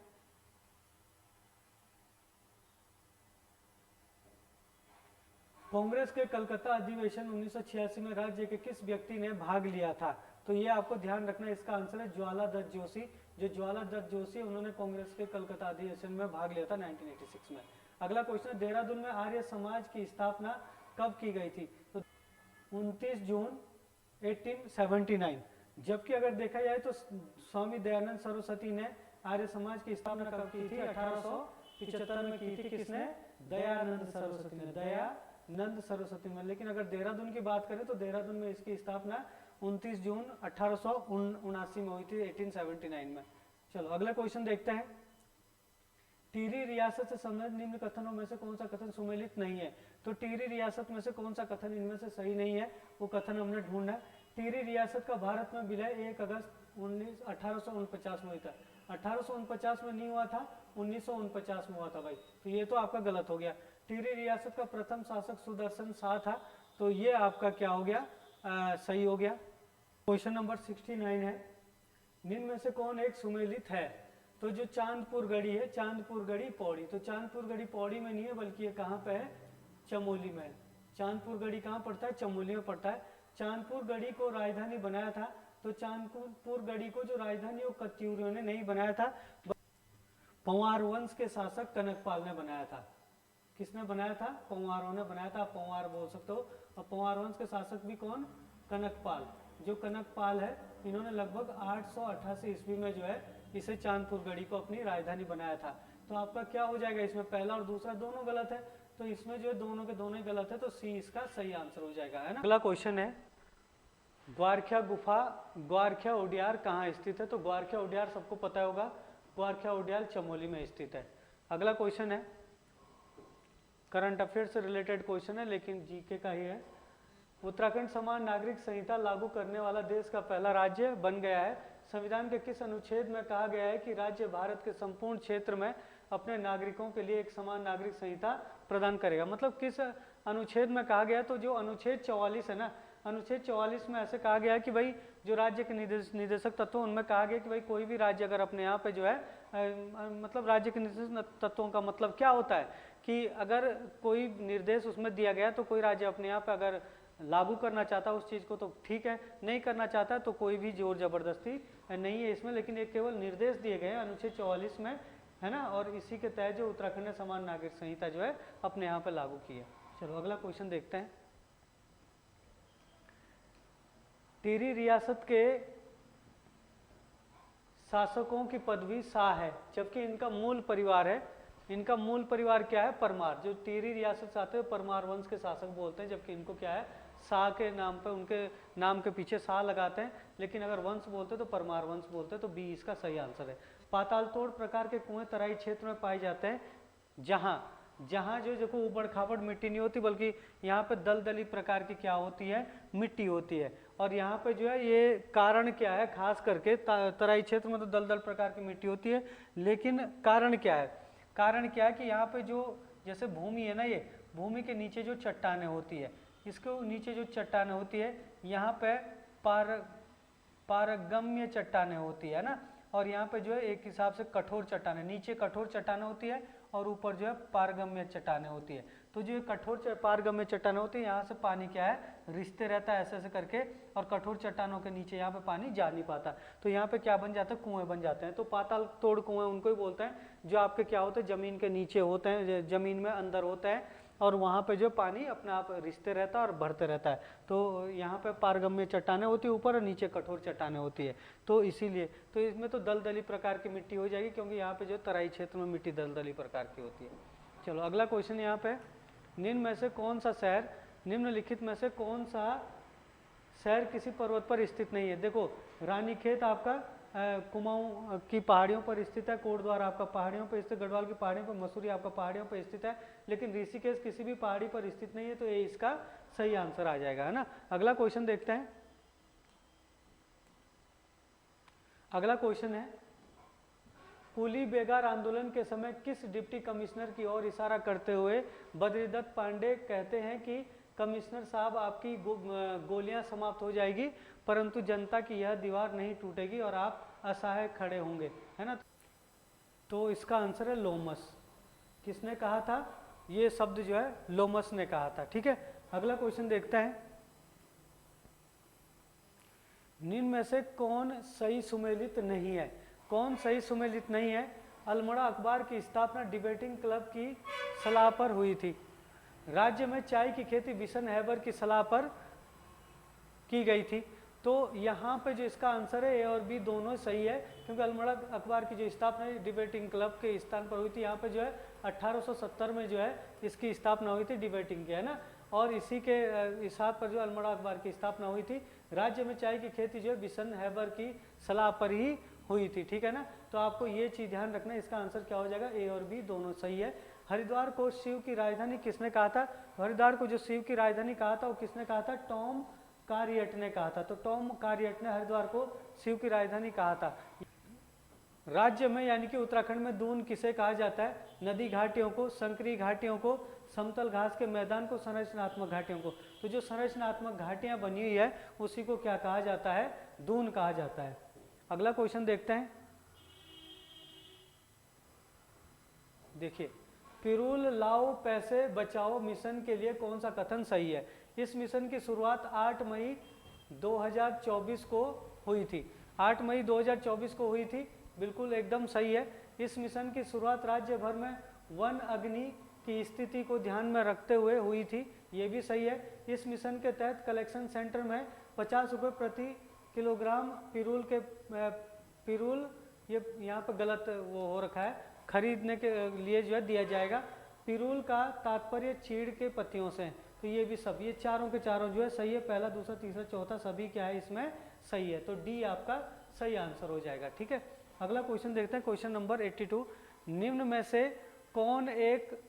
कांग्रेस के कलकत्ता अधिवेशन 1986 में राज्य के किस व्यक्ति ने भाग लिया था। तो ये आपको ध्यान रखना, इसका आंसर है ज्वाला दत्त जोशी। जो ज्वाला दत्त जोशी, उन्होंने कांग्रेस के कलकत्ता अधिवेशन में भाग लिया था 1986 में। अगला क्वेश्चन, देहरादून में आर्य समाज की स्थापना कब की गई थी। तो 29 जून 1879। जबकि अगर देखा जाए तो स्वामी दयानंद सरस्वती ने आर्य समाज की स्थापना कब की थी, 1875 में की थी। किसने, दयानंद सरस्वती ने, दयानंद नंद सरस्वती में। लेकिन अगर देहरादून की बात करें तो देहरादून में इसकी स्थापना 29 जून 1879 में हुई थी, 1879 में। चलो अगला क्वेश्चन देखते हैं। टिहरी रियासत से संबंधित निम्न कथनों में से कौन सा कथन सुमेलित नहीं है? तो टिहरी रियासत में से कौन सा कथन इनमें से सही नहीं है, वो कथन हमने ढूंढना है। टिहरी रियासत का भारत में विलय 1 अगस्त 1849 में हुआ था। 1849 में नहीं हुआ था, 1949 में हुआ था भाई, तो ये तो आपका गलत हो गया। टिहरी रियासत का प्रथम शासक सुदर्शन शाह था, तो ये आपका क्या हो गया, सही हो गया। क्वेश्चन नंबर 69 है, निम्न में से कौन एक सुमेलित है? तो जो चांदपुर गढ़ी है, चांदपुर गढ़ी पौड़ी, तो चांदपुर गढ़ी पौड़ी में नहीं है बल्कि ये कहाँ पे है, चमोली में है। चांदपुर गढ़ी कहाँ पड़ता है, चमोली में पड़ता है। चांदपुर गढ़ी को राजधानी बनाया था, तो चांदपुर गढ़ी को जो राजधानी वो कत्यूरियों ने नहीं बनाया था, पंवार वंश के शासक कनकपाल ने बनाया था। किसने बनाया था? पंवारों ने बनाया था, पंवार बोल सकते हो। और पंवार वंश के शासक भी कौन? कनकपाल। जो कनकपाल है, इन्होंने लगभग 888 ईस्वी में जो है इसे चांदपुर गढ़ी को अपनी राजधानी बनाया था। तो आपका क्या हो जाएगा, इसमें पहला और दूसरा दोनों गलत है, तो इसमें जो है दोनों के दोनों ही गलत है, तो सी इसका सही आंसर हो जाएगा, है ना। अगला क्वेश्चन है, ग्वारख्या गुफा, ग्वारख्या उडियार कहाँ स्थित है? तो ग्वारख्या उडियार सबको पता होगा, ग्वारख्या उडियार चमोली में स्थित है। अगला क्वेश्चन है, करंट अफेयर से रिलेटेड क्वेश्चन है लेकिन जीके का ही है। उत्तराखंड समान नागरिक संहिता लागू करने वाला देश का पहला राज्य बन गया है। संविधान के किस अनुच्छेद में कहा गया है कि राज्य भारत के संपूर्ण क्षेत्र में अपने नागरिकों के लिए एक समान नागरिक संहिता प्रदान करेगा? मतलब किस अनुच्छेद में कहा गया? तो जो अनुच्छेद 44 है ना, अनुच्छेद 44 में ऐसे कहा गया है कि भाई जो राज्य के निर्देशक तत्व, उनमें कहा गया कि भाई कोई भी राज्य अगर अपने यहाँ पे जो है मतलब राज्य के निर्देशक तत्वों का मतलब क्या होता है कि अगर कोई निर्देश उसमें दिया गया तो कोई राज्य अपने यहाँ पे अगर लागू करना चाहता है उस चीज़ को तो ठीक है, नहीं करना चाहता है तो कोई भी जोर जबरदस्ती नहीं है इसमें, लेकिन एक केवल निर्देश दिए गए हैं अनुच्छेद 44 में, है ना। और इसी के तहत जो उत्तराखंड ने समान नागरिक संहिता जो है अपने यहाँ पे लागू की है। चलो अगला क्वेश्चन देखते हैं। टिहरी रियासत के शासकों की पदवी शाह है, जबकि इनका मूल परिवार है, इनका मूल परिवार क्या है? परमार। जो टिहरी रियासत से आते हैं परमार वंश के शासक बोलते हैं, जबकि इनको क्या है? शाह के नाम पे, उनके नाम के पीछे शाह लगाते हैं, लेकिन अगर वंश बोलते तो परमार वंश बोलते, तो बी इसका सही आंसर है। पाताल तोड़ प्रकार के कुएं तराई क्षेत्र में पाए जाते हैं, जहाँ जो देखो ऊबड़ खाबड़ मिट्टी नहीं होती, बल्कि यहाँ पे दलदली प्रकार की क्या होती है? मिट्टी होती है। और यहाँ पे जो है ये कारण क्या है? खास करके तराई क्षेत्र में तो दलदल प्रकार की मिट्टी होती है, लेकिन कारण क्या है? कारण क्या है कि यहाँ पे जो जैसे भूमि है ना, ये भूमि के नीचे जो चट्टानें होती है, इसके नीचे जो चट्टानें होती है, यहाँ पे पारगम्य चट्टानें होती है ना, और यहाँ पे जो है एक हिसाब से कठोर चट्टानें, नीचे कठोर चट्टानें होती है और ऊपर जो है पारगम्य चट्टानें होती है। तो जो कठोर पारगम्य चट्टानें होती है, यहाँ से पानी क्या है? रिश्ते रहता है ऐसे ऐसे करके, और कठोर चट्टानों के नीचे यहाँ पे पानी जा नहीं पाता, तो यहाँ पे क्या बन जाता है? कुएं बन जाते हैं। तो पाताल तोड़ कुएं उनको ही बोलते हैं जो आपके क्या होते हैं? जमीन के नीचे होते हैं, जमीन में अंदर होते हैं, और वहाँ पे जो पानी अपने आप रिश्ते रहता है और भरते रहता है। तो यहाँ पे पारगम्य चट्टानें होती है ऊपर, और नीचे कठोर चट्टानें होती है, तो इसीलिए तो इसमें तो दलदली प्रकार की मिट्टी हो जाएगी, क्योंकि यहाँ पे जो तराई क्षेत्र में मिट्टी दलदली प्रकार की होती है। चलो अगला क्वेश्चन यहाँ पे, निम्न में से कौन सा शहर, निम्नलिखित में से कौन सा शहर किसी पर्वत पर स्थित नहीं है? देखो रानीखेत आपका कुमाऊं की पहाड़ियों पर स्थित है, कोटद्वार आपका पहाड़ियों पर स्थित, गढ़वाल की पहाड़ियों पर, मसूरी आपका पहाड़ियों पर स्थित है, लेकिन ऋषिकेश किसी भी पहाड़ी पर स्थित नहीं है, तो ये इसका सही आंसर आ जाएगा, है ना। अगला क्वेश्चन देखते हैं। अगला क्वेश्चन है, कुली बेगार आंदोलन के समय किस डिप्टी कमिश्नर की ओर इशारा करते हुए बद्रीदत्त पांडे कहते हैं कि कमिश्नर साहब आपकी गोलियां समाप्त हो जाएगी, परंतु जनता की यह दीवार नहीं टूटेगी और आप असहाय खड़े होंगे, है ना। तो इसका आंसर है लोमस। किसने कहा था? ये शब्द जो है लोमस ने कहा था, ठीक है। अगला क्वेश्चन देखते हैं, निम्न में से कौन सही सुमेलित नहीं है? कौन सही सुमेलित नहीं है? अल्मोड़ा अखबार की स्थापना डिबेटिंग क्लब की सलाह पर हुई थी। राज्य में चाय की खेती विशन हैबर की सलाह पर की गई थी। तो यहाँ पे जो इसका आंसर है ए और बी दोनों सही है, क्योंकि अल्मोड़ा अखबार की जो स्थापना डिबेटिंग क्लब के स्थान पर हुई थी, यहाँ पे जो है 1870 में जो है इसकी स्थापना हुई थी, डिबेटिंग की, है ना। और इसी के हिसाब पर जो अल्मोड़ा अखबार की स्थापना हुई थी। राज्य में चाय की खेती जो है बिशन हैबर की सलाह पर ही हुई थी, ठीक है ना। तो आपको ये चीज़ ध्यान रखना है, इसका आंसर क्या हो जाएगा, ए और बी दोनों सही है। हरिद्वार को शिव की राजधानी किसने कहा था? हरिद्वार को जो शिव की राजधानी कहा था वो किसने कहा था? टॉम कारियट ने कहा था। तो टॉम कारियट ने हरिद्वार को शिव की राजधानी कहा था। राज्य में यानी कि उत्तराखंड में दून किसे कहा जाता है? नदी घाटियों को, संकरी घाटियों को, समतल घास के मैदान को, संरचनात्मक घाटियों को। तो जो संरचनात्मक घाटियां बनी हुई है उसी को क्या कहा जाता है? दून कहा जाता है। अगला क्वेश्चन देखते हैं। देखिए, पिरूल लाओ पैसे बचाओ मिशन के लिए कौन सा कथन सही है? इस मिशन की शुरुआत 8 मई 2024 को हुई थी। 8 मई 2024 को हुई थी, बिल्कुल एकदम सही है। इस मिशन की शुरुआत राज्य भर में वन अग्नि की स्थिति को ध्यान में रखते हुए हुई थी, ये भी सही है। इस मिशन के तहत कलेक्शन सेंटर में 50 रुपये प्रति किलोग्राम पिरूल, ये यहाँ पर गलत वो हो रखा है, खरीदने के लिए जो है दिया जाएगा। पिरूल का तात्पर्य चीड़ के पत्तियों से, तो ये भी सब, ये चारों के चारों जो है सही है। पहला, दूसरा, तीसरा, चौथा सभी क्या है इसमें सही है। तो डी आपका सही आंसर हो जाएगा, ठीक है। अगला क्वेश्चन देखते हैं, क्वेश्चन नंबर 82। निम्न में से कौन एक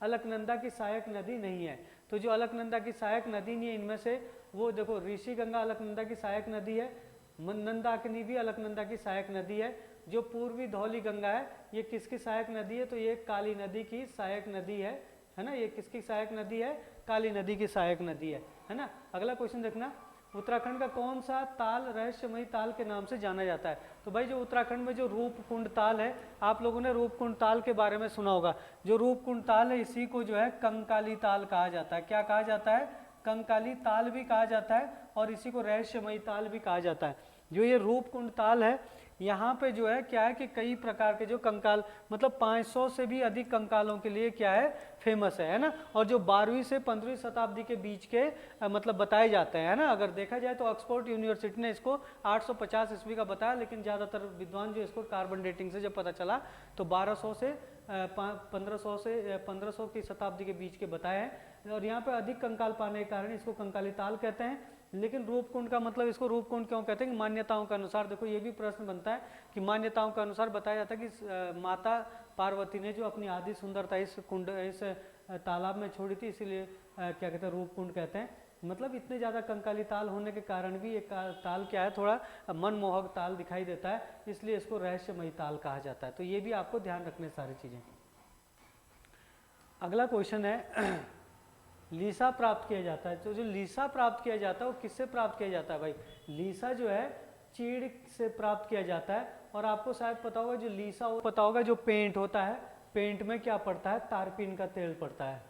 अलकनंदा की सहायक नदी नहीं है? तो जो अलकनंदा की सहायक नदी नहीं है इनमें से, वो देखो, ऋषि गंगा अलकनंदा की सहायक नदी है, मंदाकिनी भी अलकनंदा की सहायक नदी है। जो पूर्वी धौली गंगा है ये किसकी सहायक नदी है? तो ये काली नदी की सहायक नदी है ना। ये किसकी सहायक नदी है? काली नदी की सहायक नदी है ना। अगला क्वेश्चन देखना, उत्तराखंड का कौन सा ताल रहस्यमयी ताल के नाम से जाना जाता है? तो भाई जो उत्तराखंड में जो रूपकुंड ताल है, आप लोगों ने रूपकुंड ताल के बारे में सुना होगा। जो रूपकुंड ताल है इसी को जो है कंकाली ताल कहा जाता है। क्या कहा जाता है? कंकाली ताल भी कहा जाता है और इसी को रहस्यमयी ताल भी कहा जाता है। जो ये रूपकुंड ताल है, यहाँ पे जो है क्या है कि कई प्रकार के जो कंकाल, मतलब 500 से भी अधिक कंकालों के लिए क्या है, फेमस है ना। और जो 12वीं से 15वीं शताब्दी के बीच के मतलब बताए जाते हैं ना। अगर देखा जाए तो ऑक्सफोर्ड यूनिवर्सिटी ने इसको 850 ईस्वी का बताया, लेकिन ज़्यादातर विद्वान जो इसको कार्बन डेटिंग से जब पता चला तो 1200 से 1500 की शताब्दी के बीच के बताए हैं। और यहाँ पे अधिक कंकाल पाने के कारण इसको कंकाली ताल कहते हैं। लेकिन रूपकुंड का मतलब इसको रूपकुंड क्यों कहते हैं? कि मान्यताओं के अनुसार, देखो ये भी प्रश्न बनता है कि मान्यताओं के अनुसार बताया जाता है कि माता पार्वती ने जो अपनी आदि सुंदरता इस कुंड, इस तालाब में छोड़ी थी, इसीलिए क्या कहते हैं, रूपकुंड कहते हैं। मतलब इतने ज़्यादा कंकाली ताल होने के कारण भी एक ताल क्या है, थोड़ा मनमोहक ताल दिखाई देता है, इसलिए इसको रहस्यमयी ताल कहा जाता है। तो ये भी आपको ध्यान रखने सारी चीज़ें। अगला क्वेश्चन है, लीसा प्राप्त किया जाता है। तो जो लीसा प्राप्त किया जाता है वो किससे प्राप्त किया जाता है भाई? लीसा जो है चीड़ से प्राप्त किया जाता है। और आपको शायद पता होगा जो लीसा पता होगा, जो पेंट होता है, पेंट में क्या पड़ता है? तारपीन का तेल पड़ता है।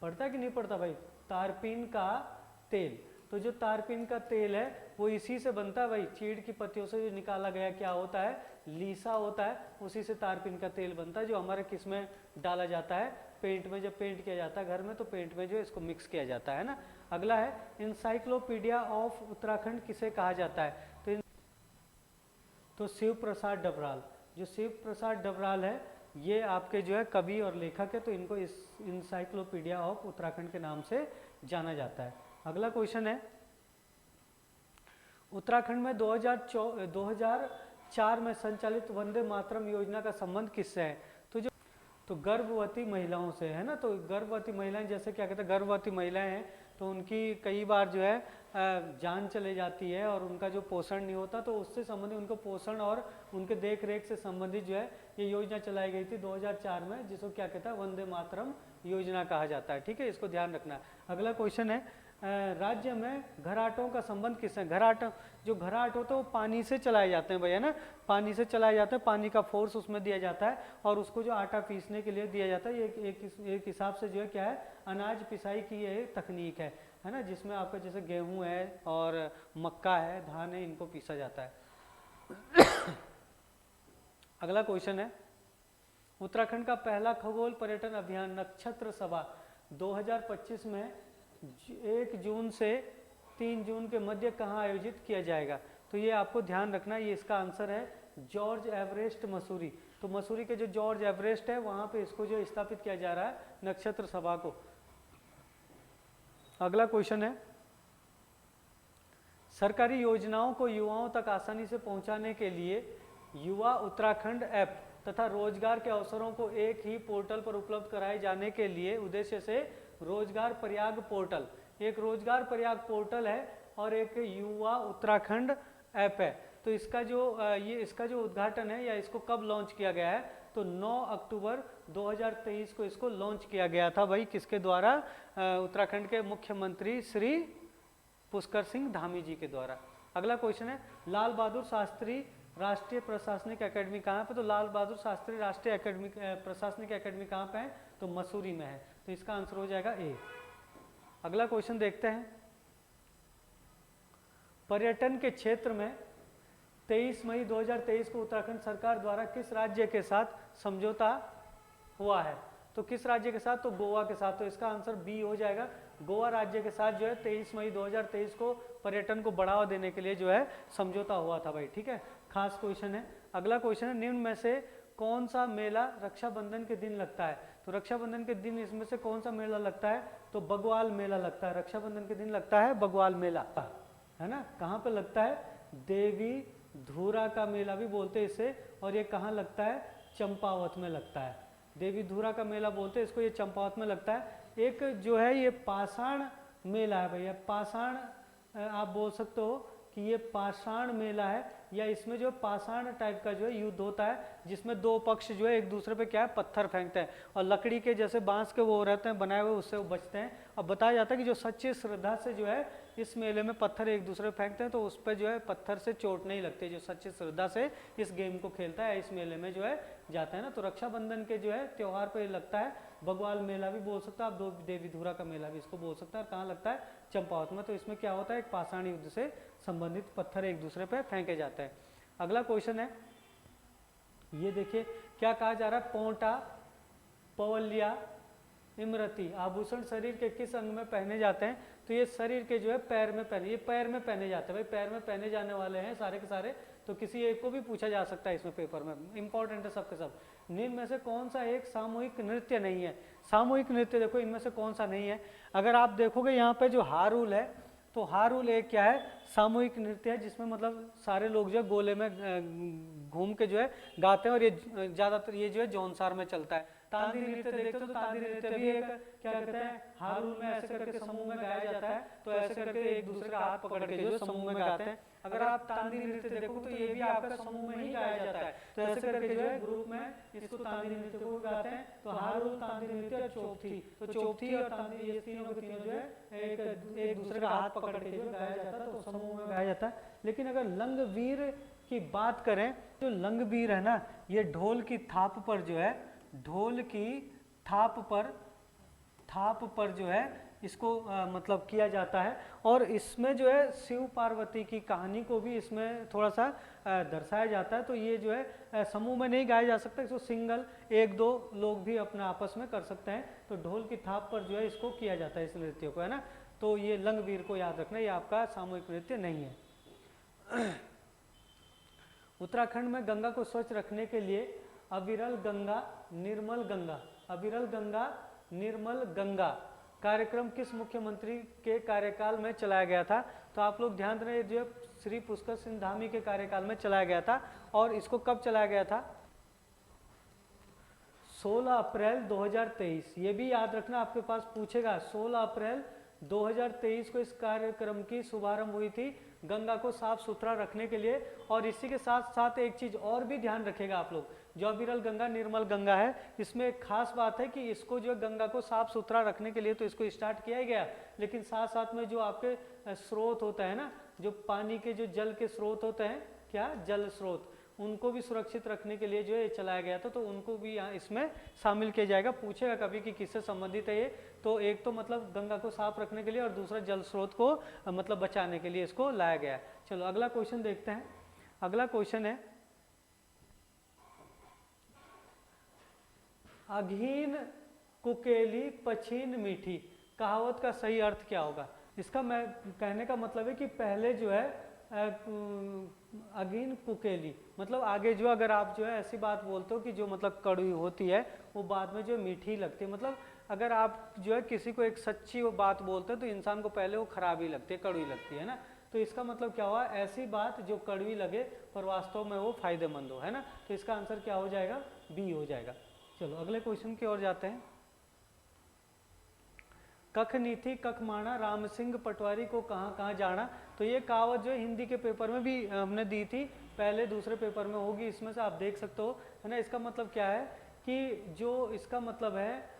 पड़ता है कि नहीं पड़ता भाई? तारपीन का तेल। तो जो तारपीन का तेल है वो इसी से बनता है भाई, चीड़ की पत्तियों से जो निकाला गया क्या होता है? लीसा होता है, उसी से तारपीन का तेल बनता है, जो हमारे किस में डाला जाता है? पेंट में। जब पेंट किया जाता है घर में तो पेंट में जो इसको मिक्स किया जाता है ना। अगला है, इंसाइक्लोपीडिया ऑफ उत्तराखंड किसे कहा जाता है? तो शिव प्रसाद डबराल। जो शिव प्रसाद डबराल है ये आपके जो है कवि और लेखक है, तो इनको इस इंसाइक्लोपीडिया ऑफ उत्तराखंड के नाम से जाना जाता है। अगला क्वेश्चन है, उत्तराखंड में 2004 में संचालित वंदे मातरम योजना का संबंध किससे है? तो गर्भवती महिलाओं से है ना। तो गर्भवती महिलाएं, जैसे क्या कहते हैं, गर्भवती महिलाएं हैं तो उनकी कई बार जो है जान चले जाती है और उनका जो पोषण नहीं होता, तो उससे संबंधित उनको पोषण और उनके देख रेख से संबंधित जो है ये योजना चलाई गई थी 2004 में, जिसको क्या कहता है? वंदे मातरम योजना कहा जाता है, ठीक है। इसको ध्यान रखना है। अगला क्वेश्चन है, राज्य में घराटों का संबंध किससे? घराट, जो घराट होते हैं वो पानी से चलाए जाते हैं भैया ना। पानी से चलाए जाते हैं, पानी का फोर्स उसमें दिया जाता है और उसको जो आटा पीसने के लिए दिया जाता है, ये एक हिसाब से जो है क्या है, अनाज पिसाई की ये तकनीक है ना, जिसमें आपका जैसे गेहूं है और मक्का है, धान है, इनको पीसा जाता है। अगला क्वेश्चन है, उत्तराखंड का पहला खगोल पर्यटन अभियान नक्षत्र सभा 2025 में 1 जून से 3 जून के मध्य कहाँ आयोजित किया जाएगा? तो ये आपको ध्यान रखना है, ये इसका आंसर है जॉर्ज एवरेस्ट मसूरी। तो मसूरी के जो जॉर्ज एवरेस्ट है वहाँ पे इसको जो स्थापित किया जा रहा है नक्षत्र सभा को। अगला क्वेश्चन है, सरकारी योजनाओं को युवाओं तक आसानी से पहुंचाने के लिए युवा उत्तराखंड ऐप तथा रोजगार के अवसरों को एक ही पोर्टल पर उपलब्ध कराए जाने के लिए उद्देश्य से रोजगार प्रयाग पोर्टल, एक रोजगार प्रयाग पोर्टल है और एक युवा उत्तराखंड ऐप है। तो इसका जो उद्घाटन है या इसको कब लॉन्च किया गया है, तो 9 अक्टूबर 2023 को इसको लॉन्च किया गया था भाई, किसके द्वारा, उत्तराखंड के मुख्यमंत्री श्री पुष्कर सिंह धामी जी के द्वारा। अगला क्वेश्चन है, लाल बहादुर शास्त्री राष्ट्रीय प्रशासनिक अकेडमी कहाँ पे, तो लाल बहादुर शास्त्री राष्ट्रीय प्रशासनिक अकेडमी कहाँ पे है, तो मसूरी में है। तो इसका आंसर हो जाएगा ए। अगला क्वेश्चन देखते हैं, पर्यटन के क्षेत्र में 23 मई 2023 को उत्तराखंड सरकार द्वारा किस राज्य के साथ समझौता हुआ है, तो किस राज्य के साथ, तो गोवा के साथ। तो इसका आंसर बी हो जाएगा, गोवा राज्य के साथ जो है 23 मई 2023 को पर्यटन को बढ़ावा देने के लिए जो है समझौता हुआ था भाई, ठीक है, खास क्वेश्चन है। अगला क्वेश्चन है, निम्न में से कौन सा मेला रक्षाबंधन के दिन लगता है, तो रक्षाबंधन के दिन इसमें से कौन सा मेला लगता है, तो बग्वाल मेला लगता है, रक्षाबंधन के दिन लगता है बग्वाल मेला, है ना। कहाँ पे लगता है, देवी धुरा का मेला भी बोलते हैं इसे, और ये कहाँ लगता है, चंपावत में लगता है, देवी धुरा का मेला बोलते हैं इसको, ये चंपावत में लगता है। एक जो है ये पाषाण मेला है भैया, पाषाण आप बोल सकते हो कि ये पाषाण मेला है, या इसमें जो पाषाण टाइप का जो है युद्ध होता है, जिसमें दो पक्ष जो है एक दूसरे पे क्या है, पत्थर फेंकते हैं, और लकड़ी के जैसे बांस के वो रहते हैं बनाए हुए, उससे वो बचते हैं। अब बताया जाता है कि जो सच्ची श्रद्धा से जो है इस मेले में पत्थर एक दूसरे पे फेंकते हैं, तो उस पर जो है पत्थर से चोट नहीं लगती, जो सच्ची श्रद्धा से इस गेम को खेलता है, इस मेले में जो है जाता है ना। तो रक्षाबंधन के जो है त्यौहार पर लगता है, बग्वाल मेला भी बोल सकता है आप, देवी धुरा का मेला भी इसको बोल सकता है, और कहाँ लगता है, चंपावत में। तो इसमें क्या होता है, एक पाषाण युद्ध से संबंधित पत्थर एक दूसरे पे फेंके जाते हैं। अगला क्वेश्चन है, ये देखिए क्या कहा जा रहा है, पोंटा पवलिया इमरती आभूषण शरीर के किस अंग में पहने जाते हैं, तो ये शरीर के जो है पैर में पहने, ये पैर में पहने जाते हैं भाई, पैर में पहने जाने वाले हैं सारे के सारे। तो किसी एक को भी पूछा जा सकता है इसमें पेपर में, इंपॉर्टेंट है सबके सब। निम्न में से कौन सा एक सामूहिक नृत्य नहीं है, सामूहिक नृत्य देखो इनमें से कौन सा नहीं है। अगर आप देखोगे यहाँ पे जो हारुल है, तो हारुल एक क्या है, सामूहिक नृत्य है, जिसमें मतलब सारे लोग जो है गोले में घूम के जो है गाते हैं, और ये ज़्यादातर ये जो है जौनसार में चलता है। तांदी नृत्य देखते हो तो तांदी नृत्य भी एक क्या कहते हैं, हारुल में ऐसे करके समूह में गाया जाता है, तो ऐसे करके एक दूसरे का हाथ पकड़ के जो समूह में गाते हैं। अगर आप तांदी नृत्य देखो तो ये भी आपका समूह में ही गाया जाता है, तो ऐसे करके जो है ग्रुप में इसको तांदी नृत्य को गाते हैं। तो हारुल, तांदी नृत्य और चौथी, तो चौथी और तांदी ये तीनों के तीनों जो है एक दूसरे का हाथ पकड़ के जो गाया जाता है, तो समूह में गाया जाता है। लेकिन अगर लंगवीर की बात करें, तो लंगवीर है ना, ये ढोल की थाप पर जो है, ढोल की थाप पर जो है इसको मतलब किया जाता है, और इसमें जो है शिव पार्वती की कहानी को भी इसमें थोड़ा सा दर्शाया जाता है। तो ये जो है समूह में नहीं गाया जा सकता, इसको सिंगल एक दो लोग भी अपने आपस में कर सकते हैं। तो ढोल की थाप पर जो है इसको किया जाता है, इस नृत्य को, है ना। तो ये लंगवीर को याद रखना, ये आपका सामूहिक नृत्य नहीं है। उत्तराखंड में गंगा को स्वच्छ रखने के लिए अविरल गंगा निर्मल गंगा कार्यक्रम किस मुख्यमंत्री के कार्यकाल में चलाया गया था, तो आप लोग ध्यान दें, जो श्री पुष्कर सिंह धामी के कार्यकाल में चलाया गया था। और इसको कब चलाया गया था, 16 अप्रैल 2023, ये भी याद रखना, आपके पास पूछेगा। 16 अप्रैल 2023 को इस कार्यक्रम की शुभारंभ हुई थी, गंगा को साफ सुथरा रखने के लिए। और इसी के साथ साथ एक चीज और भी ध्यान रखेगा आप लोग, जो अविरल गंगा निर्मल गंगा है, इसमें एक खास बात है कि इसको जो गंगा को साफ सुथरा रखने के लिए तो इसको स्टार्ट किया ही गया, लेकिन साथ साथ में जो आपके स्रोत होता है ना, जो पानी के जो जल के स्रोत होते हैं, क्या जल स्रोत, उनको भी सुरक्षित रखने के लिए जो है चलाया गया था, तो उनको भी यहाँ इसमें शामिल किया जाएगा। पूछेगा कभी कि किससे संबंधित है ये, तो एक तो मतलब गंगा को साफ रखने के लिए, और दूसरा जल स्रोत को मतलब बचाने के लिए इसको लाया गया है। चलो अगला क्वेश्चन देखते हैं। अगला क्वेश्चन है, अघीन कुकेली पछीन मीठी कहावत का सही अर्थ क्या होगा। इसका मैं कहने का मतलब है कि पहले जो है अगेन पुकेली, मतलब आगे जो अगर आप जो है ऐसी बात बोलते हो कि जो मतलब कड़वी होती है वो बाद में जो मीठी लगती है, मतलब अगर आप जो है किसी को एक सच्ची वो बात बोलते हो तो इंसान को पहले वो खराबी लगती है, कड़वी लगती है ना। तो इसका मतलब क्या हुआ, ऐसी बात जो कड़वी लगे पर वास्तव में वो फायदेमंद हो, है ना। तो इसका आंसर क्या हो जाएगा, बी हो जाएगा। चलो अगले क्वेश्चन की ओर जाते हैं। कख नीति कख माना, राम सिंह पटवारी को कहाँ कहाँ जाना। तो ये कहावत जो है हिंदी के पेपर में भी हमने दी थी, पहले दूसरे पेपर में होगी, इसमें से आप देख सकते हो, है ना। इसका मतलब क्या है कि जो इसका मतलब है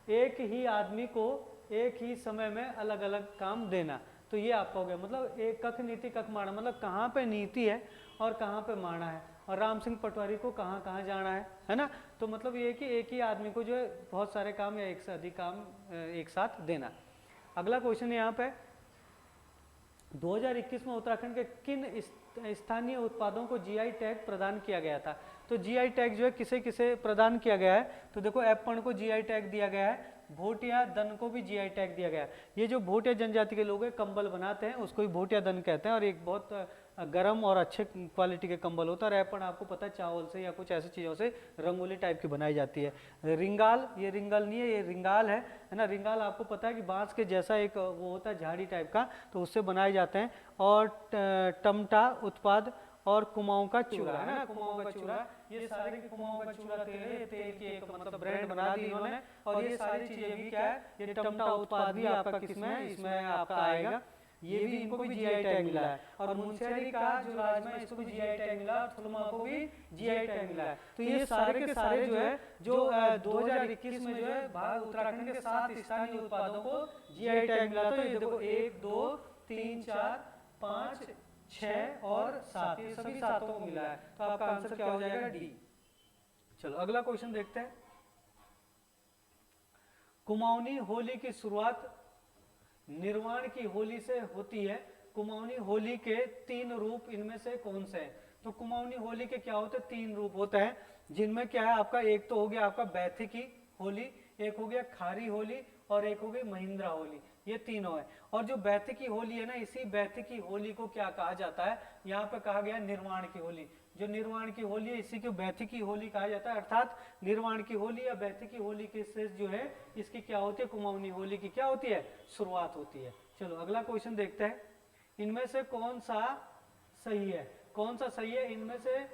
एक ही आदमी को एक ही समय में अलग अलग काम देना। तो ये आपका हो गया, मतलब एक कख नीति कख माना, मतलब कहाँ पे नीति है और कहाँ पे माना है, और राम सिंह पटवारी को कहाँ कहाँ जाना है ना। तो मतलब ये कि एक ही आदमी को जो है बहुत सारे काम या एक से अधिक काम एक साथ देना। अगला क्वेश्चन यहाँ पे, 2021 में उत्तराखंड के किन स्थानीय उत्पादों को जीआई टैग प्रदान किया गया था। तो जीआई टैग जो है किसे किसे प्रदान किया गया है, तो देखो एप्पन को जीआई टैग दिया गया है, भोटिया दन को भी जीआई टैग दिया गया है। ये जो भोटिया जनजाति के लोग हैं कंबल बनाते हैं उसको ही भोटिया दन कहते हैं, और एक बहुत गर्म और अच्छे क्वालिटी के कंबल होता है। और एप्पन आपको पता है चावल से या कुछ ऐसी चीज़ों से रंगोली टाइप की बनाई जाती है। रिंगाल, ये रिंगल नहीं है, ये रिंगाल है ना। रिंगाल आपको पता है कि बांस के जैसा एक वो होता है झाड़ी टाइप का, तो उससे बनाए जाते हैं। और टमटा उत्पाद और कुमाऊं का चूरा, है ना, कुमाऊं का चूरा, ये सारे के कुमाऊं का चूरा तेल है, ये तेल की एक मतलब ब्रांड बना दी इन्होंने। और ये सारी चीजें भी क्या है, ये टमटा उत्पाद भी आपका किसमें है, इसमें आपका आएगा। ये भी इनको भी जीआई टैग मिला है। और मुंशियारी का जो राजमा इसको भी जीआई टैग मिला, और थुलमा को भी जीआई टैग मिला है। तो ये सारे के सारे जो है जो 2021 में जो है उत्तराखंड के 7 स्थानीय उत्पादों को जीआई टैग मिला। तो ये देखो 1 2 3 4 5 6 और 7, ये सभी सातों को मिला है। तो आपका आंसर क्या हो जाएगा, डी। चलो अगला क्वेश्चन देखते हैं। कुमाऊनी होली की शुरुआत निर्वाण की होली से होती है। कुमाऊनी होली के 3 रूप इनमें से कौन से हैं। तो कुमाऊनी होली के क्या होते हैं, 3 रूप होते हैं, जिनमें क्या है आपका, एक तो हो गया आपका बैथिकी होली, एक हो गया खारी होली, और एक हो गई महिंद्रा होली। ये तीनों है। और जो बैथिकी होली है ना, इसी बैथिकी होली को क्या कहा जाता है, यहाँ पे कहा गया निर्वाण की होली। जो निर्वाण की होली है इसी को बैथिकी होली कहा जाता है। अर्थात निर्वाण की होली या बैथिकी होली के से जो है इसकी क्या होती है, कुमाऊनी होली की क्या होती है, शुरुआत होती है। चलो अगला क्वेश्चन देखते हैं। इनमें से कौन सा सही है, कौन सा सही है इनमें से।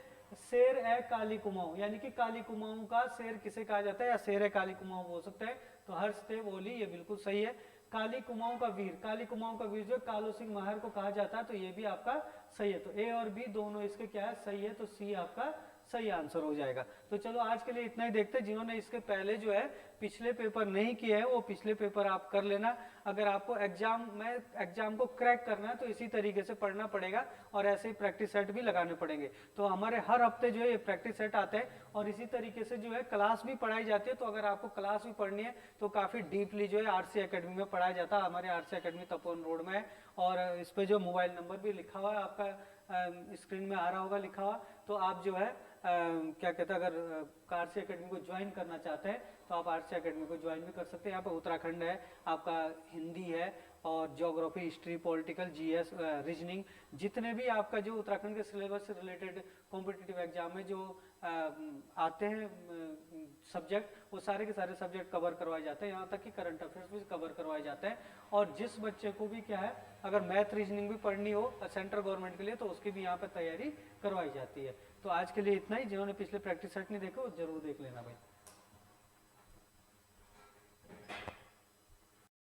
शेर ए काली कुमाऊं, यानी कि काली कुमाऊं का शेर किसे कहा जाता है, या शेर ए काली कुमाऊं बोल सकते हैं। तो हर्षदेव ओली, ये बिल्कुल सही है। काली कुमाऊं का वीर, काली कुमाऊं का वीर जो कालू सिंह महार को कहा जाता है, तो ये भी आपका सही है। तो ए और बी दोनों इसके क्या है, सही है। तो सी आपका सही आंसर हो जाएगा। तो चलो आज के लिए इतना ही देखते हैं। जिन्होंने इसके पहले जो है पिछले पेपर नहीं किए हैं वो पिछले पेपर आप कर लेना। अगर आपको एग्जाम को क्रैक करना है तो इसी तरीके से पढ़ना पड़ेगा, और ऐसे ही प्रैक्टिस सेट भी लगाने पड़ेंगे। तो हमारे हर हफ्ते जो है ये प्रैक्टिस सेट आते हैं, और इसी तरीके से जो है क्लास भी पढ़ाई जाती है। तो अगर आपको क्लास भी पढ़नी है तो काफ़ी डीपली जो है आरसी एकेडमी में पढ़ाया जाता है। हमारे आरसी एकेडमी तपोवन रोड में है, और इस पर जो मोबाइल नंबर भी लिखा हुआ है आपका स्क्रीन में आ रहा होगा लिखा हुआ। तो आप जो है क्या कहते हैं, अगर आरसी एकेडमी को ज्वाइन करना चाहते हैं तो आप आरसी एकेडमी को ज्वाइन भी कर सकते हैं। यहाँ पर उत्तराखंड है, आपका हिंदी है, और geography, history, political, GS, reasoning, जितने भी आपका जो उत्तराखंड के सिलेबस से रिलेटेड कॉम्पिटिटिव एग्जाम में जो आते हैं सब्जेक्ट, वो सारे के सारे सब्जेक्ट कवर करवाए जाते हैं। यहाँ तक कि करंट अफेयर्स भी कवर करवाए जाते हैं। और जिस बच्चे को भी क्या है, अगर मैथ रीजनिंग भी पढ़नी हो सेंट्रल गवर्नमेंट के लिए, तो उसकी भी यहाँ पर तैयारी करवाई जाती है। तो आज के लिए इतना ही। जिन्होंने पिछले प्रैक्टिस सेट नहीं देखे वो जरूर देख लेना भाई।